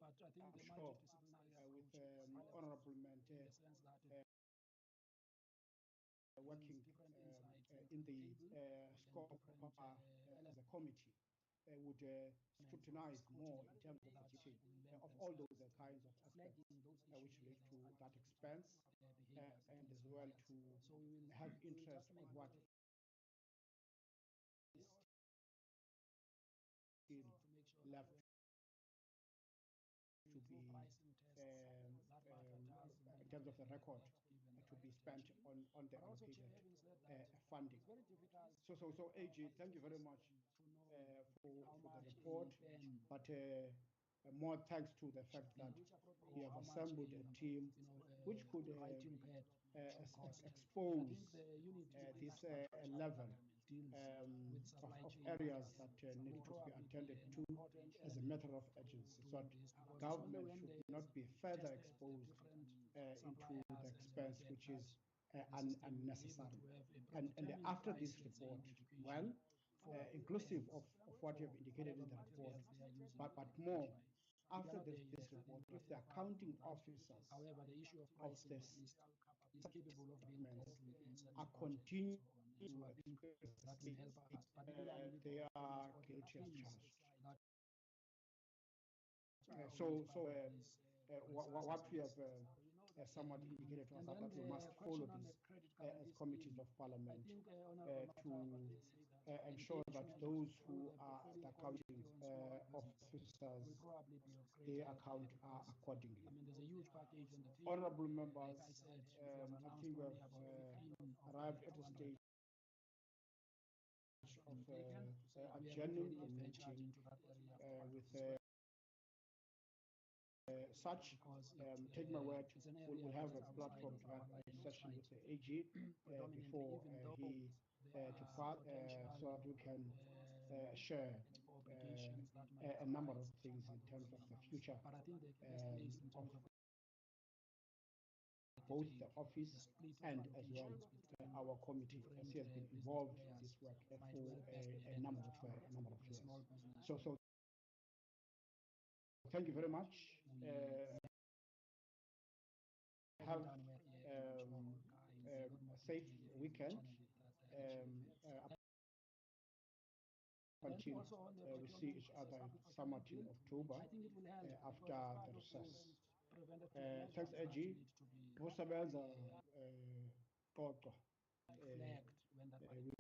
But I think I'm sure with Honorable Mente working in the scope as a committee would scrutinize more in terms of the detail of all those kinds of aspects which relate to that expense and as well to have interest on what is still left to be in terms of the record to be spent on the allocated funding. So AG, thank you very much for the report, but more thanks to the fact that you have assembled a team which could expose this level of areas that need to be attended to as a matter of urgency. So government should not be further exposed into the expense which is unnecessary. And after this report, well, inclusive of what you have indicated in the report, but more, after this report, if the accounting officers of this are continuing to express they are guilty as charged. What we have somewhat indicated to us that we must follow this as committees of parliament to ensure that those who are the accounting officers, their account are accordingly. Honorable members, I think we have arrived at a stage of adjourning the meeting with such, take my word, we'll have a platform to have a session with the AG before he departs, so that we can share a number of things in terms of the future of both the office and as well our committee, as he has been involved in this work for a number of years. So thank you very much. Have a safe weekend until we see each other somewhat in October after the recess. Thanks, AG. We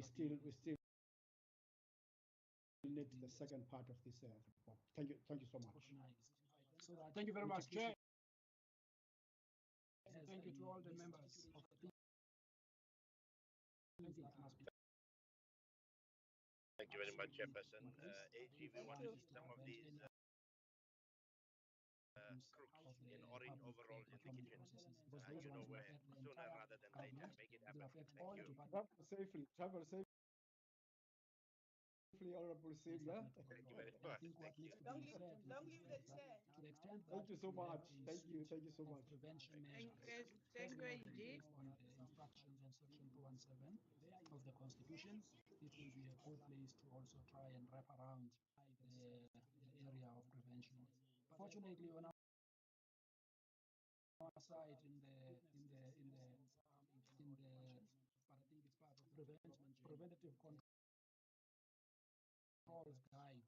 still need the second part of this report. Thank you so much. Thank you very much, Chair. Thank you to all the members of the Thank you very much, Chairperson. AG, we want to see some of these crooks in orange overalls in the kitchen. You know where, sooner rather than later. Make it happen. Thank you. Travel safely, Honorable Sylvia. Thank you very much. Thank you. Long live the chair. To the extent Thank you so much. Thank you so much. Prevention measures. Thank you, AG. On the instructions on section 217 of the Constitution, it will be a good place to also try and wrap around the area of prevention. Fortunately, on our side, in the, but I think it's part of preventative controls guide.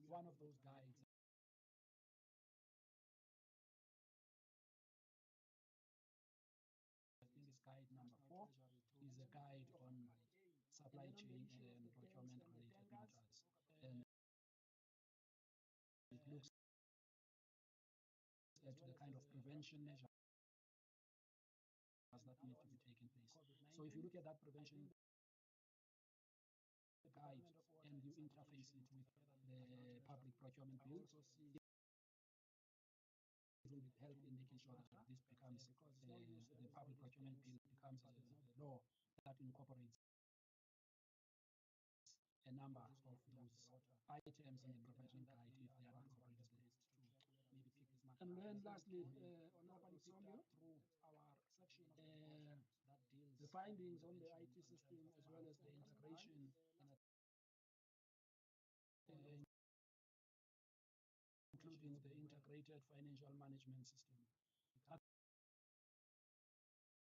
One of those guides supply chain and procurement related matters. And it looks at the kind of prevention measures that need to be taken place. So if you look at that prevention guide and you interface it with the public procurement bill, it will help in making sure that this becomes the public procurement bill becomes a law that incorporates a number of those items in the prevention guide if they are not incorporated to maybe pick this matter. And then lastly, on open procurement through our section that deals the findings on the IT system as well as the integration including the integrated financial management system. I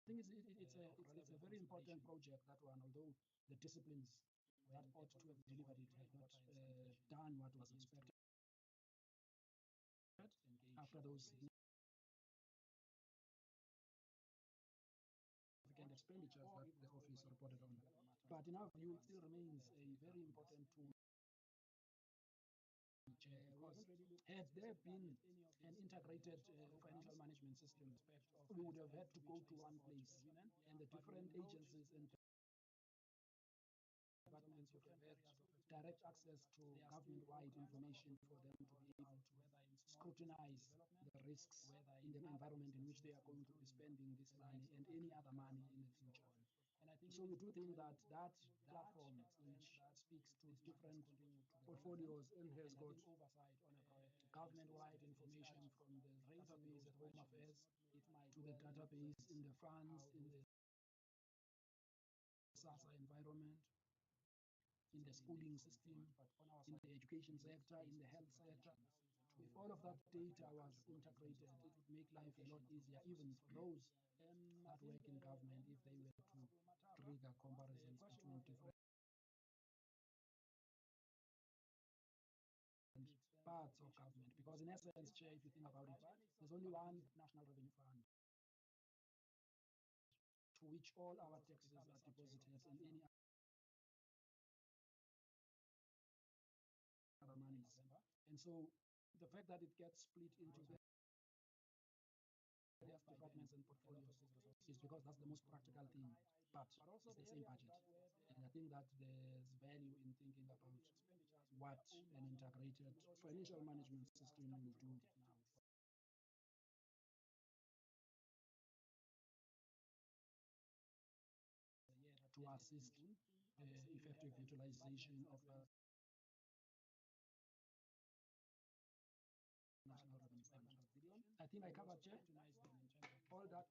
think it's a very important project, that one, although the disciplines that ought to have delivered it have not done what was expected after those significant expenditures that the office reported on. But in our view, it still remains a very important tool. Because had there been an integrated financial management system, we would have had to go to one place, and the different agencies and departments would have had direct access to government-wide information for them to be able to scrutinize the risks in the environment in which they are going to be spending this money and any other money in the future. So we do think that that platform, which speaks to different portfolios and has got government-wide information from the database at Home Affairs to the database in the funds, in the SASA environment, in the schooling system, in the education sector, in the health sector. If all of that data was integrated, it would make life a lot easier, even for those that work in government, if they were to trigger comparisons between different parts of government. Because in essence, Chair, if you think about it, there's only one National Revenue Fund to which all our taxes are deposited, and any other monies. And so the fact that it gets split into various departments and portfolios is because that's the most practical thing, but it's the same budget. And I think that there's value in thinking about what an integrated financial management system will do now to assist effective utilization of the National Revenue Fund. I think I covered, Chair, all that.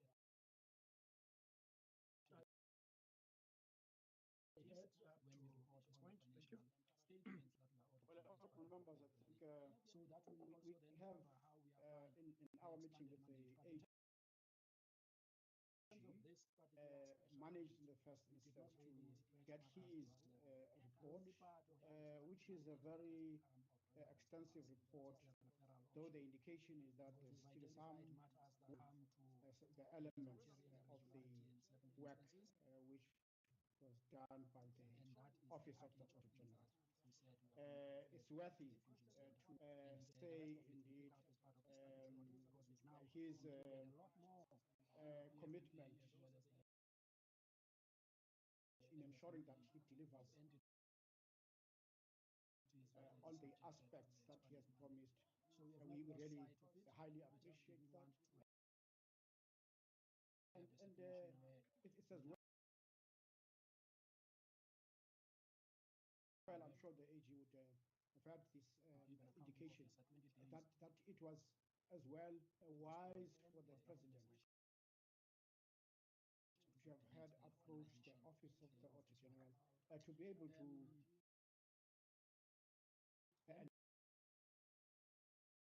When we report this point, thank you. Statements that were Well, members, I think so that will we also then have cover how we apply in our meeting with the AG, managed in the first instance to get his report, which is a very extensive report, though the indication is that there's still some the elements of the work which was done by the Office of the Auditor-General. It's worthy to say indeed his commitment in ensuring that he delivers all the aspects that he has promised. We really highly appreciate that. And it's as well, I'm sure the AG would have had this indication that it was as well wise for the President to have had approached the Office of the Auditor-General to be able to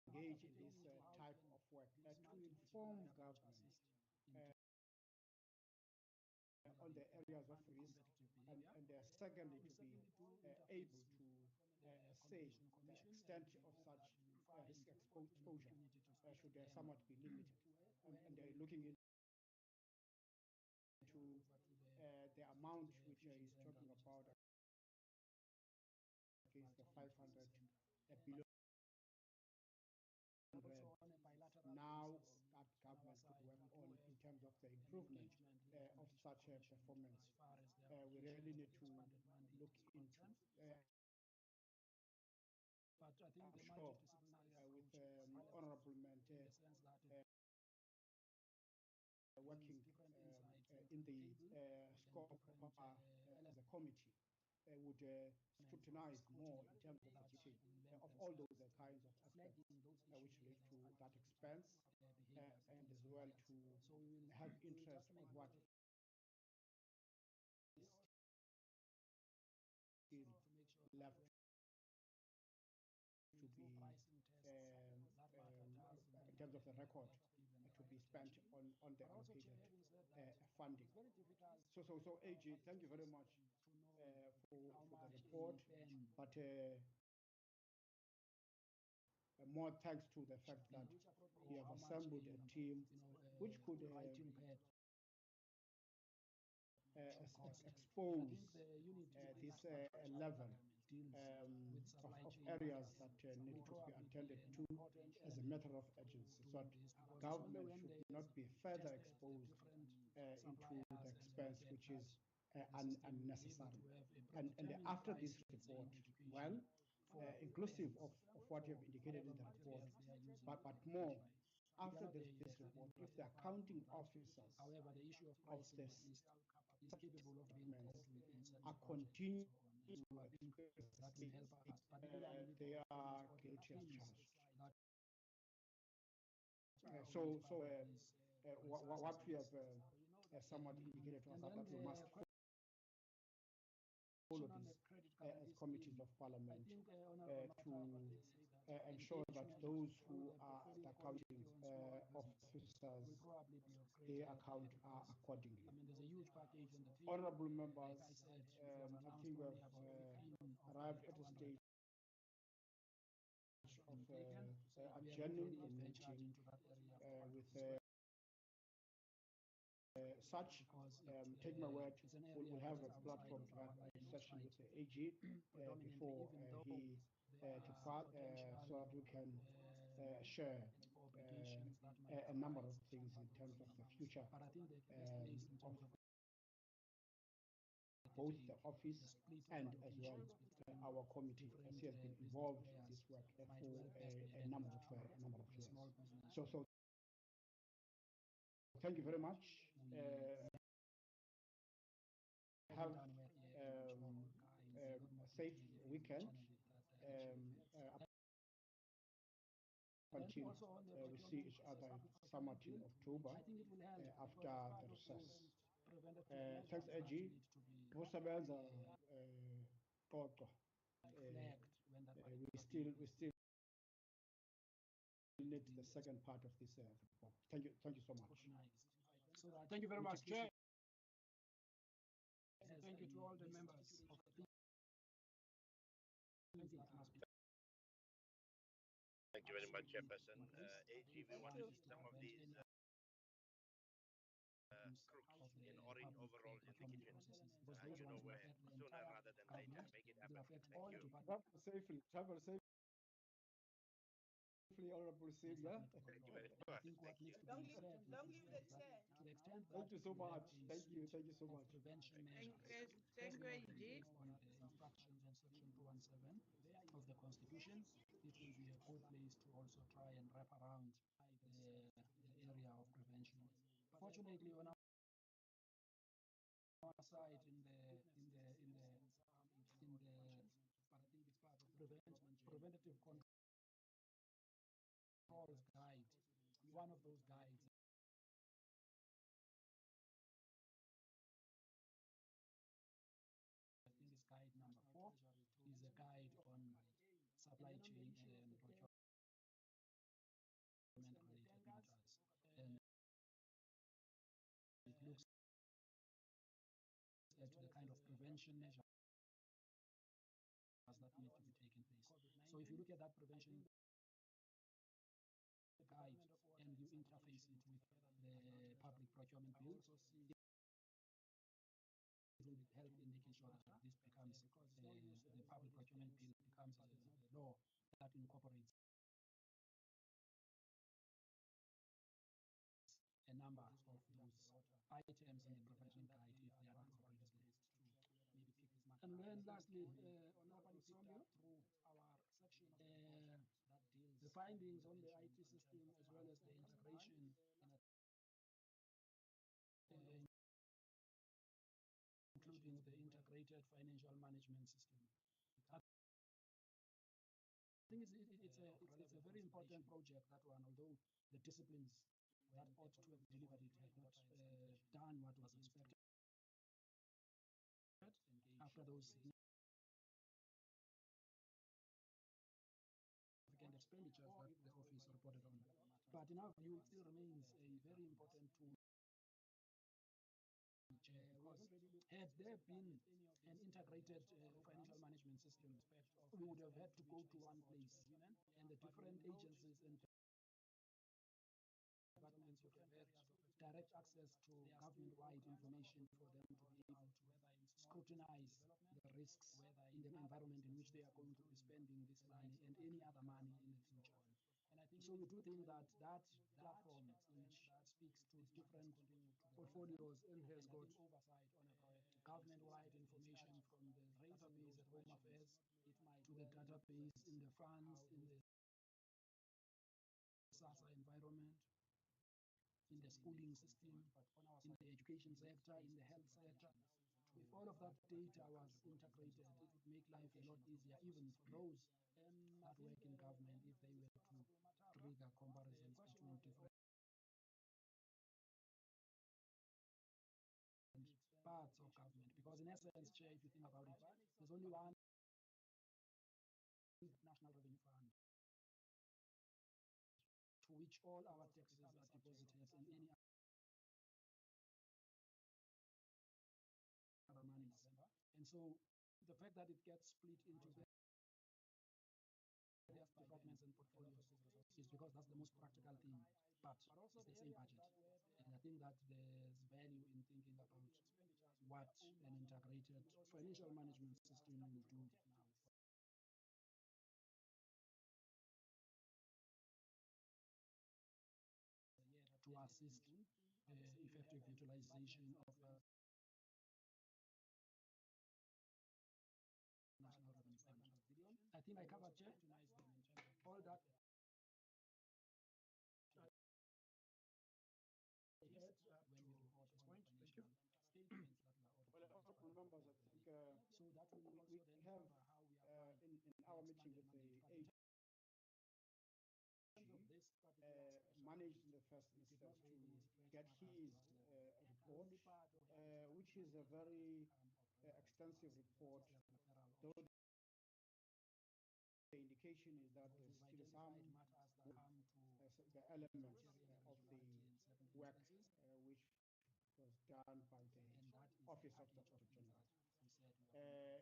engage in this type of work, to inform government on the areas of risk, and secondly, to be able to say the extent of such risk exposure should somewhat be limited, and looking into the amount which which is talking about against the 500 billion now that government could work on in terms of the improvement of such a performance. We really need to look into. But I think I'm sure with Honorable Mente working in the scope of as a committee would scrutinize more in terms of the budgeting of all those kinds of aspects which relate to that expense and as well to have interest on what is still left to be in terms of the record to be spent on the allocated funding. So AG, thank you very much for the report, but more thanks to the fact that we have assembled a team which could expose this level of areas that need to be attended to as a matter of urgency. So that government should not be further exposed into the expense which is unnecessary. And after this report, well, inclusive of what you have indicated in the report, but more, after this report, if the accounting officers of this are continuing to experience they are guilty as charged. What we have somewhat indicated to us that we must follow this as committees of parliament to ensure that those who are the accounting officers, their account are accordingly. I mean, there's a huge package in the field. Honorable members, I think we have arrived at a stage of adjourning the meeting with such, take my word, we'll have a platform session with the AG before he departs so that we can share a number of things in terms of the future of both the office and as well our committee, as he has been involved in this work for a number of years. So thank you very much. Have a safe weekend until we see each other somewhat in October after the recess. Thanks, AG. We still need the second part of this report. Thank you so much. So thank you very much, Chair. Thank you to all the members of the Thank you very much, Chairperson. AG, we want to see some of these crooks in orange overalls in the kitchen. You know where, sooner rather than later. Make it happen. Thank you. Travel safely, Honorable Sylvia. Thank you very much. Thank you. Don't leave the chair. Thank you so much. Thank you so much. Prevention measures. Thank you, AG. On the instructions in section 217 of the Constitution, it will be a good place to also try and wrap around the area of prevention. Fortunately, on our side, in the but I think it's part of preventative controls guide. One of those guides, I think it's guide number 4, is a guide on supply chain and procurement related matters. And it looks at the kind of prevention measures that need to be taken place. So if you look at that prevention guide and you interface it with the public procurement bill, it will help in ensure that this becomes the public procurement bill becomes a law that incorporates a number of those items in the professional guide if they are not previously listed to maybe pick this matter. And then lastly, on our through our section that deals the findings on the IT system as well as the integration including the integrated financial management system. I think it's a very important project, that one, although the disciplines that ought to have delivered it have not done what was expected after those significant expenditures that the office reported on. But in our view, it still remains a very important tool, because had there been an integrated financial management system, we would have had to go to one place, and the different agencies and governments would have had direct access to government-wide information for them to be able to scrutinize the risks in the environment in which they are going to be spending this money and any other money in the future. So we do think that that platform, which speaks to different portfolios and has got government-wide information from the database at Home Affairs to the database in the funds, in the SASA environment, in the schooling system, in the education sector, in the health sector. If all of that data was integrated, it would make life a lot easier, even for those that work in government, if they were to trigger comparisons between different parts of government. Because in essence, Chair, if you think about it, there's only one National Revenue Fund to which all our taxes are deposited and any other monies. And so the fact that it gets split into various departments and portfolios is because that's the most practical thing, but it's the same budget. And I think that there's value in thinking about what an integrated financial management system will do now to assist effective utilization of National Revenue Fund. I think I covered, Chair, all that. When we report this point, thank you. Statements that were Well, members, I think so that will also then have how we apply in our meeting with the AG, managed in the first instance to get his report, which is a very extensive report, though the indication is that there's still some the elements of the work which was done by the Office of the Auditor-General.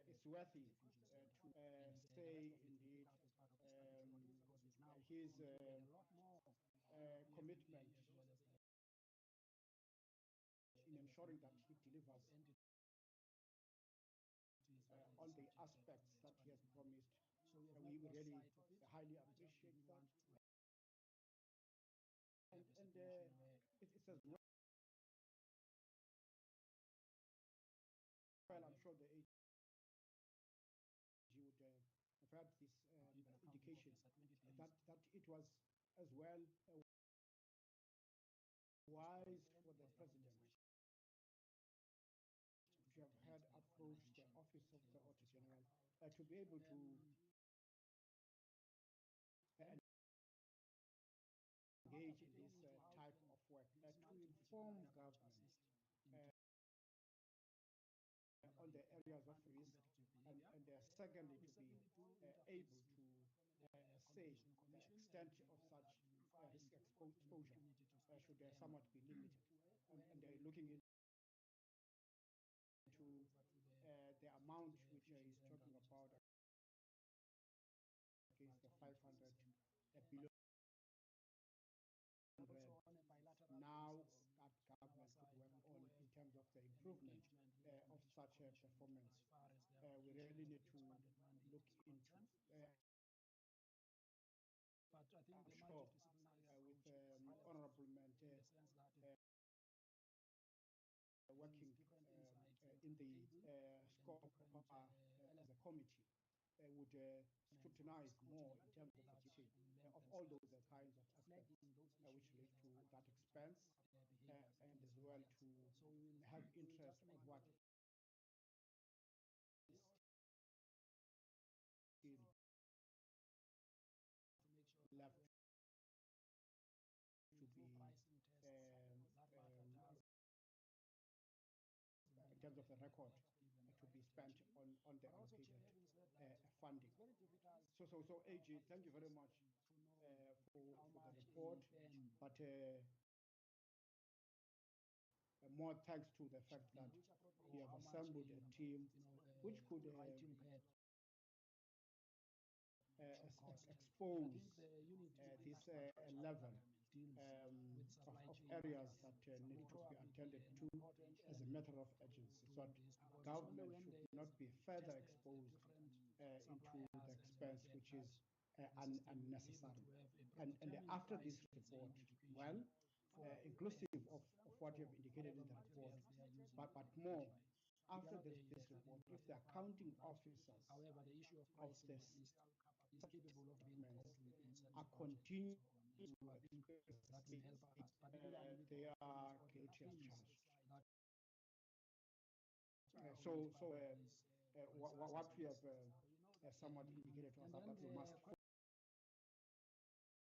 It's worthy to say indeed his commitment in ensuring that he delivers on the aspects that he has promised. So we really highly appreciate that. And it's as well, I'm sure the AG would have had this indication that it was as well wise for the President to have had approached the Office of the Auditor-General to be able to engage in this type of work, to inform government on the areas of risk, and secondly, to be able to say the extent of such risk exposure should somewhat be limited, and looking into the amount which is talking about against the 500 billion. Now that government could work on in terms of the improvement of such a performance we really need to look into. But I think I'm the sure multidisciplinary with approach Honorable Mente in the sense that working different insights in the table scope different, of as a committee would scrutinize more in terms of the duty of all those kinds of aspects which relate to that expense and as well to have interest of what is still to make sure left to be pricing tests in terms of the record to be spent on the allocated funding. So AG, thank you very much for the report, but more thanks to the fact that we have assembled a team which could expose this level of areas that need to be attended to as a matter of urgency. So government should not be further exposed into the expense which is unnecessary. And after this report, well, inclusive of what you have indicated in the report, but more, after this report, if the accounting officers however, the issue of of this this is capable of being coped with in such are continuing continuing so I think that will help us, particularly with they are all guilty the as things charged. that What we have somewhat indicated to us that we must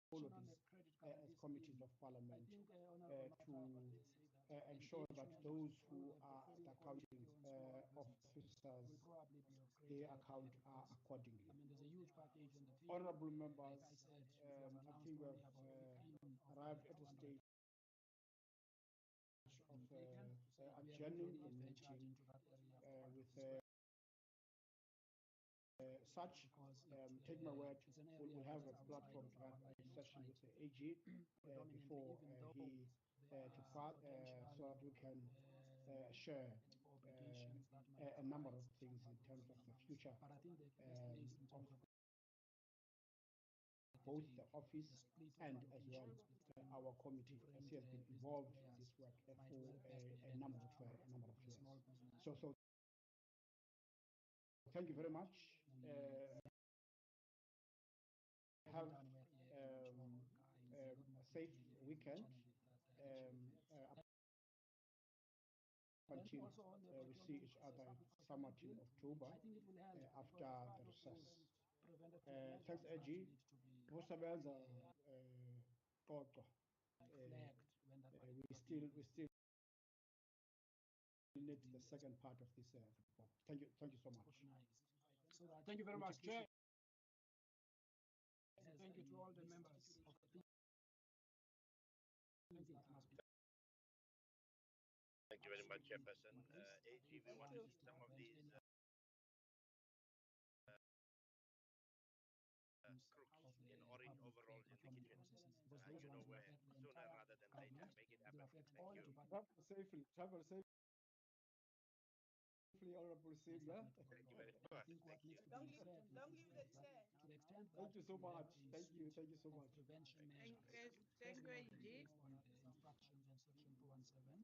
follow these as committees of parliament to ensure that those who are the accounting officers, their account accordingly. I mean, there's a huge package on the table. Honorable Like I members, said, I think we have arrived at a stage of adjourning the meeting with such, take my word, we'll have a platform to have a session with the AG before he departs so that we can share a number of things in terms of the future but I think the best place in terms of both the office and as well our committee, as he has been involved in this work for a number of years. So thank you very much. Have a safe weekend. Until we see each other somewhat in October after the recess. Thanks, AG. We still need the second part of this report. Thank you so much. So thank you very much, Chair. Thank you to all the members of the Thank you very much, Chairperson. AG, we want to see some of these crooks in orange overalls in the kitchen. You know where, sooner rather than later, make it happen. Thank you. Travel safely, Honorable Sigla. Thank you very much. Thank you. Long live the chair. to the extent Thank you so much. Thank you so much. Prevention measures. Thank you, AG. Based on the instructions on section 217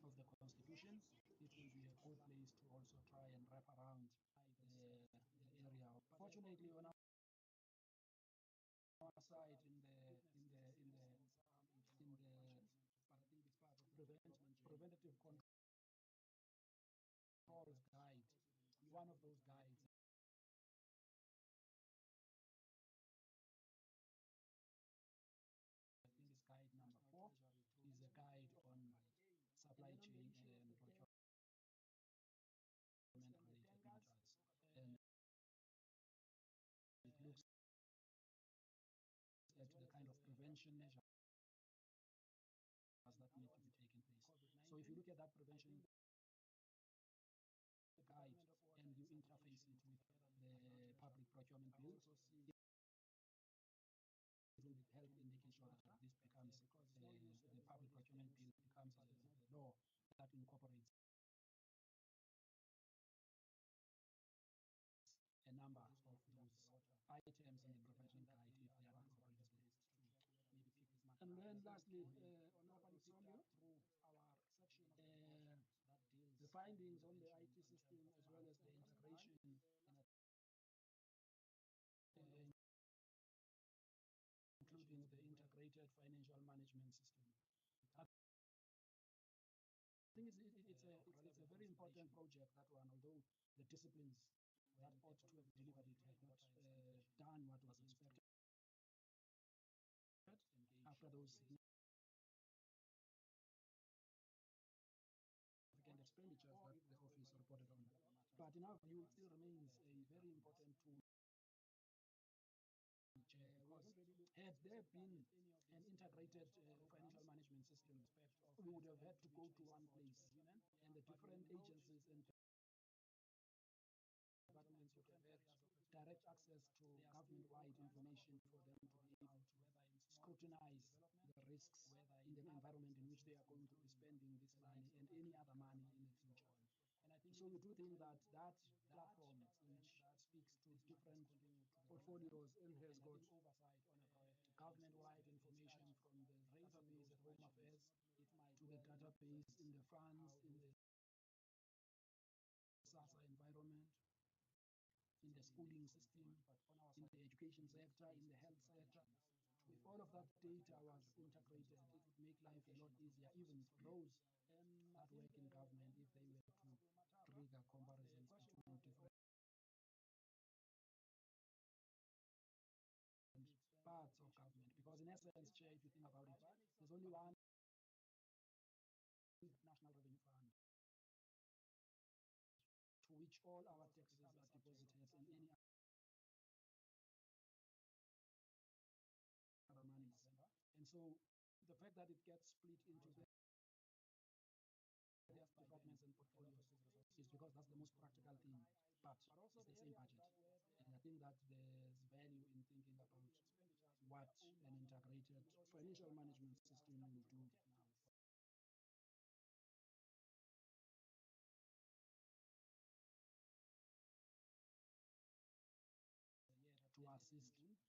of the Constitution, it will be a good place to also try and wrap around the area. Fortunately, on our side, in the but I think it's part of preventative controls guide. One of those guides. I think it's guide number 4 is a guide on supply chain and procurement related matters. And it looks at the kind of prevention measures that need to be taken place. So if you look at that prevention guide and you interface it with the public procurement bill, it will help in making sure that this becomes the public procurement bill becomes a law that incorporates lastly, Honorable Somlu, through our section that deals the findings on the IT system as well as the integration including the integrated financial management system. I think it's a very important project, that one, although the disciplines that ought to have delivered it have not done what was expected after those significant expenditures that the office reported on. But in our view, it still remains a very important tool, because had there been an integrated financial management system, we would have had to go to one place, and the different agencies and departments would have had direct access to government-wide information for them to be able to scrutinize the risks in the environment in which they are going to be spending this money and any other money in the future. So we do think that that platform, which speaks to different portfolios and has got government-wide information from the database at Home Affairs to the database in the funds, in the SASA environment, in the schooling system, in the education sector, in the health sector. If all of that data was integrated, it would make life a lot easier, even for those that work in government, if they were to trigger comparisons between different parts of government. Because in essence, Chair, if you think about it, there's only one National Revenue Fund to which all our taxes are deposited and any other monies. And so the fact that it gets split into various departments and portfolios is because that's the most practical thing, but it's the same budget. And I think that there's value in thinking about what an integrated financial management system will do now to assist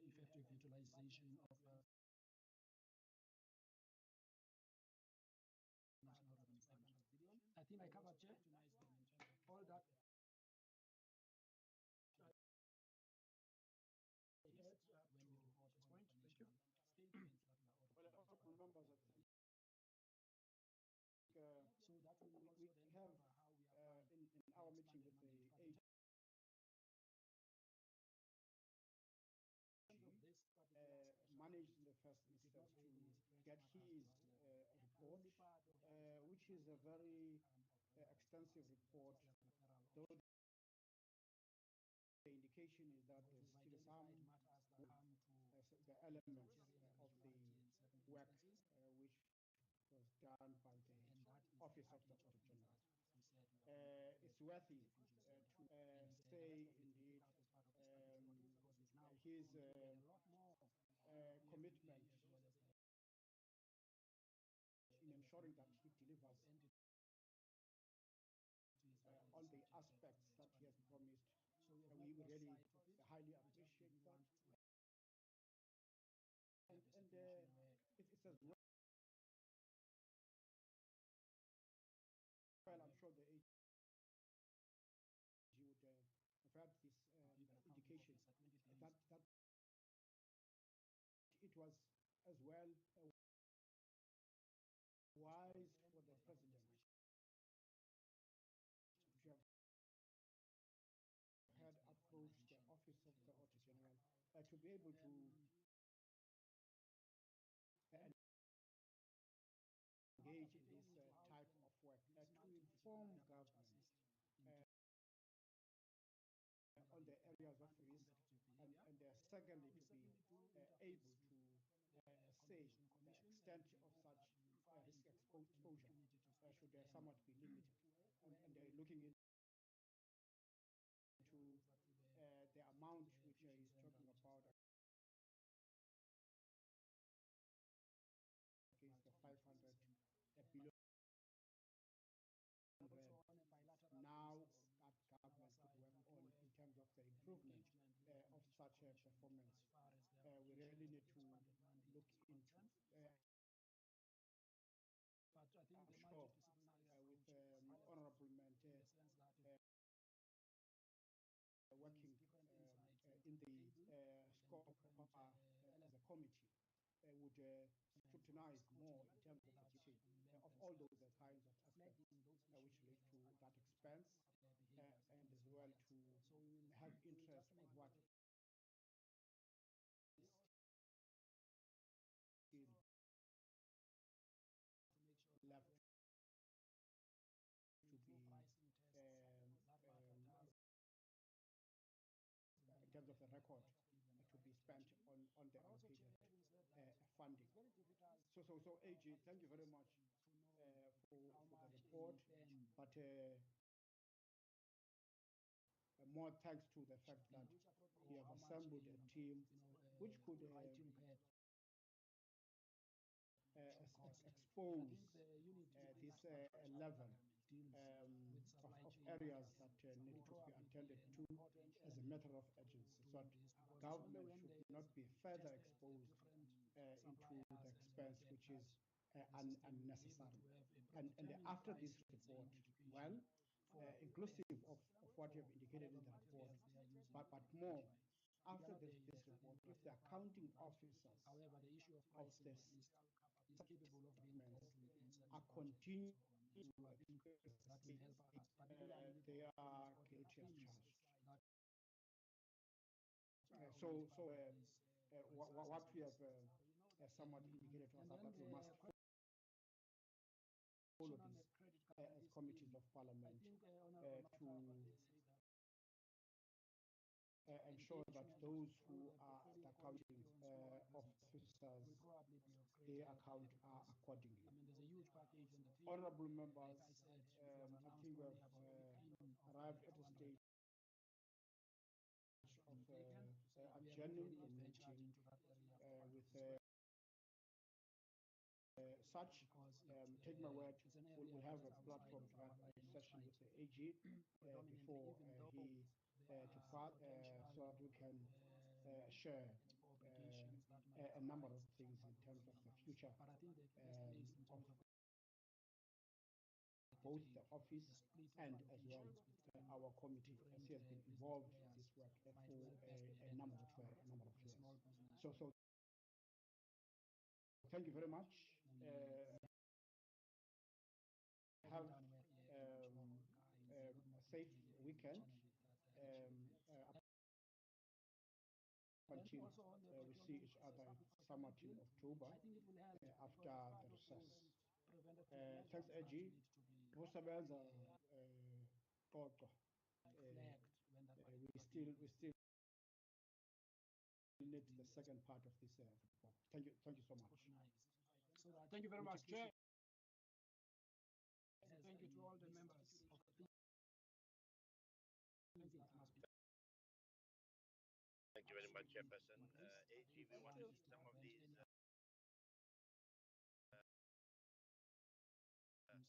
effective utilization of National Revenue Fund. I think I covered, Chair, all that. When we report this point, thank you. Well, honorable members, I think so that will we also then have cover how we are in our meeting with the AG, managed in the first instance to get his report, which is a very extensive report, though the indication is that there's still some the elements of the work which was done by the Office of the Auditor-General. It's worthy to say indeed his commitment in ensuring that he delivers on the aspects that he has promised. We really highly appreciate that. And it's as well, I'm sure the AG would have had this indication that it was as well wise for the president to have had approached the Office of the Auditor-General to be able to engage in this type of work, to inform government on the areas of risk, and secondly, to be able to say the extent of such risk exposure should somewhat be limited, and looking into the amount which is talking about against the 500 billion now that government could work on in terms of the improvement of such a performance. We really need to look into committee would scrutinize more in terms of the budgeting of all those kinds of aspects which relate to that expense, and as well to have interest of what is still left to be in terms of the record to be spent on the allocated funding. So AG, thank you very much for the report, but more thanks to the fact that you have assembled a team which could expose this level of areas that need to be attended to as a matter of urgency, so that government should not be further exposed into the expense which is unnecessary. And after this report, well, inclusive of what you have indicated in the report, but more, after this report, if the accounting officers of this is capable of being are continuing to they are guilty as charged. What we have somewhat indicated to us that we must follow this as committees of parliament to ensure that those who are the accounting officers, their account accordingly. I mean, there's a huge package in the honorable members. I think we have arrived at a stage of adjourning the meeting with such, take my word, we'll have a platform to have a session with the AG before he departs, so that we can share a number of things in terms of the future of both the office and as well our committee, as he has been involved in this work for a number of years. So thank you very much. Have a safe weekend until we see each other somewhat in October after the recess. Thanks, AG. We still need the second part of this report. Thank you so much. Thank you very much, Chair. Thank you to all the members of the Thank you very much, Chairperson. AG, we want to see some of these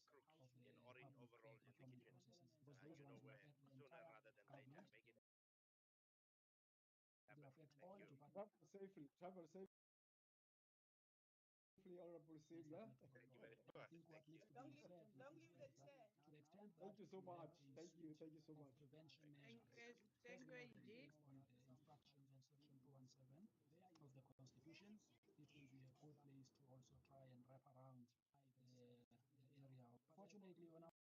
crooks in orange overalls in the kitchen. You know where, sooner rather than later. Make it happen. Thank you. Travel safely, Honorable Sylvia. Thank you very much. Thank you. Don't leave the chair. to the extent that Thank you so much. Thank you so much. Prevention measures. Thank you, AG. On the instructions on section 217 of the Constitution, it will be a good place to also try and wrap around the area. Fortunately, on our side,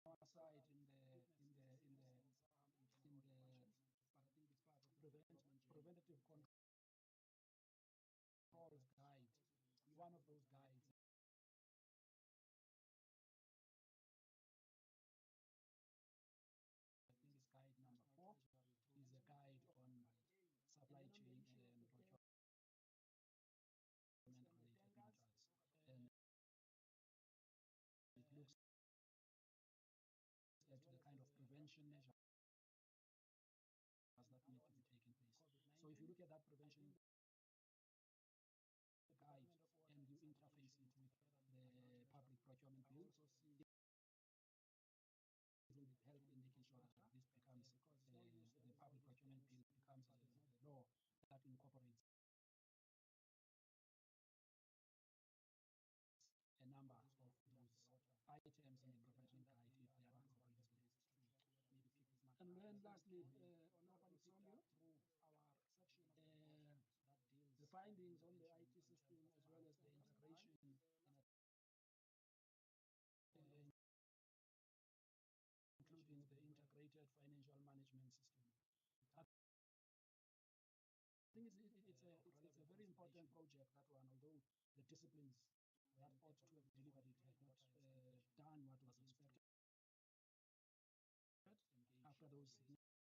in the but I think it's part of preventative controls guide. One of those guides, I think it's guide number 4, is a guide on supply chain and procurement related matters. And it looks at the kind of prevention measures that need to be taken place. So if you look at that prevention guide and you interface it with the public procurement bill, it will help in making sure that this becomes the public procurement bill becomes a law that incorporates a number of those items in the prevention guide if they are incorporated. And then lastly, on our through our section disciplines that ought to have delivered it have not done what was expected after those significant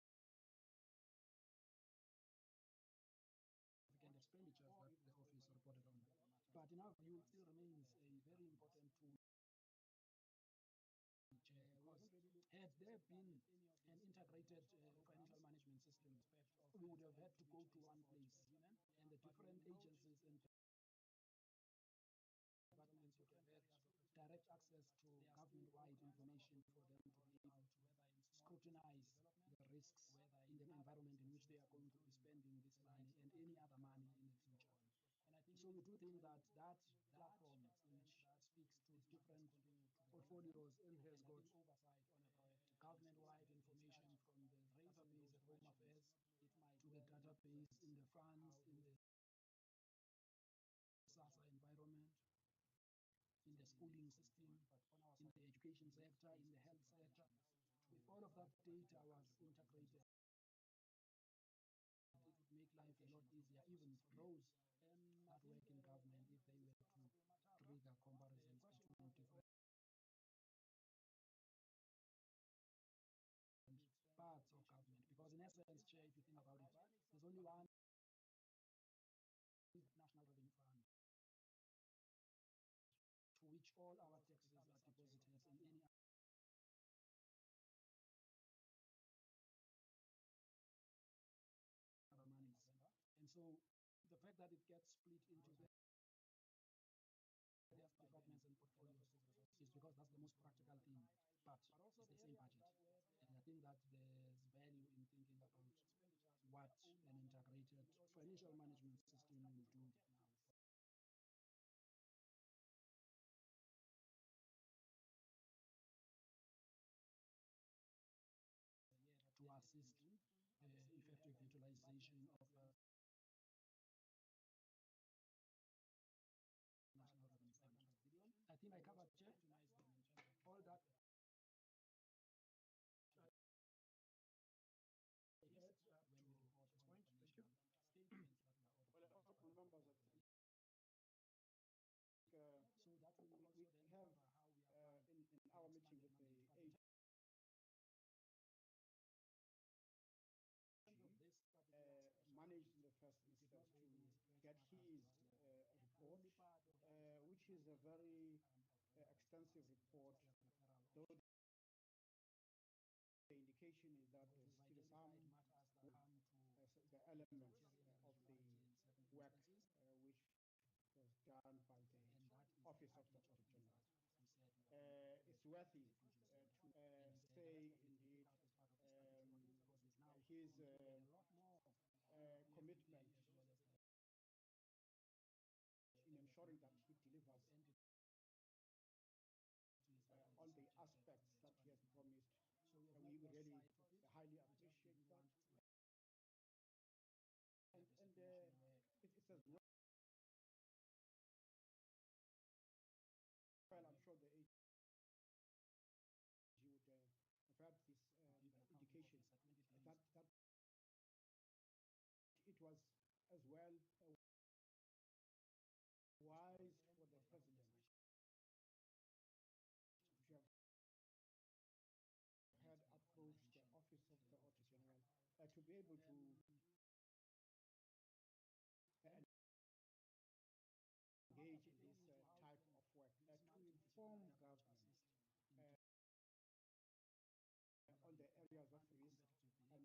expenditures that the office reported on. But in our view, it still remains a very important tool, because had there been an integrated financial management system, we would have had to go to one place, and the different agencies and governments would have had direct access to government-wide information for them to be able to scrutinize the risks in the environment in which they are going to be spending this money and any other money in the future. So we do think that that platform, which speaks to different portfolios and has got government-wide information from the database at Home Affairs to the database in the funds, in the SASA environment, in the schooling system, in the education sector, in the health sector. If all of that data was integrated, it would make life a lot easier, even for those that work in government, if they were to trigger comparisons between different parts of government. Because in essence, Chair, if you think about it, there's only one National Revenue Fund to which all our taxes are deposited in any other monies. And so the fact that it gets split into various departments and portfolios is because that's the most practical thing, but it's the same budget. And I think that there's value in thinking about what an integrated financial management system will do now to assist effective utilization of National Revenue Fund. I think I covered, Chair, all that. Yes, when we report this point, thank you. Statements that were honorable members, I think, so that will also then have cover how we are in our meeting with the AG, managed in the first instance to get his report, which is a very extensive report, though the indication is that there's still some the elements of the work which was done by the Office of the Auditor-General. It's worthy to say indeed his commitment in ensuring that he delivers all the aspects that he has promised. We really highly appreciate that. And it's as well, I'm sure the AG would have had this indication that it was as well wise for the president to have had approached the Office of the Auditor-General to be able to engage in this type of work, to inform government on the areas of risk, and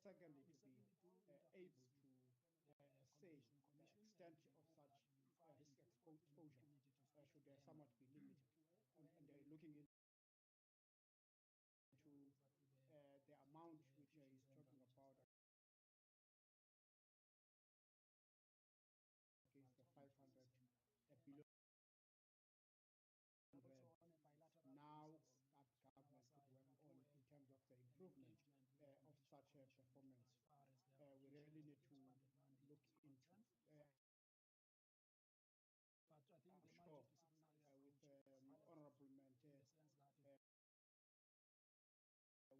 secondly, to be able to say the extent of such risk exposure should somewhat be limited, and looking into the amount which is talking about against the 500 billion. Now that government could work on in terms of the improvement of such a performance. We really need to look into but I think I'm sure with honorable Mente working in the scope of as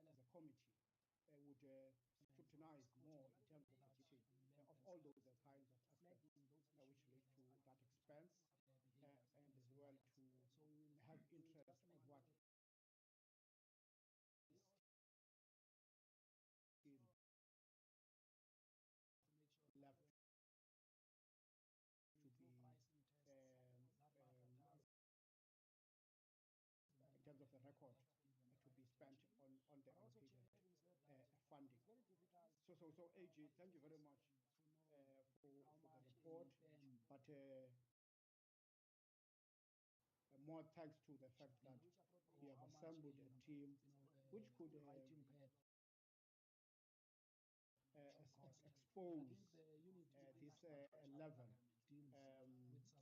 a committee would scrutinize more in terms of the budgeting of all expense and as well to have interest of what is still left to be in terms of the record to be spent on the allocated funding. So AG, thank you very much for the report, but more thanks to the fact that you have assembled a team which could expose this level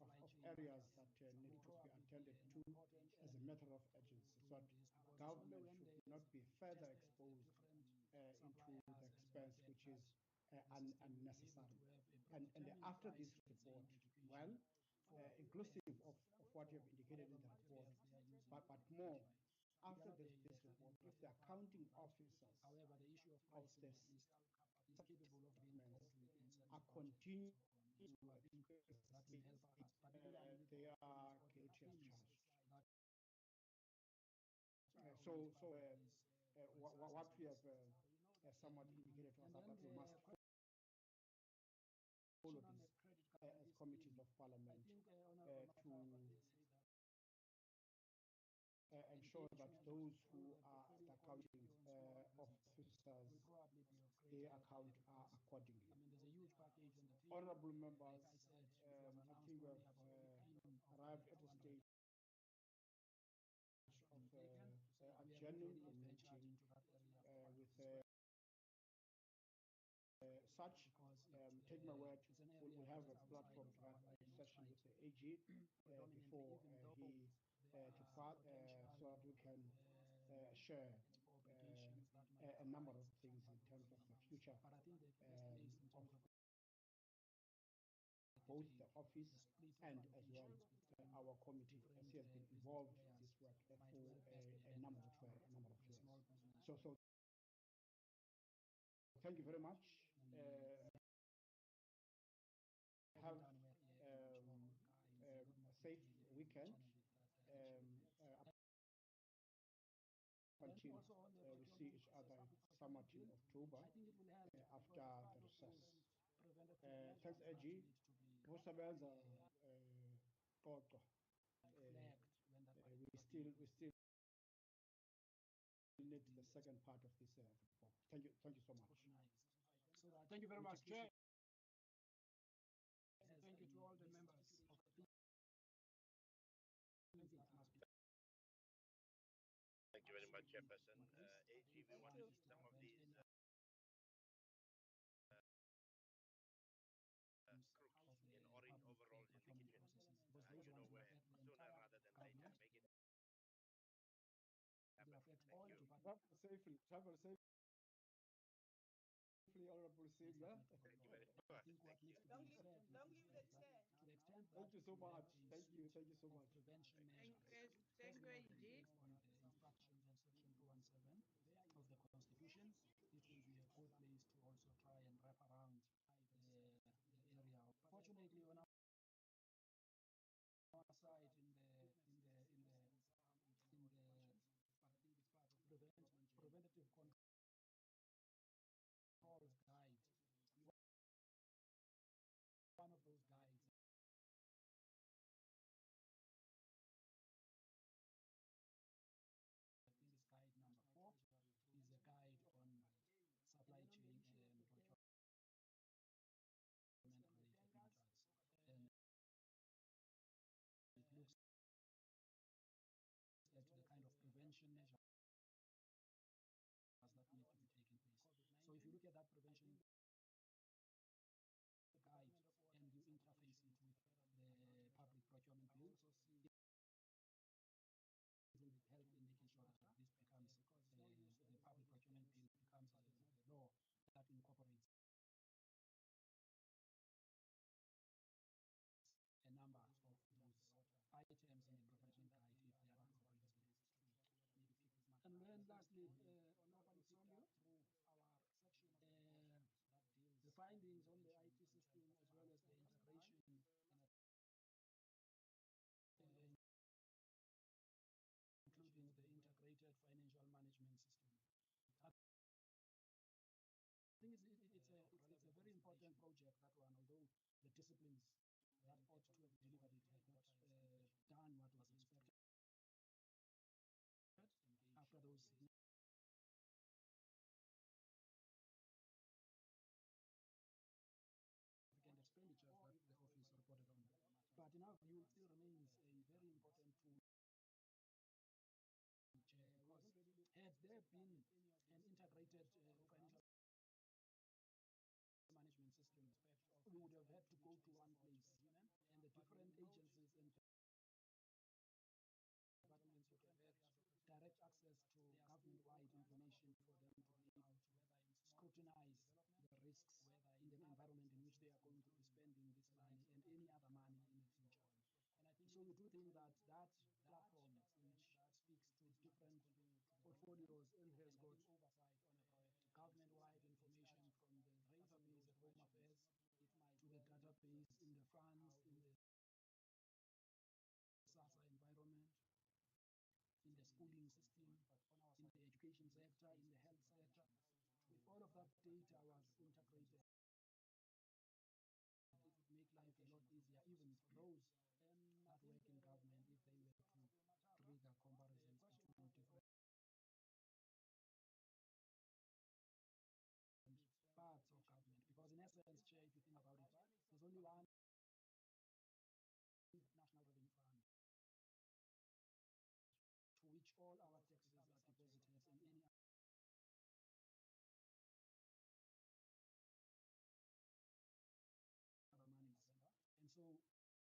of areas that need to be attended to as a matter of urgency, so that government should not be further exposed into the expense which is unnecessary. And after this report, well, inclusive of what you have indicated in the report, but more, after this report, if the accounting officers of this are continuing to express they are guilty as charged. What we have somewhat indicated to us that we must follow this as committees of parliament to ensure that those who are the accounting officers, their account are accordingly. Honorable members, I think we have arrived at a stage of adjourning the meeting with such, take my word, we'll have a platform session with the AG before he departs, so that we can share a number of things in terms of the future of both the office and as well our committee, as he has been involved in this work for a number of years. So thank you very much. Have a safe weekend until we see each other somewhat in October after the recess. Thanks, AG. We still need the second part of this report. Thank you so much. Thank you very much, Chair. Thank you to all the members of the Thank you very much, Chairperson. AG, we want to see some of these crooks in orange overalls in the kitchen. You know where, sooner rather than later. Make it happen. Thank you. Travel safely, Honorable Senior. Thank you very much. Thank you. Don't leave the chair. Thank you so much. Thank you so much. Prevention measures. Thank you, AG. On the instructions and section 217 of the Constitution, it will be a good place to also try and wrap around the area. Fortunately, on our side, in the but I think it's part of preventative controls guide. One of those guides review still remains a very important tool. Because had there been an integrated financial management system, we would have had to go to one place, and the different agencies and departments would have had direct access to government-wide information for them to be able to scrutinize the risks in the environment in which they are going to be spending this money and any other money in the future. So we do think that that platform, which speaks to different portfolios and has got government-wide information from the database at Home Affairs to the database in the funds, in the SASSA environment, in the schooling system, in the education sector, in the health sector. If all of that data was integrated, it would make life a lot easier, even for those that work in government, if they were to trigger comparisons between different parts of government. Because in essence, Chair, if you think about it, there's only one National Revenue Fund to which all our taxes are deposited and any other monies. And so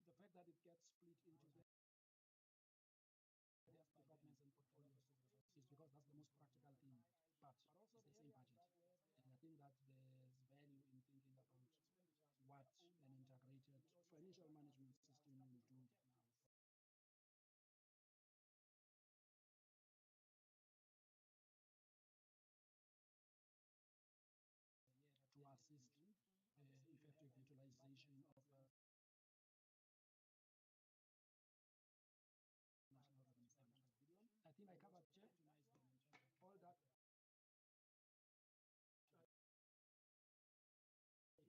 the fact that it gets split into various departments and portfolios is because that's the most practical thing, but it's the same budget. And I think that there's value in thinking about what an integrated financial management system will do to assist effective utilization of National Revenue Fund. I think I covered, Chair, all that.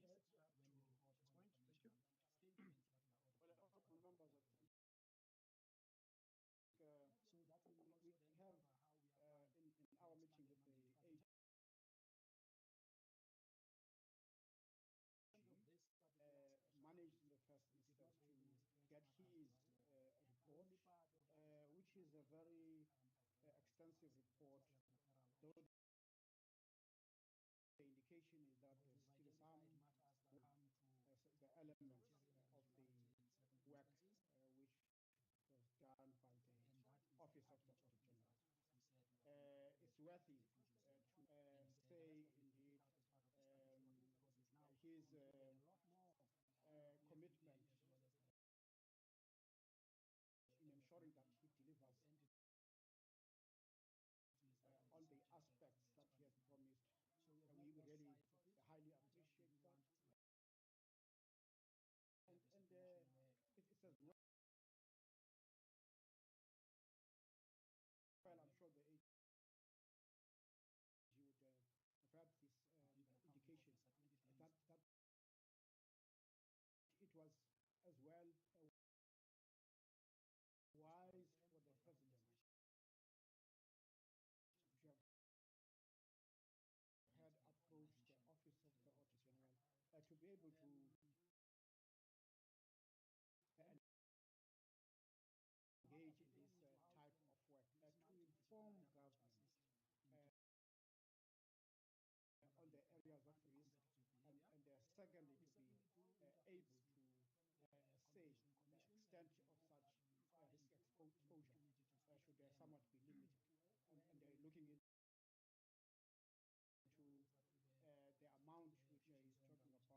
When we report this point, statements that we are auditing. Well, honorable members, I think, so that will also then have cover how we are in our meeting with the AG, managed in the first instance to get his report, which is a very extensive report, though the indication is that there's still some the elements of the work which was done by the Office of the Auditor-General. It's worthy to say indeed his commitment in ensuring that he delivers all the aspects that he has promised. So we really highly appreciate that. And it's as well, I'm sure the AG would have had this indication that it was as well wise for the president to have had approached the Office of the Auditor-General to be able to engage in this type of work, to inform government on the areas of risk, and secondly, to be able to say the extent of such risk exposure should somewhat be limited, and looking into the amount which he's talking about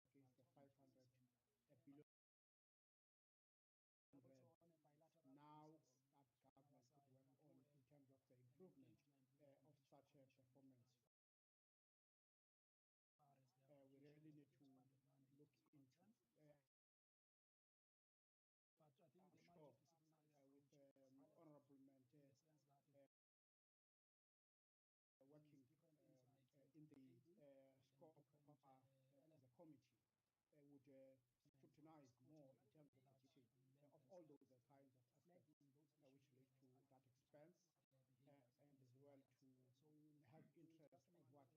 against the 500 billion. Now that government could work on in terms of the improvement of such a performance. We really need to look into. But I think I'm sure with honorable Mente working in the scope of as a committee would scrutinize more in terms of the detail of all those kinds of aspects which relate to that expense, and as well to have interest of what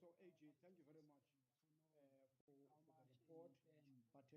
So AG, thank you very much for the report. But